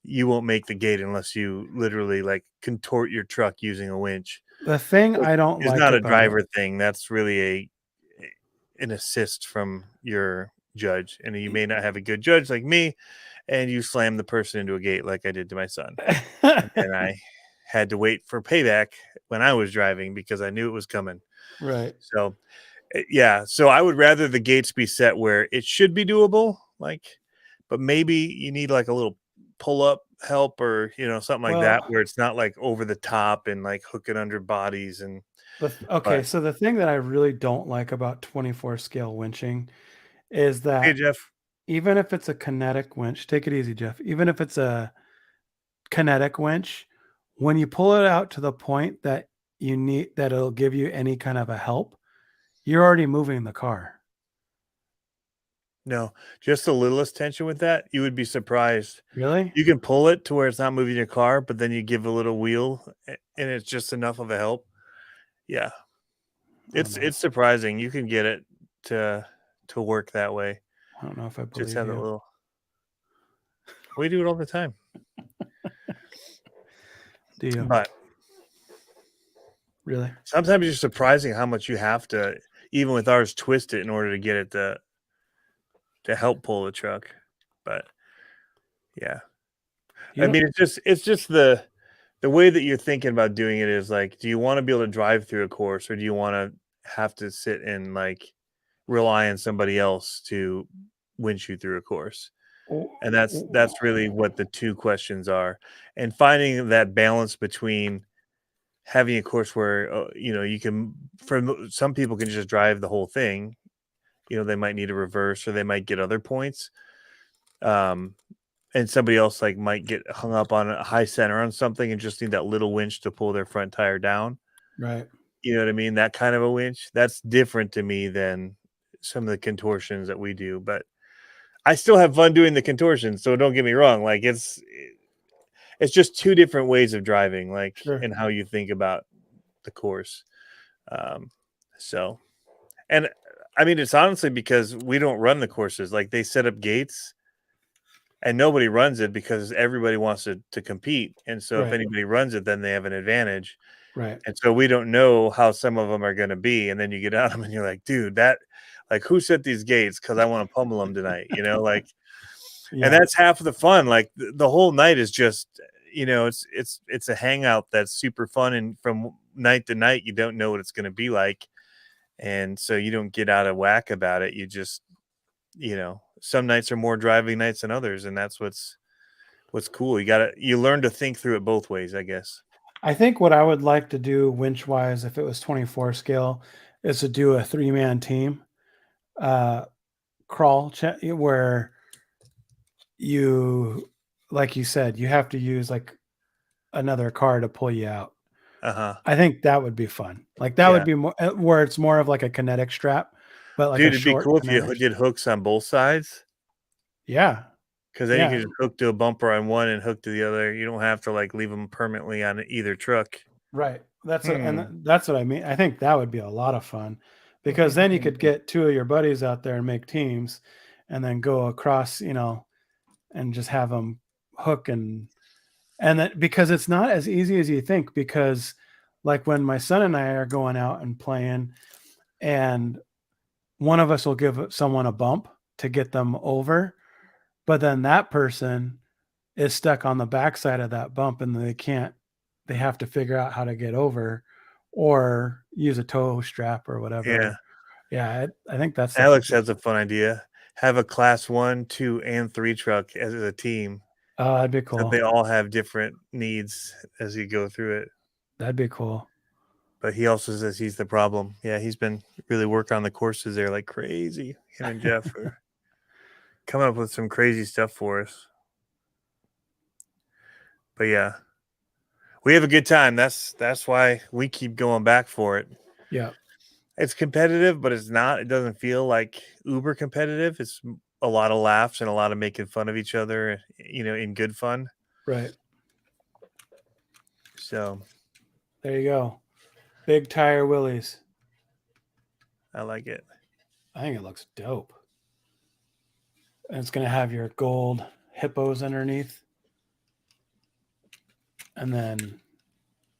you won't make the gate unless you literally like contort your truck using a winch. The thing I don't like, it's not a driver thing. That's really an assist from your judge, and you may not have a good judge like me, and you slam the person into a gate like I did to my son, and I had to wait for payback when I was driving because I knew it was coming. Right. So, yeah. So I would rather the gates be set where it should be doable, like, but maybe you need like a little pull up help, or something like that, where it's not like over the top and like hooking under bodies. And so the thing that I really don't like about 24 scale winching is that, hey, Jeff, even if it's a kinetic winch, take it easy, Jeff. Even if it's a kinetic winch, when you pull it out to the point that you need, that it'll give you any kind of a help, you're already moving the car. No, just the littlest tension with that, you would be surprised. Really? You can pull it to where it's not moving your car, but then you give a little wheel and it's just enough of a help. Yeah. It's surprising. You can get it to work that way. I don't know if I believe just have you. a little. We do it all the time. Do you? But really, sometimes it's surprising how much you have to, even with ours, twist it in order to get it to help pull the truck. But yeah, I mean, it's just the way that you're thinking about doing it is like, do you want to be able to drive through a course, or do you want to have to sit and like rely on somebody else to winch you through a course? And that's really what the two questions are, and finding that balance between having a course where you can, for some people, can just drive the whole thing. They might need a reverse, or they might get other points. And somebody else like might get hung up on a high center on something and just need that little winch to pull their front tire down. Right. You know what I mean? That kind of a winch. That's different to me than some of the contortions that we do. But I still have fun doing the contortions, so don't get me wrong. Like it's just two different ways of driving, like, and how you think about the course. So, and I mean, it's honestly because we don't run the courses. Like, they set up gates and nobody runs it because everybody wants to compete. And so if anybody runs it, then they have an advantage. Right. And so we don't know how some of them are going to be. And then you get on them and you're like, dude, like, who set these gates? Because I want to pummel them tonight, like, and that's half of the fun. Like, the whole night is just, it's a hangout that's super fun. And from night to night, you don't know what it's going to be like. And so you don't get out of whack about it. You just, some nights are more driving nights than others. And that's what's cool. You learn to think through it both ways, I guess. I think what I would like to do winch wise, if it was 24 scale, is to do a 3-man team crawl where you, like you said, you have to use like another car to pull you out. I think that would be fun. Like that would be more where it's more of like a kinetic strap, but like, dude, it'd be cool if you did hooks on both sides. Yeah. Because then you can just hook to a bumper on one and hook to the other. You don't have to like leave them permanently on either truck. Right. That's what I mean. I think that would be a lot of fun, because then you could get two of your buddies out there and make teams, and then go across, and just have them hook and that, because it's not as easy as you think, because like when my son and I are going out and playing, and one of us will give someone a bump to get them over, but then that person is stuck on the backside of that bump and they have to figure out how to get over or use a tow strap or whatever. Yeah. I think that's Alex has a fun idea. Have a class 1, 2, and 3 truck as a team. Oh, that'd be cool. So they all have different needs as you go through it. That'd be cool. But he also says he's the problem. Yeah, he's been really working on the courses there like crazy. Him and Jeff are coming up with some crazy stuff for us. But yeah, we have a good time. That's why we keep going back for it. Yeah. It's competitive, but it's not. It doesn't feel like uber competitive. It's a lot of laughs and a lot of making fun of each other, in good fun. Right. So there you go. Big tire Willys. I like it. I think it looks dope. And it's going to have your gold hippos underneath. And then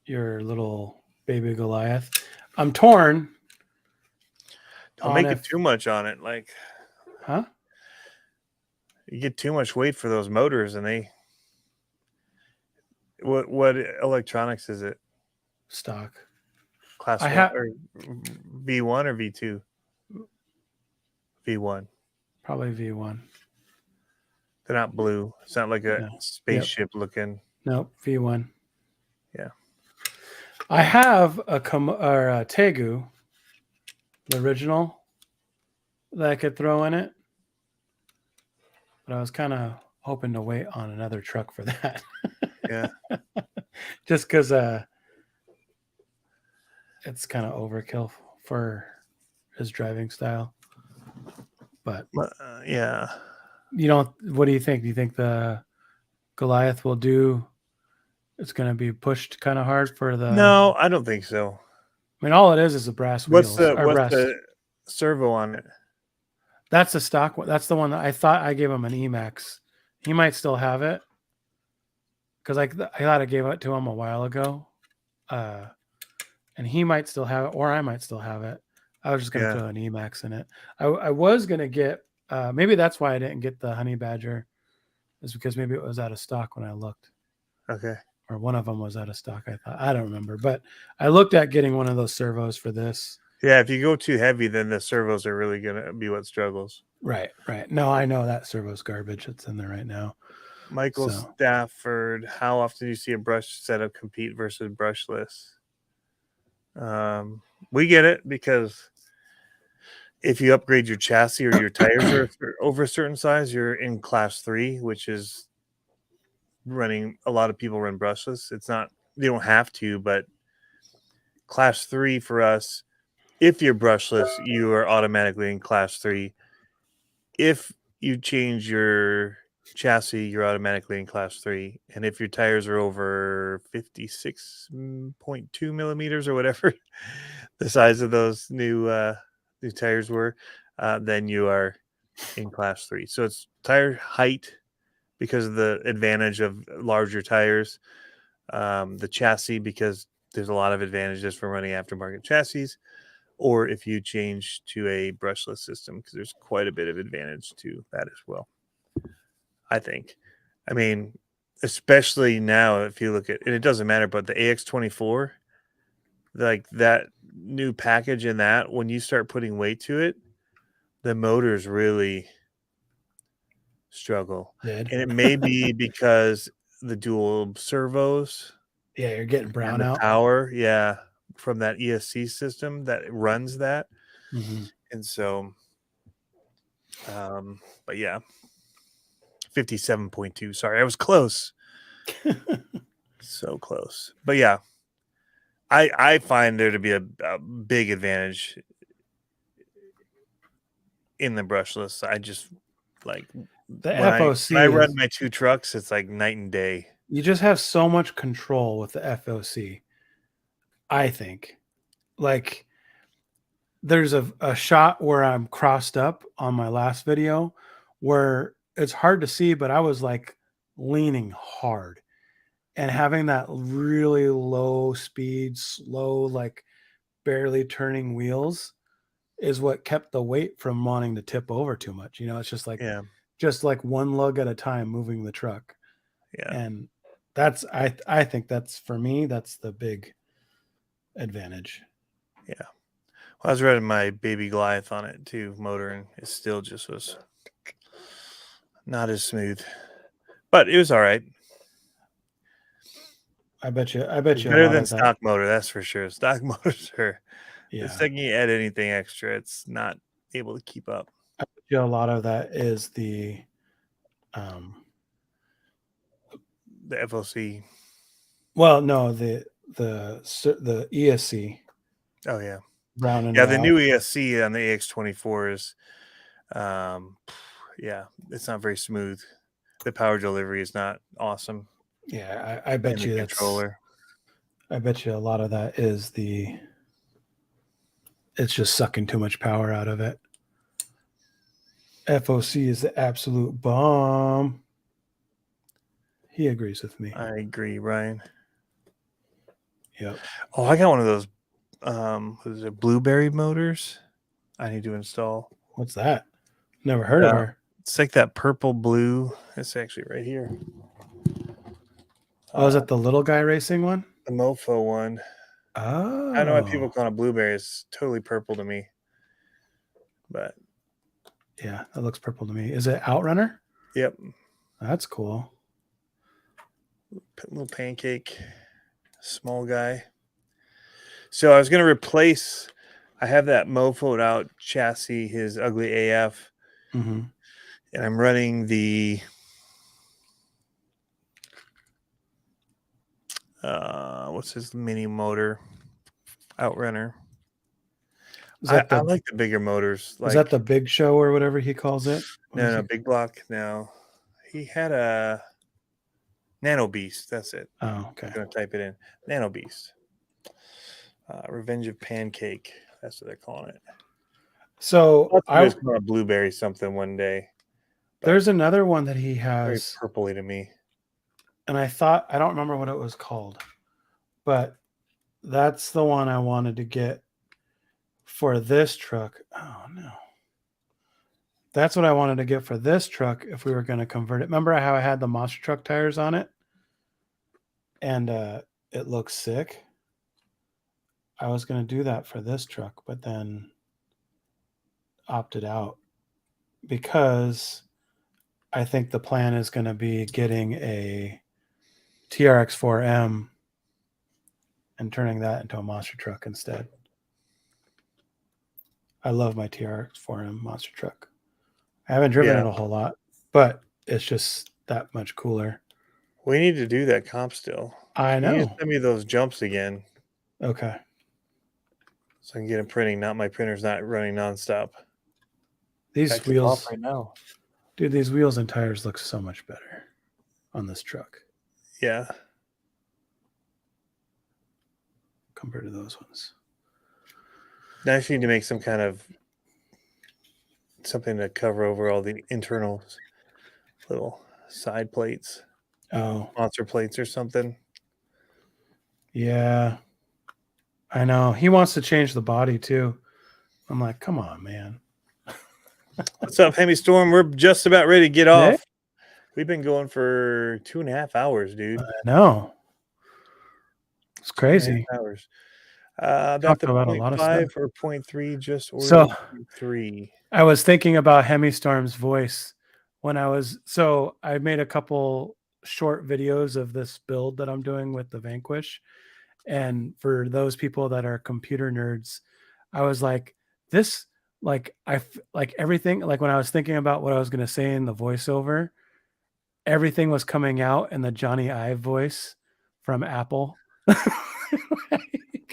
your little baby Goliath. I'm torn. Don't make it too much on it. Like, huh? You get too much weight for those motors, and what electronics is it? Stock. Class 1 or V1 or V2? V1. Probably V1. They're not blue. It's not like a spaceship looking. Nope, V1. Yeah. I have a Tegu, the original, that I could throw in it. But I was kind of hoping to wait on another truck for that. Yeah. Just because it's kind of overkill for his driving style. But yeah. What do you think? Do you think the Goliath will do? It's going to be pushed kind of hard for the. No, I don't think so. I mean, all it is a brass wheels. What's the servo on it? That's the stock one. That's the one that I thought I gave him an Emax. He might still have it because I thought I gave it to him a while ago, and he might still have it, or I might still have it. I was just going to throw an Emax in it. I was going to get. Maybe that's why I didn't get the Honey Badger, is because maybe it was out of stock when I looked. Okay. Or one of them was out of stock. I don't remember, but I looked at getting one of those servos for this. Yeah, if you go too heavy, then the servos are really going to be what struggles. Right. No, I know that servo's garbage. It's in there right now. Michael Stafford, how often do you see a brush setup compete versus brushless? We get it, because if you upgrade your chassis or your tires are over a certain size, you're in class 3, which is running. A lot of people run brushless. It's not, they don't have to, but class 3 for us, if you're brushless, you are automatically in class 3. If you change your chassis, you're automatically in class 3. And if your tires are over 56.2 millimeters or whatever the size of those new tires were, then you are in class 3. So it's tire height because of the advantage of larger tires, the chassis because there's a lot of advantages for running aftermarket chassis, or if you change to a brushless system, because there's quite a bit of advantage to that as well, I think. I mean, especially now, if you look at, and it doesn't matter, but the AX24, like that new package in that, when you start putting weight to it, the motors really struggle. And it may be because the dual servos. Yeah, you're getting brown out. Power, from that ESC system that runs that. Mm-hmm. And so, but yeah, 57.2. Sorry, I was close. So close. But yeah, I find there to be a big advantage in the brushless. I just like the FOC. When I run my 2 trucks, it's like night and day. You just have so much control with the FOC. I think, like, there's a shot where I'm crossed up on my last video where it's hard to see, but I was like leaning hard and having that really low speed, slow, like barely turning wheels is what kept the weight from wanting to tip over too much. It's just like one lug at a time moving the truck. Yeah. And that's, I think that's, for me, that's the big advantage. Yeah. Well, I was running my baby Goliath on it too, motor, and it still just was not as smooth, but it was all right. I bet you better than stock motor, that's for sure. Stock motors are, yeah. The second you add anything extra, it's not able to keep up. I bet you a lot of that is the FOC. Well, no, the ESC. Oh yeah, rounding the new ESC on the AX24 is, it's not very smooth. The power delivery is not awesome. Yeah, I bet you that's controller. I bet you a lot of that is it's just sucking too much power out of it. FOC is the absolute bomb. He agrees with me. I agree, Ryan. Yep. Oh, I got one of those what is it, blueberry motors I need to install. What's that? Never heard of her. It's like that purple blue. It's actually right here. Oh, is that the little guy racing one? The mofo one. Oh. I don't know why people call it blueberry. It's totally purple to me. But yeah, that looks purple to me. Is it Outrunner? Yep. That's cool. Little pancake. Small guy. So I was going to replace, I have that mofoed out chassis, his ugly AF. Mm-hmm. And I'm running the what's his mini motor Outrunner. I like the bigger motors. Is that the Big Show or whatever he calls it? No, Big Block. No, he had a Nano Beast. That's it. Oh, okay. I'm gonna type it in. Nano Beast. Revenge of Pancake. That's what they're calling it. So I was going to blueberry something one day. There's another one that he has. Very purpley to me. And I don't remember what it was called, but that's the one I wanted to get for this truck. Oh no. That's what I wanted to get for this truck if we were going to convert it. Remember how I had the monster truck tires on it? And it looks sick. I was going to do that for this truck, but then opted out because I think the plan is going to be getting a TRX4M and turning that into a monster truck instead. I love my TRX4M monster truck. I haven't driven it a whole lot, but it's just that much cooler. We need to do that comp still. I know. You need to send me those jumps again. Okay. So I can get them printing. My printer's not running nonstop. These wheels right now. Dude, these wheels and tires look so much better on this truck. Yeah. Compared to those ones. Now I just need to make some kind of something to cover over all the internal little side plates. Oh. Monster plates or something. Yeah. I know. He wants to change the body too. I'm like, come on, man. What's up, Hemi Storm? We're just about ready to get off. We've been going for 2.5 hours, dude. I know. It's crazy. Hours. About the about a lot of stuff. Or 0.3, just ordered so 0.3. I was thinking about Hemi Storm's voice when I made a couple short videos of this build that I'm doing with the Vanquish. And for those people that are computer nerds, I was like, this, like, everything, like when I was thinking about what I was going to say in the voiceover, everything was coming out in the Johnny Ive voice from Apple.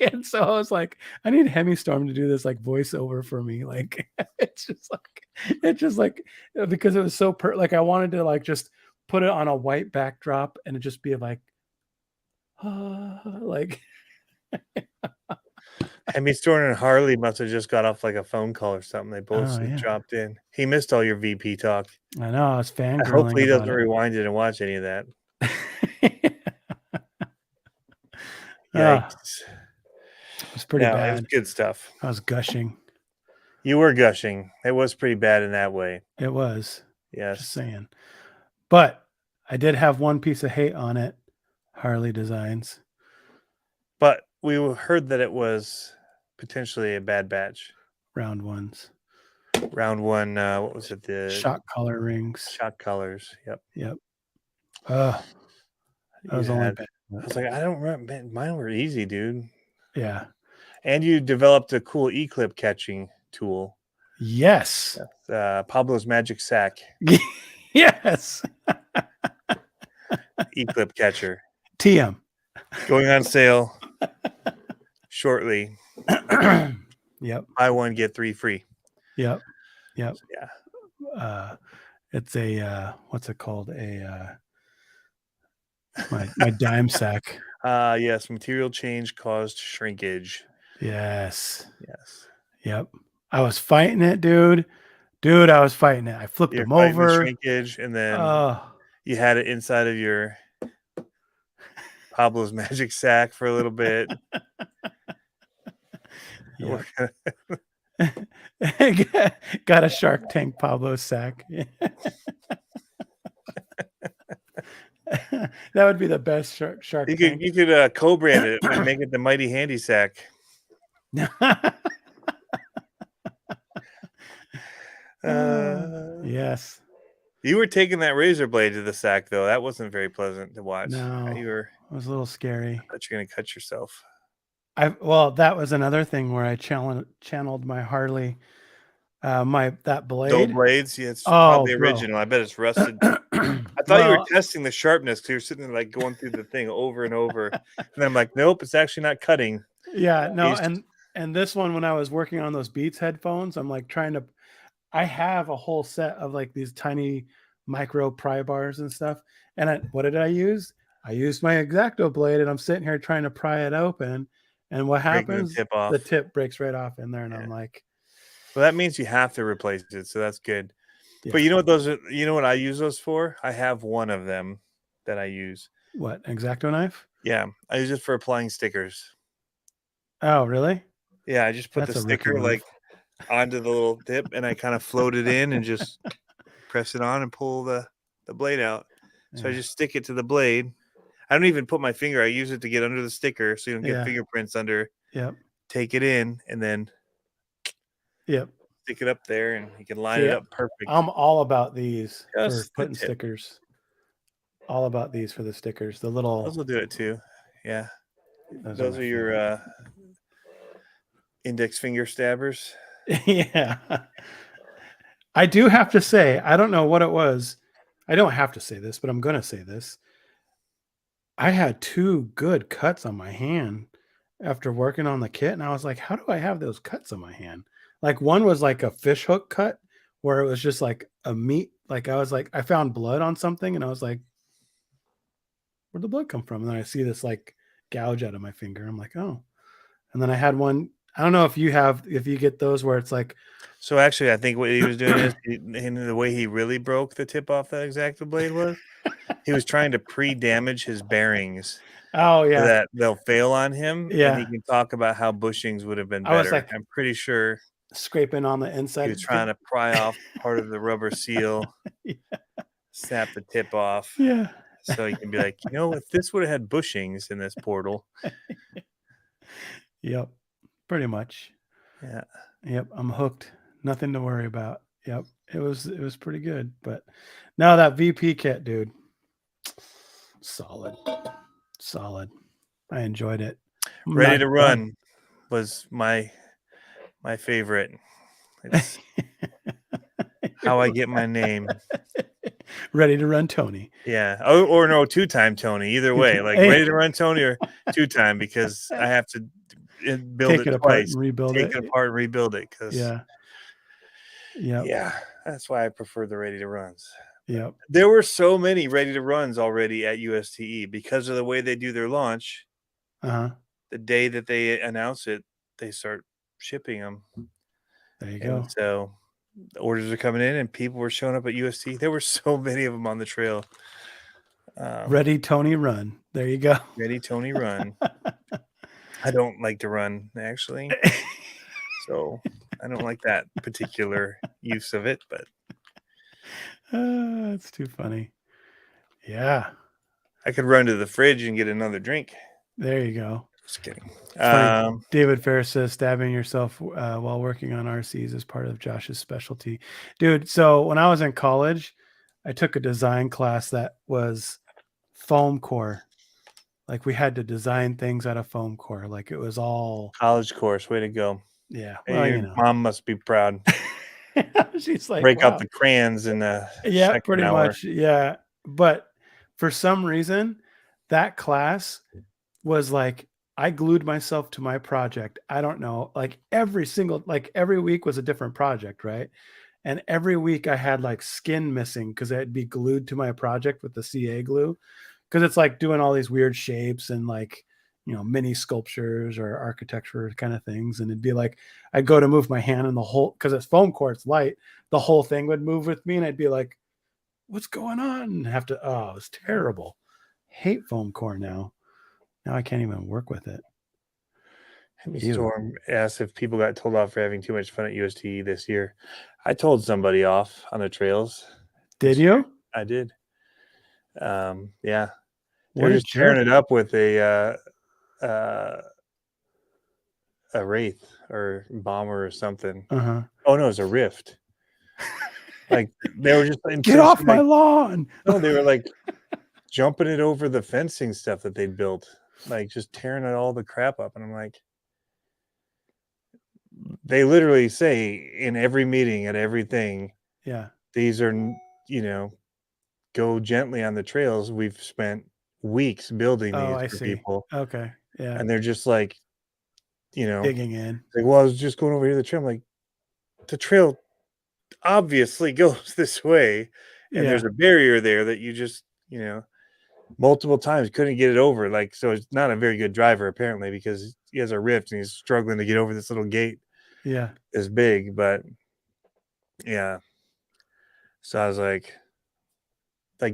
And so I was like, I need Hemi Storm to do this like voiceover for me. Like, it's just like, because it was so like I wanted to like just put it on a white backdrop and it just be like, like Hemi Storm and Harley must have just got off like a phone call or something. They both dropped in. He missed all your VP talk. I know. I was fangirling. Hopefully, he doesn't rewind it and watch any of that. Yikes! It was pretty bad. It was good stuff. I was gushing. You were gushing. It was pretty bad in that way. It was. Yes. Just saying. But I did have one piece of hate on it. Harley Designs. But we heard that it was potentially a bad batch. Round ones. Round one. What was it? The shock color rings. Shock colors. Yep. That was only bad. I was like, I don't remember. Mine were easy, dude. Yeah. And you developed a cool E-clip catching tool. Yes. Pablo's Magic Sack. Yes. E-clip catcher. TM. Going on sale shortly. Yep. Buy one, get 3 free. Yep. Yeah. It's a what's it called? My dime sack. Yes. Material change caused shrinkage. Yes. Yep. I was fighting it, dude. I was fighting it. I flipped them over. Shrinkage, and then you had it inside of your Pablo's Magic Sack for a little bit. Got a Shark Tank Pablo sack. That would be the best Shark Tank. You could co-brand it and make it the Mighty Handy Sack. Yes. You were taking that razor blade to the sack, though. That wasn't very pleasant to watch. No, it was a little scary. I thought you were going to cut yourself. Well, that was another thing where I channeled my Harley, that blade. Gold blades, yeah, it's probably original. I bet it's rusted. I thought you were testing the sharpness because you're sitting there like going through the thing over and over, and I'm like, nope, it's actually not cutting. Yeah, no, and this one, when I was working on those Beats headphones, I'm like I have a whole set of like these tiny micro pry bars and stuff. And what did I use? I used my X-Acto blade, and I'm sitting here trying to pry it open. And what happens? The tip breaks right off in there, and I'm like, well, that means you have to replace it, so that's good. Yeah. But you know what those are? You know what I use those for? I have one of them that I use. What, X-Acto knife? Yeah, I use it for applying stickers. Oh, really? Yeah, I just put the sticker like onto the little tip, and I kind of float it in and just press it on and pull the blade out. So I just stick it to the blade. I don't even put my finger. I use it to get under the sticker so you don't get fingerprints under. Yep. Take it in and then stick it up there, and you can line it up perfect. I'm all about these for putting stickers. All about these for the stickers. The little. Those will do it too. Yeah. Those are your index finger stabbers. Yeah. I do have to say, I don't know what it was. I don't have to say this, but I'm going to say this. I had 2 good cuts on my hand after working on the kit. And I was like, how do I have those cuts on my hand? Like, one was like a fish hook cut where it was just like a meat. Like, I was like, I found blood on something, and I was like, where'd the blood come from? And then I see this like gouge out of my finger. I'm like, oh. And then I had one. I don't know if you get those where it's like. So actually, I think what he was doing is the way he really broke the tip off that X-Acto blade was he was trying to pre-damage his bearings. Oh yeah, so that they'll fail on him. Yeah, and he can talk about how bushings would have been better. I was like, I'm pretty sure scraping on the inside. He was trying to pry off part of the rubber seal, snap the tip off. Yeah. So you can be like, if this would have had bushings in this portal. Yep. Pretty much. Yeah. Yep. I'm hooked. Nothing to worry about. Yep. It was pretty good. But now that VP kit, dude. Solid. I enjoyed it. Ready to Run was my favorite. It's how I get my name. Ready to Run Tony. Yeah. Or no, 2-time Tony. Either way. Like Ready to Run Tony or 2-time, because I have to build it twice. Take it apart and rebuild it. Yeah. That's why I prefer the Ready to Runs. Yep. There were so many Ready to Runs already at USTE because of the way they do their launch. Uh-huh. The day that they announce it, they start shipping them. There you go. So the orders are coming in, and people were showing up at UST. There were so many of them on the trail. Ready, Tony, run. There you go. Ready, Tony, run. I don't like to run, actually. So I don't like that particular use of it, but it's too funny. Yeah. I could run to the fridge and get another drink. There you go. Just kidding. David Ferris says stabbing yourself while working on RCs is part of Josh's specialty. Dude, so when I was in college, I took a design class that was foam core. Like we had to design things out of foam core. Like it was all college course. Way to go. Yeah. Well, your mom must be proud. She's like, break out the crayons in pretty much. Yeah. But for some reason, that class was like, I glued myself to my project. I don't know, like every week was a different project, right? And every week I had like skin missing because I'd be glued to my project with the CA glue. Because it's like doing all these weird shapes and like, mini sculptures or architecture kind of things. And it'd be like, I'd go to move my hand and the whole, because it's foam core, it's light, the whole thing would move with me. And I'd be like, what's going on? And have to, it was terrible. Hate foam core now. Now I can't even work with it. Storm asked if people got told off for having too much fun at UST this year. I told somebody off on the trails. Did you? I did. Yeah. They're just tearing it up with a Wraith or bomber or something. Uh-huh. Oh no, it was a Rift. Like they were just get off my lawn. No, they were like jumping it over the fencing stuff that they built, like just tearing it all the crap up. And I'm like, they literally say in every meeting at everything, these are, go gently on the trails. We've spent weeks building these for people. Okay. Yeah. And they're just like, digging in. Like, well, I was just going over here to the trail. I'm like, the trail obviously goes this way. And there's a barrier there that you just, multiple times couldn't get it over. Like, so it's not a very good driver, apparently, because he has a Rift and he's struggling to get over this little gate. Yeah. It's big, but yeah. So I was like,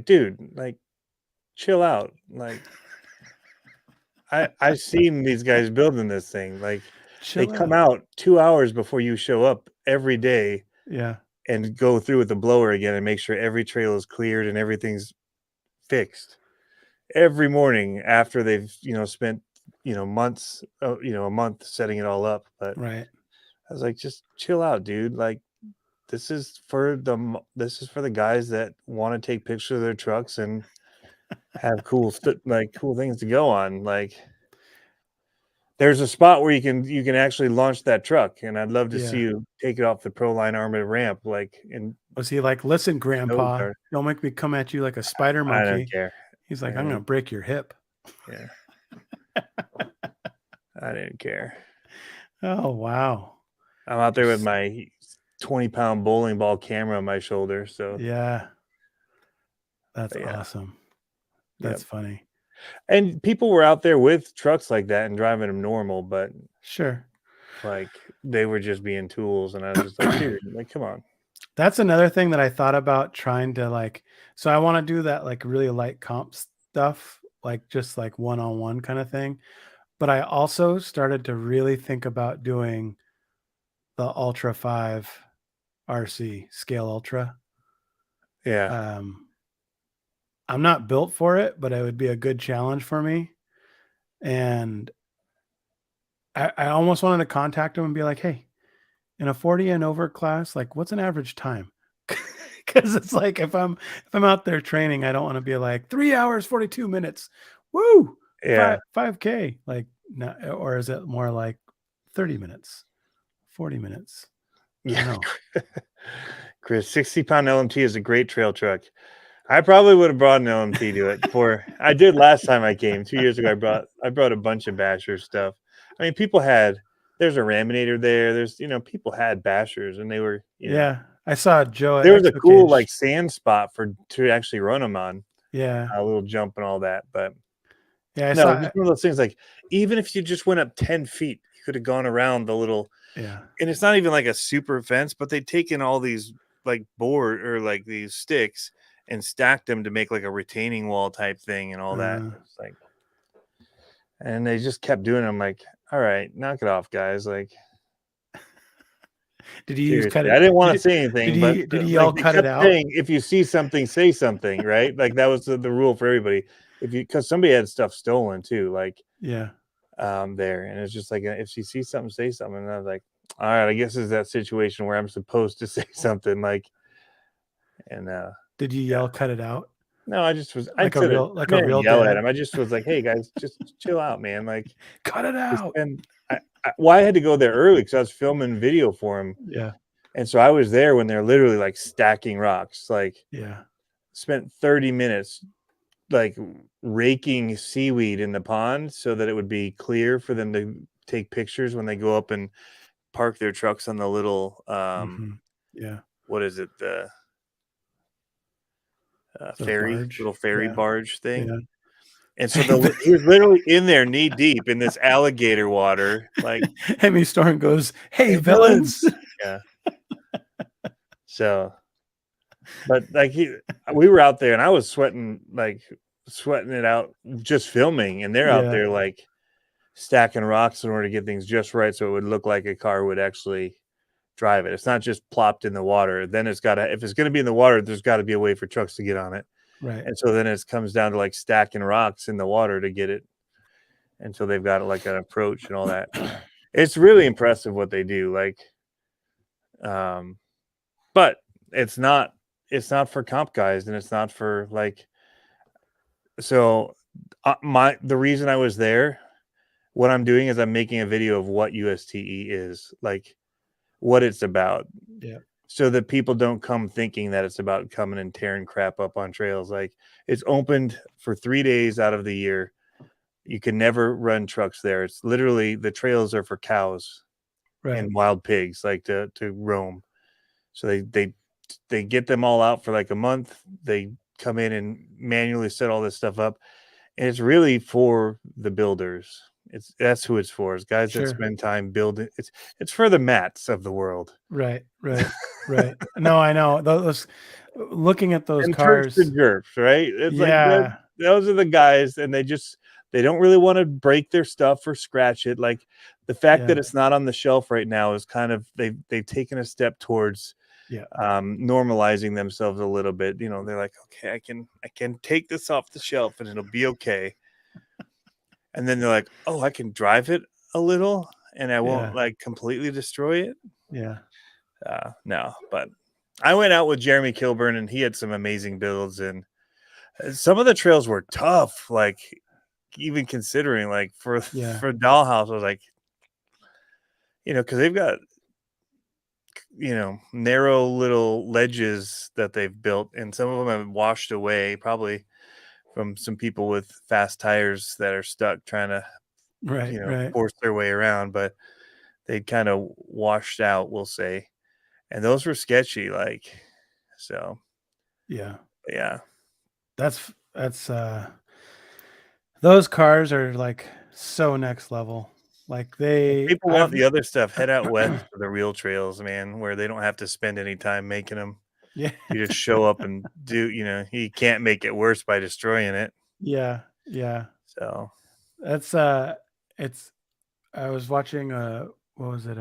dude, like, chill out. Like, I've seen these guys building this thing. Like, they come out 2 hours before you show up every day. Yeah. And go through with the blower again and make sure every trail is cleared and everything's fixed every morning after they've, spent, months, a month setting it all up. But right. I was like, just chill out, dude. Like, this is for the guys that want to take pictures of their trucks and have cool things to go on. Like, there's a spot where you can actually launch that truck, and I'd love to see you take it off the Proline armored ramp. Like, and was he like, listen, Grandpa, don't make me come at you like a spider monkey. I don't care. He's like, I'm gonna break your hip. Yeah. I didn't care. Oh wow. I'm out there with my 20-pound bowling ball camera on my shoulder. So yeah. That's awesome. That's funny. And people were out there with trucks like that and driving them normal, but sure, like they were just being tools. And I was just like, dude, like, come on. That's another thing that I thought about trying to so I want to do that like really light comp stuff, like just like one-on-one kind of thing. But I also started to really think about doing the Ultra 5 RC Scale Ultra. Yeah. I'm not built for it, but it would be a good challenge for me. And I almost wanted to contact him and be like, hey, in a 40 and over class, like what's an average time? Because it's like if I'm out there training, I don't want to be like 3 hours, 42 minutes. Woo! Yeah. 5K. Like, no, or is it more like 30 minutes, 40 minutes? Yeah. Chris, 60-pound LMT is a great trail truck. I probably would have brought an LMT to it. I did last time I came 2 years ago. I brought a bunch of Basher stuff. I mean, there's a Raminator there. There's, people had Bashers and they were, I saw Joe. There was a cool like sand spot to actually run them on. Yeah. A little jump and all that. But yeah, it's one of those things like, even if you just went up 10 feet, you could have gone around the little. Yeah. And it's not even like a super fence, but they'd taken all these like board or like these sticks and stacked them to make like a retaining wall type thing and all that. It's like, and they just kept doing it. I'm like, all right, knock it off, guys. Like, did he cut it? I didn't want to say anything, but did he like, all cut it out? Saying, if you see something, say something, right? Like that was the rule for everybody. Because somebody had stuff stolen too, like there, and it's just like if you see something, say something. And I was like, all right, I guess it's that situation where I'm supposed to say something, like, and did you yell, cut it out? No, I just was like a real yell dad. at him. I just was like, hey guys, just chill out, man. Like, cut it out. And I had to go there early because I was filming video for him. Yeah. And so I was there when they're literally like stacking rocks. Like, spent 30 minutes like raking seaweed in the pond so that it would be clear for them to take pictures when they go up and park their trucks on the little what is it, the ferry barge. Little ferry barge thing. And so he was literally in there knee deep in this alligator water, like Hemi Storm goes, hey villains. Yeah. So, but like we were out there and I was sweating it out just filming, and they're out there like stacking rocks in order to get things just right so it would look like a car would actually drive it. It's not just plopped in the water. Then it's got to, if it's going to be in the water, there's got to be a way for trucks to get on it. Right. And so then it comes down to like stacking rocks in the water to get it. And so they've got like an approach and all that. It's really impressive what they do. Like, but it's not for comp guys, and it's not for like, so the reason I was there, what I'm doing is I'm making a video of what USTE is, like what it's about. Yeah. So that people don't come thinking that it's about coming and tearing crap up on trails. Like, it's opened for 3 days out of the year. You can never run trucks there. It's literally, the trails are for cows and wild pigs, like to roam. So they get them all out for like a month. They come in and manually set all this stuff up. And it's really for the builders. That's who it's for. It's guys that spend time building. It's for the Matts of the world. Right. No, I know. Those, looking at those and cars, and jerks, right? It's like those are the guys, and they don't really want to break their stuff or scratch it. Like, the fact that it's not on the shelf right now is kind of, they've taken a step towards normalizing themselves a little bit. You know, they're like, okay, I can take this off the shelf and it'll be okay. And then they're like, oh, I can drive it a little and I won't like completely destroy it. Yeah. No, but I went out with Jeremy Kilburn and he had some amazing builds, and some of the trails were tough. Like, even considering like for Dollhouse, I was like, you know, because they've got, you know, narrow little ledges that they've built, and some of them have washed away, probably from some people with fast tires that are stuck trying to force their way around, but they kind of washed out, we'll say. And those were sketchy, like, so yeah. That's those cars are like so next level. Like, people want the other stuff, head out west for the real trails, man, where they don't have to spend any time making them. Yeah. You just show up and do, you know, you can't make it worse by destroying it. Yeah. So that's I was watching what was it,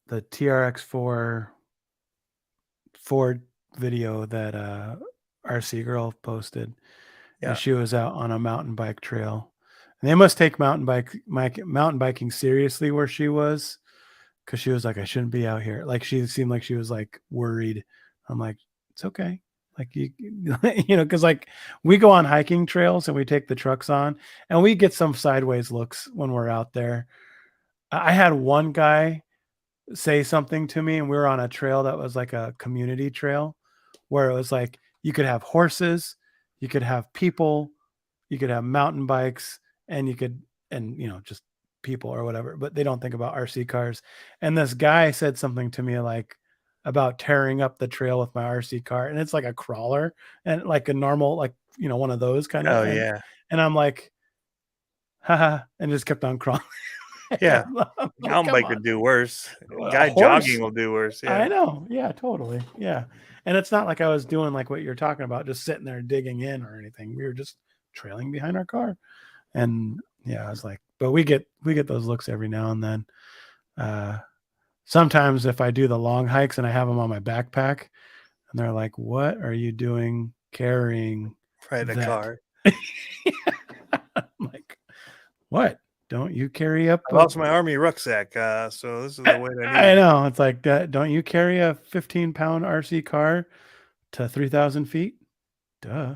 the TRX4 Ford video that RC Girl posted. And she was out on a mountain bike trail. And they must take mountain biking seriously where she was, because she was like, I shouldn't be out here. Like, she seemed like she was like worried. I'm like, it's okay. Like, you know, because like we go on hiking trails and we take the trucks on and we get some sideways looks when we're out there. I had one guy say something to me, and we were on a trail that was like a community trail where it was like, you could have horses, you could have people, you could have mountain bikes, and you know, just people or whatever, but they don't think about RC cars. And this guy said something to me like about tearing up the trail with my RC car, and it's like a crawler and like a normal, like, you know, one of those kind of things. And I'm like, haha, and just kept on crawling. Yeah. Like, Mountain bike would do worse. Guy horse. jogging will do worse. Yeah. I know. Yeah, totally. Yeah. And it's not like I was doing like what you're talking about, just sitting there digging in or anything. We were just trailing behind our car. And yeah, I was like, but we get those looks every now and then. Sometimes if I do the long hikes and I have them on my backpack and they're like, what are you doing carrying a car? I'm like, what? Don't you carry up? I lost my army rucksack, so this is the weight I need. I know. It's like, don't you carry a 15-pound RC car to 3,000 feet? Duh.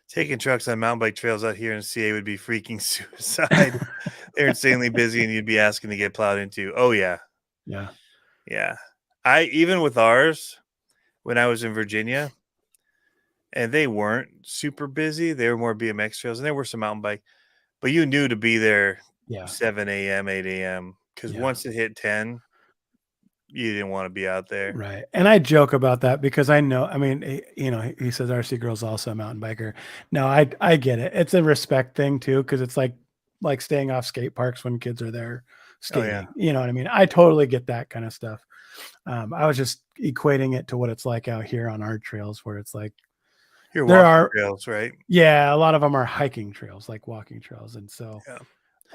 Taking trucks on mountain bike trails out here in CA would be freaking suicide. They're insanely busy, and you'd be asking to get plowed into. Oh yeah, yeah. Even with ours, when I was in Virginia, and they weren't super busy. They were more BMX trails, and there were some mountain bike, but you knew to be there 7 a.m., 8 a.m. because once it hit 10, you didn't want to be out there. Right. And I joke about that because I know, I mean, he says RC Girl's also a mountain biker. No, I get it. It's a respect thing too, because it's like staying off skate parks when kids are there skating. Oh, yeah. You know what I mean? I totally get that kind of stuff. I was just equating it to what it's like out here on our trails, where it's like there are trails, right? Yeah, a lot of them are hiking trails, like walking trails, and so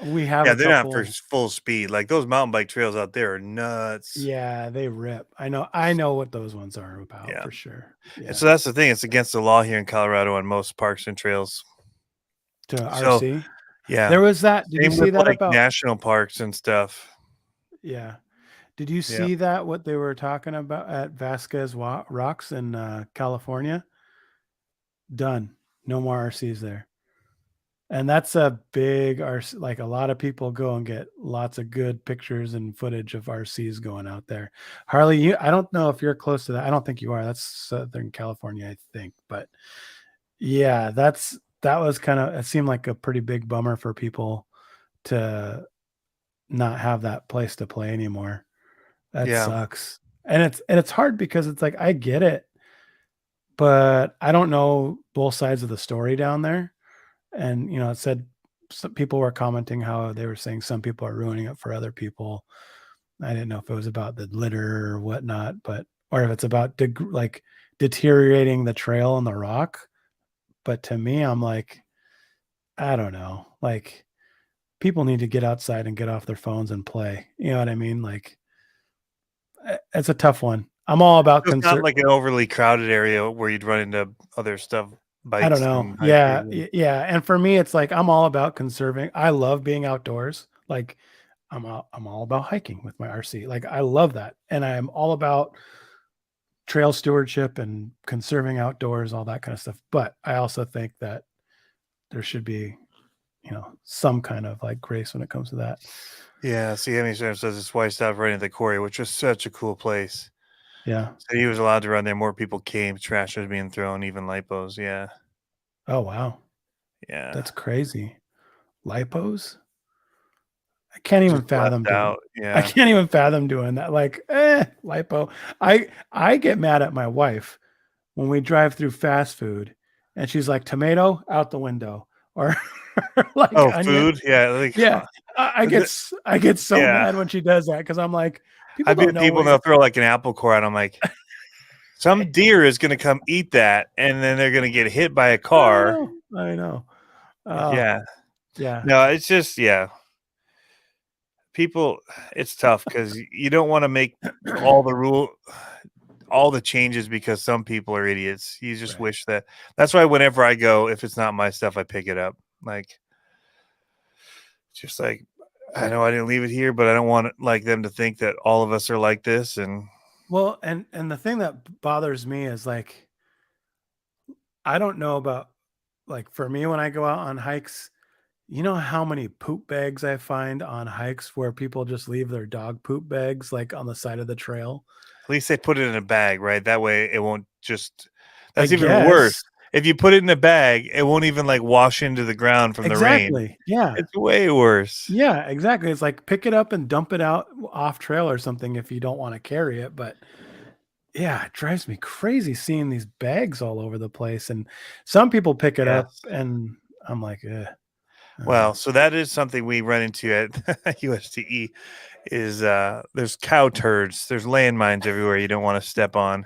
we have they're not for full speed. Like those mountain bike trails out there are nuts. Yeah, they rip. I know what those ones are about for sure. Yeah. And so that's the thing. It's against the law here in Colorado on most parks and trails. To RC? Yeah. There was that. Did you see that like about national parks and stuff? Yeah. Did you see that what they were talking about at Vasquez Rocks in California? Done. No more RCs there. And that's a big RC. Like a lot of people go and get lots of good pictures and footage of RCs going out there. Harley, I don't know if you're close to that. I don't think you are. That's Southern California, I think. But yeah, that was it seemed like a pretty big bummer for people to not have that place to play anymore. That sucks. And it's hard because it's like, I get it, but I don't know both sides of the story down there. And, it said some people were commenting how they were saying some people are ruining it for other people. I didn't know if it was about the litter or whatnot, or if it's about deteriorating the trail and the rock. But to me, I'm like, I don't know. Like, people need to get outside and get off their phones and play. You know what I mean? Like, it's a tough one. I'm all about it's not like an overly crowded area where you'd run into other stuff. I don't know. Yeah. And for me, it's like, I'm all about conserving. I love being outdoors. Like I'm all about hiking with my RC. Like I love that. And I'm all about trail stewardship and conserving outdoors, all that kind of stuff. But I also think that there should be, some kind of like grace when it comes to that. Yeah. See, Amy says it's White out right at the quarry, which was such a cool place. Yeah. So he was allowed to run there. More people came. Trash was being thrown, even lipos. Yeah. Oh, wow. Yeah. That's crazy. Lipos? I can't even fathom doing. I can't even fathom doing that. Like, lipo. I get mad at my wife when we drive through fast food and she's like, tomato out the window, or like onion. Food. Yeah. I get so mad when she does that, because I'm like, I've been people they'll throw like an apple core out. I'm like, some deer is going to come eat that, and then they're going to get hit by a car. I know. Yeah. Yeah. No, it's just people. It's tough because you don't want to make all the changes because some people are idiots. You just wish that. That's why whenever I go, if it's not my stuff, I pick it up. Like, just like, I know I didn't leave it here, but I don't want them to think that all of us are like this. And well, and the thing that bothers me is like, I don't know about, like, for me, when I go out on hikes, you know how many poop bags I find on hikes where people just leave their dog poop bags like on the side of the trail? At least they put it in a bag, right? That way it won't just. That's even worse. If you put it in a bag, it won't even wash into the ground from the rain. Yeah. It's way worse. Yeah, exactly. It's like, pick it up and dump it out off trail or something if you don't want to carry it. But yeah, it drives me crazy seeing these bags all over the place. And some people pick it up and I'm like, Well, so that is something we run into at USTE is there's cow turds. There's landmines everywhere you don't want to step on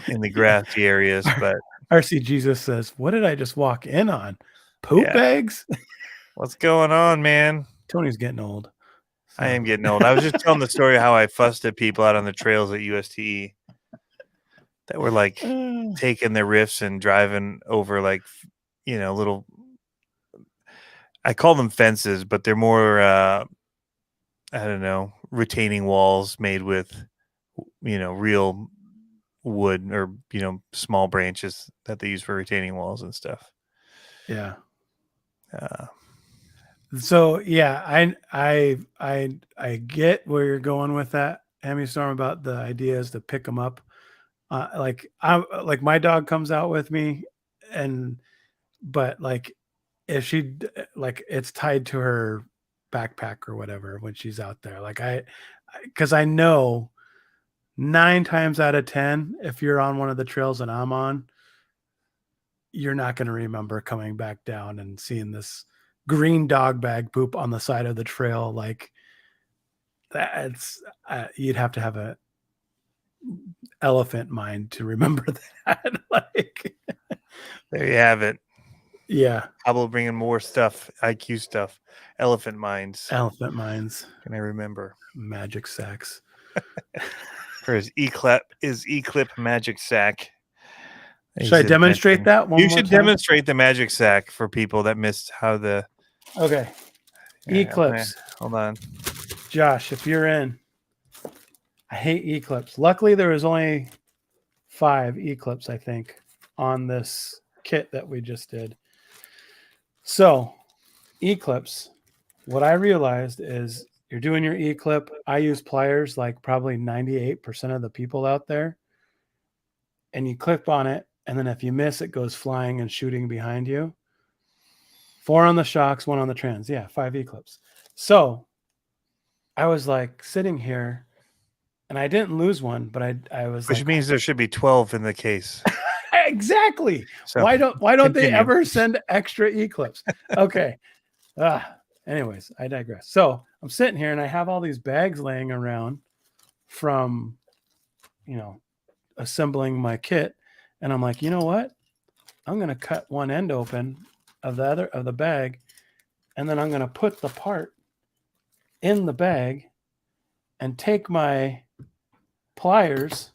in the grassy areas. But RC Jesus says, what did I just walk in on? Poop bags? What's going on, man? Tony's getting old. So. I am getting old. I was just telling the story of how I fussed at people out on the trails at USTE that were like taking their riffs and driving over like, little, I call them fences, but they're more, I don't know, retaining walls made with, real wood or, small branches that they use for retaining walls and stuff. Yeah. So yeah, I get where you're going with that, Hammy Storm, about the idea is to pick them up. Like my dog comes out with me, but like if she like it's tied to her backpack or whatever when she's out there. Like because I know 9 times out of 10, if you're on one of the trails that I'm on, you're not going to remember coming back down and seeing this green dog bag poop on the side of the trail. Like that's you'd have to have a elephant mind to remember that. Like there you have it. Yeah, Pablo bringing more stuff, IQ stuff, elephant minds. Can I remember magic sacks for his Eclip magic sack? Should I demonstrate that one more time? You should demonstrate the magic sack for people that missed how the. Okay. Eclipse. Hold on. Josh, if you're in, I hate Eclipse. Luckily, there was only 5 Eclipse, I think, on this kit that we just did. So, Eclipse, what I realized is you're doing your Eclip. I use pliers like probably 98% of the people out there. And you clip on it. And then if you miss, it goes flying and shooting behind you. 4 on the shocks, 1 on the trans. Yeah, 5 Eclipse. So I was like sitting here and I didn't lose one, but I was Which means there should be 12 in the case. Exactly. So why don't they ever send extra Eclipse? Okay. Anyways, I digress. So I'm sitting here and I have all these bags laying around from, assembling my kit. And I'm like, you know what? I'm going to cut one end open of the bag. And then I'm going to put the part in the bag and take my pliers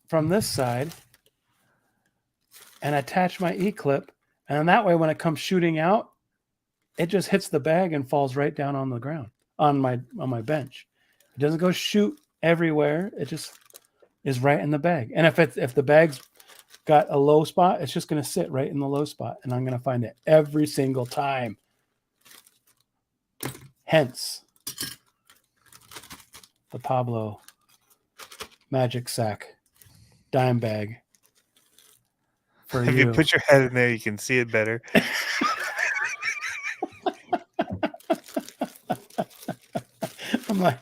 from this side and attach my E-clip. And that way, when it comes shooting out, it just hits the bag and falls right down on the ground on my bench. It doesn't go shoot everywhere. It just is right in the bag. And if the bag's got a low spot, it's just going to sit right in the low spot. And I'm going to find it every single time. Hence the Pablo magic sack dime bag. If you put your head in there, you can see it better. I'm like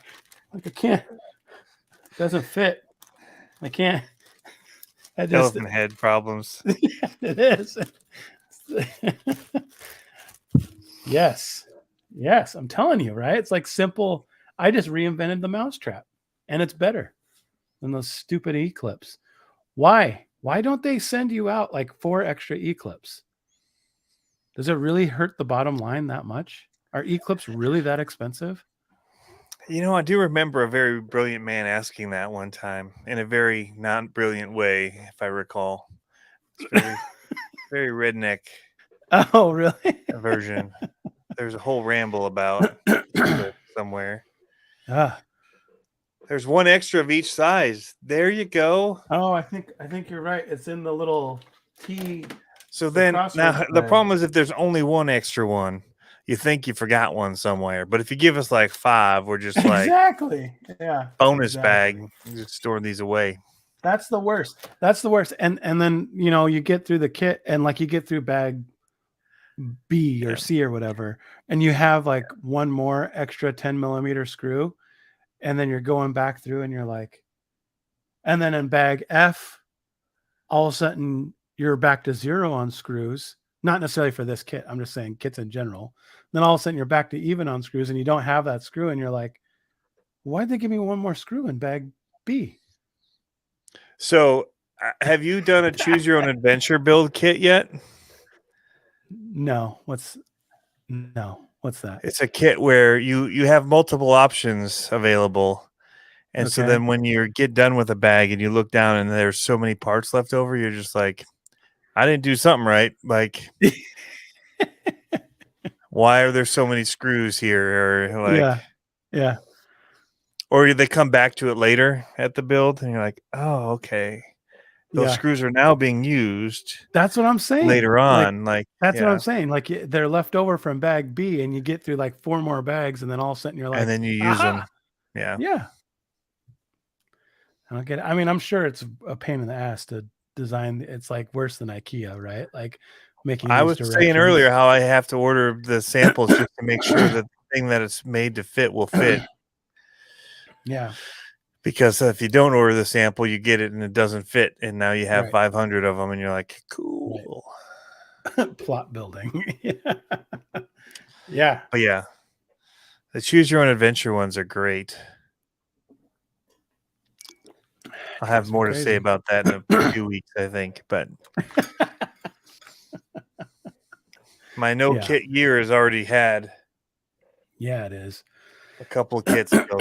I can't. It doesn't fit. I can't. Elephant head problems. Yeah, it is. Yes. I'm telling you, right? It's like simple. I just reinvented the mousetrap, and it's better than those stupid Eclipse. Why? Why don't they send you out like 4 extra Eclipse? Does it really hurt the bottom line that much? Are Eclipse really that expensive? I do remember a very brilliant man asking that one time in a very non-brilliant way, if I recall. It's very, very redneck. Oh, really? Version. There's a whole ramble about somewhere. There's 1 extra of each size. There you go. Oh, I think you're right. It's in the little T. So then, now the problem is if there's only 1 extra one, you think you forgot one somewhere. But if you give us like 5, we're just like exactly, yeah, bonus bag. Just storing these away. That's the worst. And then you get through the kit and like you get through bag B or C or whatever, and you have like 1 more extra 10mm screw, and then you're going back through and you're like, and then in bag F, all of a sudden you're back to 0 on screws Not necessarily for this kit. I'm just saying kits in general. Then all of a sudden you're back to even on screws and you don't have that screw and you're like, why'd they give me one more screw in bag B? So have you done a choose your own adventure build kit yet? No. What's that? It's a kit where you have multiple options available. And so then when you get done with a bag and you look down and there's so many parts left over, you're just like, I didn't do something right. Like, why are there so many screws here? Or like, yeah. Or they come back to it later at the build and you're like, oh, okay. Those screws are now being used. That's what I'm saying. Later on. That's what I'm saying. Like they're left over from bag B and you get through like 4 more bags and then all of a sudden you're like, and then you use them. Yeah. Yeah. I don't get it. I mean, I'm sure it's a pain in the ass to design. It's like worse than IKEA, right? Like making. I was saying earlier how I have to order the samples just to make sure that the thing that it's made to fit will fit. Yeah. Because if you don't order the sample, you get it and it doesn't fit, and now you have 500 of them, and you're like, cool. Right. Plot building. Yeah. But yeah, the choose your own adventure ones are great. I'll have more to say about that in a few weeks, I think. But my no kit year has already had. Yeah, it is. A couple of kits to go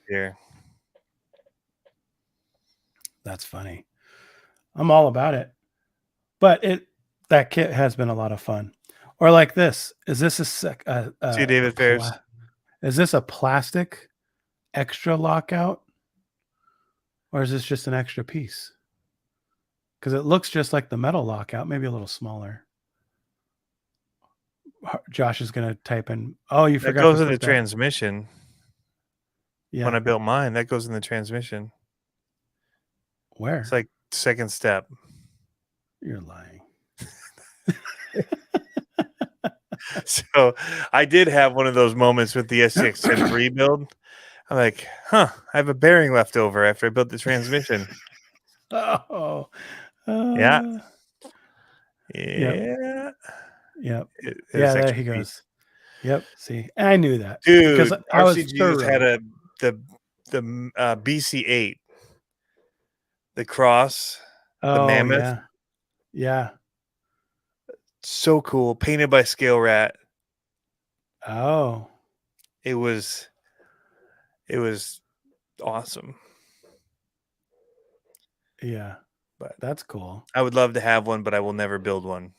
here. That's funny. I'm all about it. But that kit has been a lot of fun. Or like this. Is this See David Fairs? Is this a plastic extra lockout? Or is this just an extra piece? Because it looks just like the metal lockout, maybe a little smaller. Josh is going to type in. Oh, you forgot. That goes in the transmission. Yeah. When I built mine, that goes in the transmission. Where? It's like second step. You're lying. So I did have one of those moments with the SCX10 rebuild. I'm like, I have a bearing left over after I built the transmission. Oh. Yeah. Yep. Yeah, there he goes. Yep. See, I knew that. Dude, because RCG had the BC8, the cross, the mammoth. Yeah. So cool. Painted by Scale Rat. Oh. It was awesome. Yeah. But that's cool. I would love to have one, but I will never build one.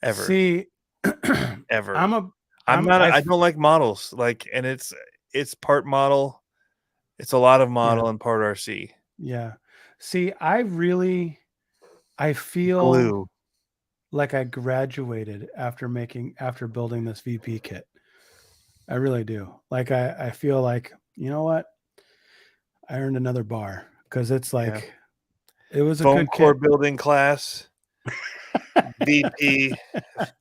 Ever. See, ever. I don't like models. And it's part model. It's a lot of model and part RC. Yeah. See, I feel glue. Like I graduated after building this VP kit. I really do. Like I feel like, you know what? I earned another bar because it's like it was a foam good core kit. Building class. VP.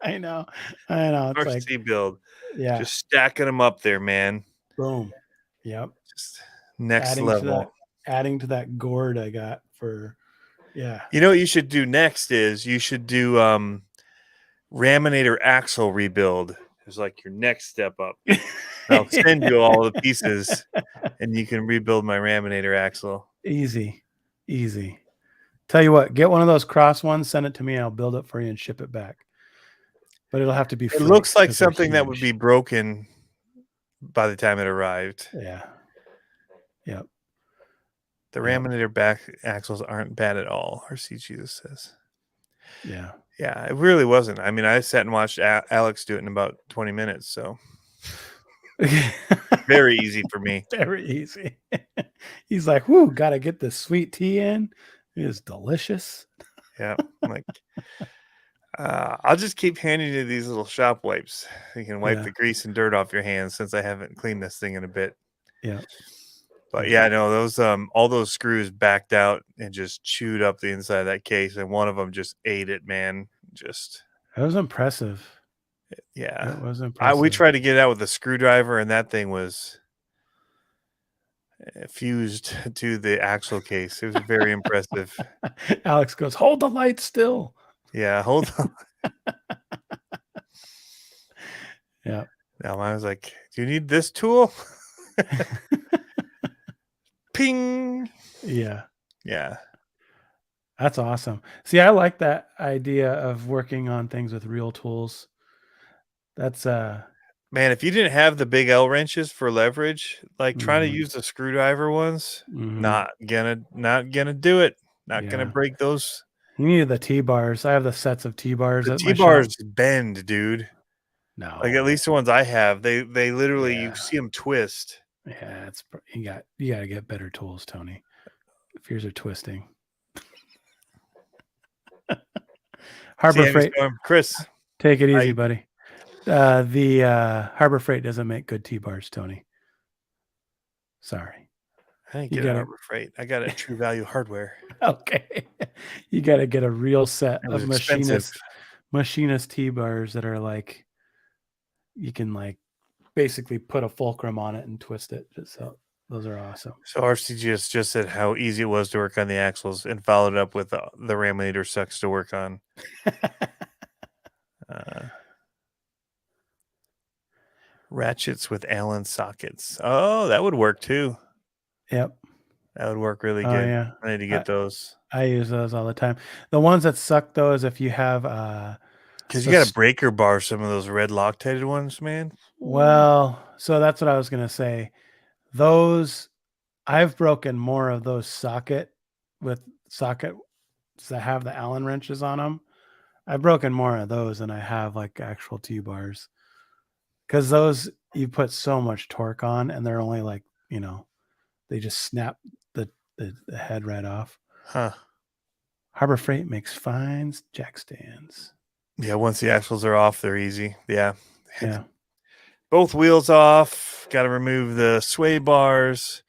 I know. It's RC like build. Yeah. Just stacking them up there, man. Boom. Yep. Just next level. Adding to that gourd I got for You know what you should do next is you should do Raminator axle rebuild. It's like your next step up. I'll send you all the pieces and you can rebuild my Raminator axle. Easy. Tell you what, get one of those cross ones, send it to me, and I'll build it for you and ship it back. But it'll have to be It looks like something that would be broken by the time it arrived. Yeah. Yep. The Raminator back axles aren't bad at all, RC Jesus says. Yeah. Yeah, it really wasn't. I mean, I sat and watched Alex do it in about 20 minutes, so very easy for me. Very easy. He's like, whoo, got to get the sweet tea in. It is delicious. Yeah. I'm like, I'll just keep handing you these little shop wipes. You can wipe the grease and dirt off your hands since I haven't cleaned this thing in a bit. Yeah. But no, those all those screws backed out and just chewed up the inside of that case, and one of them just ate it, man. Just that was impressive. Yeah, it was impressive. We tried to get it out with a screwdriver, and that thing was fused to the axle case. It was very impressive. Alex goes, "Hold the light still." Yeah, hold on. Yeah. Now I was like, "Do you need this tool?" Ping. Yeah. Yeah. That's awesome. See, I like that idea of working on things with real tools. That's man, if you didn't have the big L wrenches for leverage, like trying to use the screwdriver ones, not gonna do it. Not gonna break those. You need the T-bars. I have the sets of T-bars The at my T-bars shop. bend, dude. No. Like at least the ones I have, they literally you see them twist. Yeah, it's you got to get better tools, Tony. If yours are twisting. Harbor Freight. Chris, take it easy, buddy. The Harbor Freight doesn't make good T-bars, Tony. Sorry. I didn't get Harbor Freight. I got it True Value Hardware. Okay. You got to get a real set of machinist T-bars that are like, you can like basically put a fulcrum on it and twist it. So those are awesome. So RCGS just said how easy it was to work on the axles and followed it up with the Raminator sucks to work on. Ratchets with Allen sockets. Oh, that would work too. Yep. That would work really good. Yeah. I need to get those. I use those all the time. The ones that suck though is if you have because you got to breaker bar some of those red Loctite ones, man. Well, so that's what I was gonna say. Those I've broken more of those sockets that have the Allen wrenches on them. I've broken more of those than I have like actual T-bars. Because those you put so much torque on, and they're only like, they just snap the head right off. Huh. Harbor Freight makes fine jack stands. Yeah, once the axles are off, they're easy. Yeah. Yeah. Both wheels off. Got to remove the sway bars,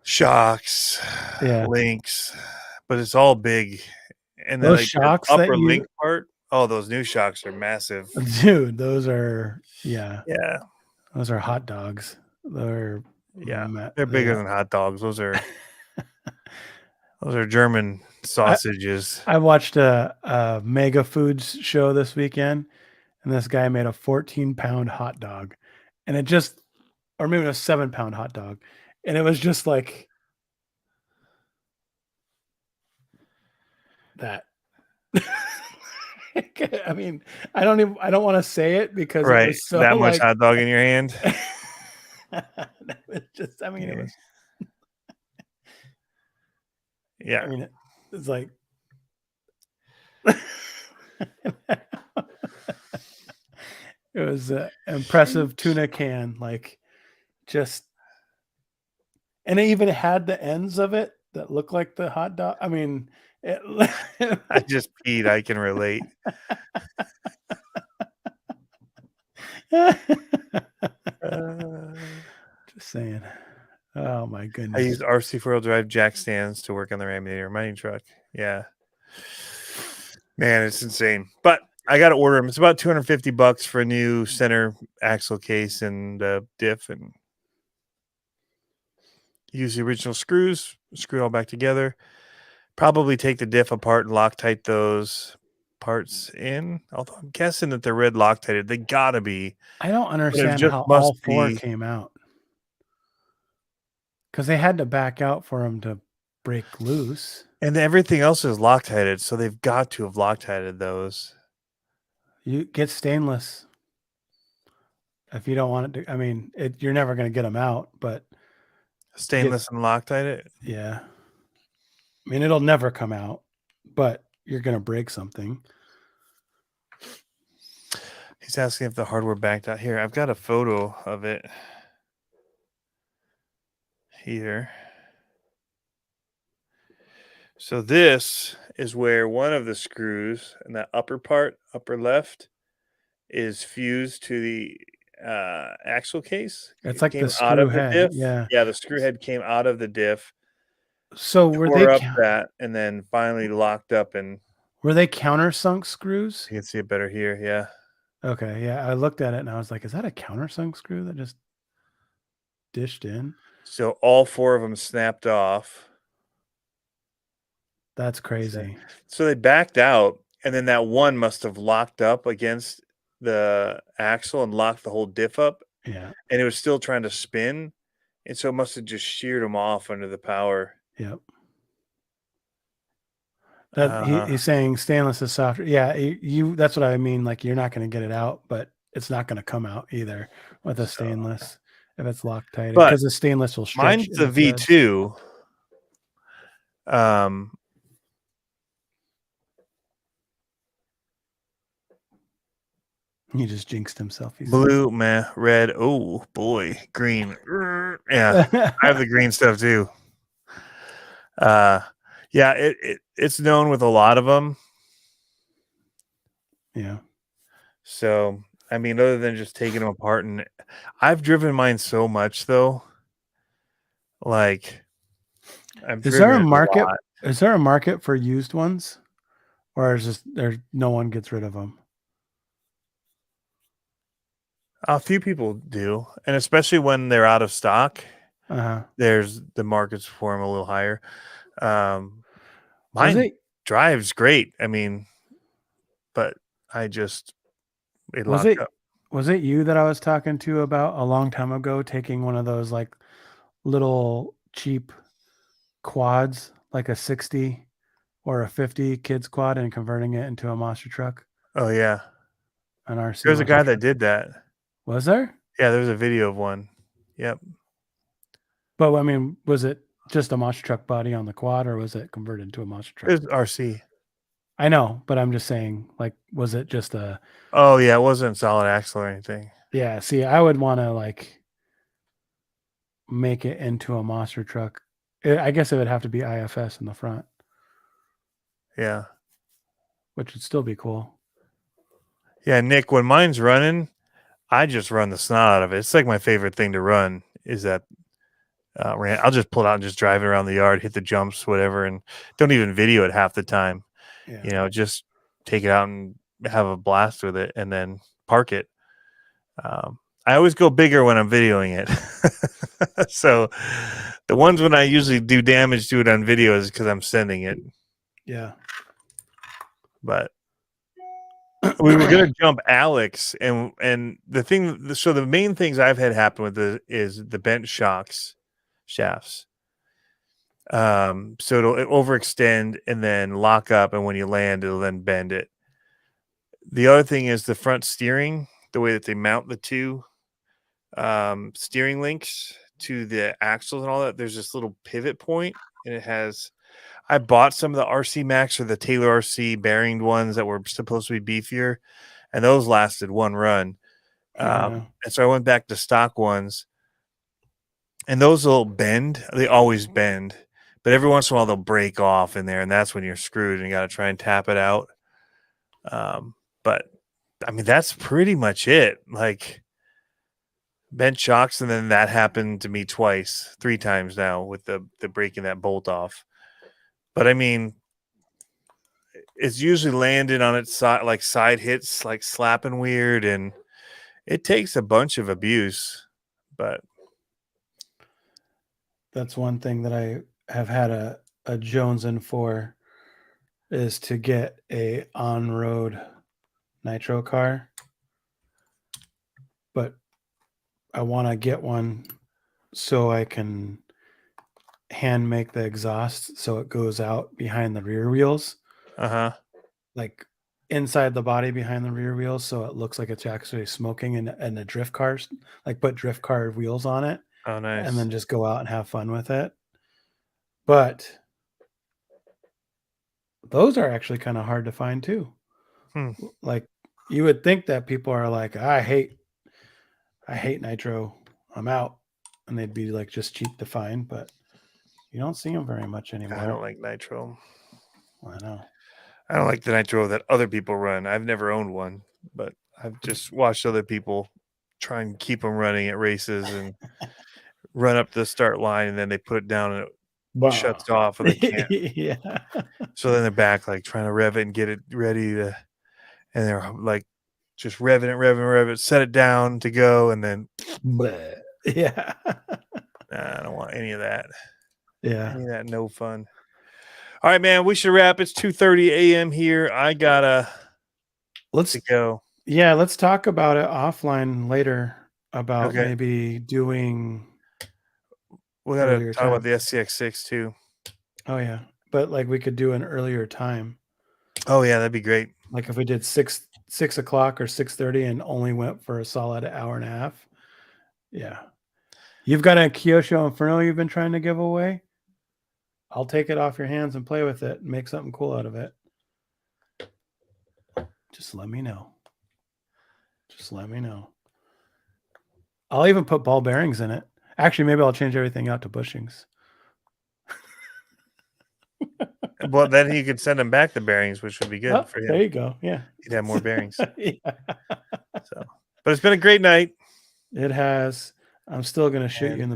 shocks, links, but it's all big. And then those shocks, the upper link part. Oh, those new shocks are massive, dude. Those are yeah. Those are hot dogs. They're they're bigger than hot dogs. Those are German sausages. I watched a Mega Foods show this weekend, and this guy made a 14-pound hot dog, and it just, or maybe a 7-pound hot dog, and it was just like that. I mean, I don't want to say it because it was so that much hot dog in your hand. It just, I mean, it was. Yeah. I mean, it's like. It was an impressive tuna can, like just, and it even had the ends of it that looked like the hot dog. I mean, I just peed. I can relate. Just saying. Oh my goodness. I used RC 4-wheel drive jack stands to work on the Raminator mining truck. Yeah. Man, it's insane. But I got to order them. It's about $250 for a new center axle case and diff, and use the original screws, screw it all back together. Probably take the diff apart and Loctite those parts in. Although I'm guessing that they're red Loctited. They gotta be. I don't understand how all four came out. Because they had to back out for them to break loose. And everything else is Loctited, so they've got to have Loctited those. You get stainless. If you don't want it to, I mean, you're never going to get them out, but. Stainless and Loctite it? Yeah. I mean, it'll never come out, but you're going to break something. He's asking if the hardware backed out. Here, I've got a photo of it. Here. So this is where one of the screws in that upper part, upper left, is fused to the axle case. It's like the screw head. Yeah. Yeah, the screw head came out of the diff. So were they up that and then finally locked up, and were they countersunk screws? You can see it better here. Yeah. Okay. Yeah. I looked at it and I was like, is that a countersunk screw that just dished in? So all four of them snapped off. That's crazy. So they backed out, and then that one must have locked up against the axle and locked the whole diff up. Yeah. And it was still trying to spin, and so it must have just sheared them off under the power. Yep. That he's saying stainless is softer. Yeah, you. That's what I mean. Like you're not going to get it out, but it's not going to come out either with a stainless if it's Loctite, because the stainless will stretch. Mine's the V2. He just jinxed himself. Blue, meh, red. Oh boy, green. Yeah, I have the green stuff too. Yeah, it's known with a lot of them. Yeah. So I mean, other than just taking them apart, and I've driven mine so much though. Like, is there a market? Is there a market for used ones, or is just there? No one gets rid of them. A few people do, and especially when they're out of stock, there's the markets for them a little higher. Mine drives great. I mean, but I just locked up. Was it you that I was talking to about a long time ago, taking one of those like little cheap quads, like a 60 or a 50 kids quad, and converting it into a monster truck? Oh yeah, an RC. There's a guy that did that. Was there? Yeah, there's a video of one. Yep. But I mean, was it just a monster truck body on the quad, or was it converted to a monster truck? It was RC. I know, but I'm just saying, like, was it just a? Oh yeah, it wasn't solid axle or anything. Yeah. See, I would want to like make it into a monster truck. I guess it would have to be IFS in the front. Yeah. Which would still be cool. Yeah, Nick, when mine's running, I just run the snot out of it. It's like my favorite thing to run is that I'll just pull it out and just drive it around the yard, hit the jumps, whatever, and don't even video it half the time. Yeah. You know, just take it out and have a blast with it and then park it. I always go bigger when I'm videoing it. So the ones when I usually do damage to it on video is because I'm sending it. Yeah. But we were gonna jump Alex, and the thing. So the main things I've had happen with it is the bent shafts. So it'll overextend and then lock up, and when you land, it'll then bend it. The other thing is the front steering, the way that they mount the two steering links to the axles and all that. There's this little pivot point, and it has. I bought some of the RC Max or the Taylor RC bearing ones that were supposed to be beefier, and those lasted one run. And so I went back to stock ones, and those will bend. They always bend, but every once in a while they'll break off in there, and that's when you're screwed, and you got to try and tap it out. But I mean, that's pretty much it. Like bent shocks, and then that happened to me three times now with the breaking that bolt off. But I mean, it's usually landed on its side, like side hits, like slapping weird, and it takes a bunch of abuse. But that's one thing that I have had a jonesing for is to get a on-road nitro car. But I want to get one so I can hand make the exhaust so it goes out behind the rear wheels. Like inside the body behind the rear wheels, so it looks like it's actually smoking in a drift car, like put drift car wheels on it. Oh, nice. And then just go out and have fun with it. But those are actually kind of hard to find too. Like you would think that people are like, I hate nitro, I'm out, and they'd be like just cheap to find, but you don't see them very much anymore. I don't like nitro. I know. I don't like the nitro that other people run. I've never owned one, but I've just watched other people try and keep them running at races and run up the start line, and then they put it down and it shuts off, and they can't. Yeah. So then they're back, like trying to rev it and get it ready to, and they're like just revving it, set it down to go, and then yeah. Nah, I don't want any of that. Yeah. Any of that, no fun. All right, man. We should wrap. It's 2:30 a.m. here. I gotta go. Yeah, let's talk about it offline later. About maybe doing. We gotta talk about the SCX6 too. Oh yeah, but like we could do an earlier time. Oh yeah, that'd be great. Like if we did 6 o'clock or 6:30 and only went for a solid hour and a half. Yeah. You've got a Kyosho Inferno you've been trying to give away. I'll take it off your hands and play with it and make something cool out of it. Just let me know. Just let me know. I'll even put ball bearings in it. Actually, maybe I'll change everything out to bushings. Well, then he could send them back the bearings, which would be good for him. There you go. Yeah. He'd have more bearings. Yeah. So, but it's been a great night. It has. I'm still going to shoot you in the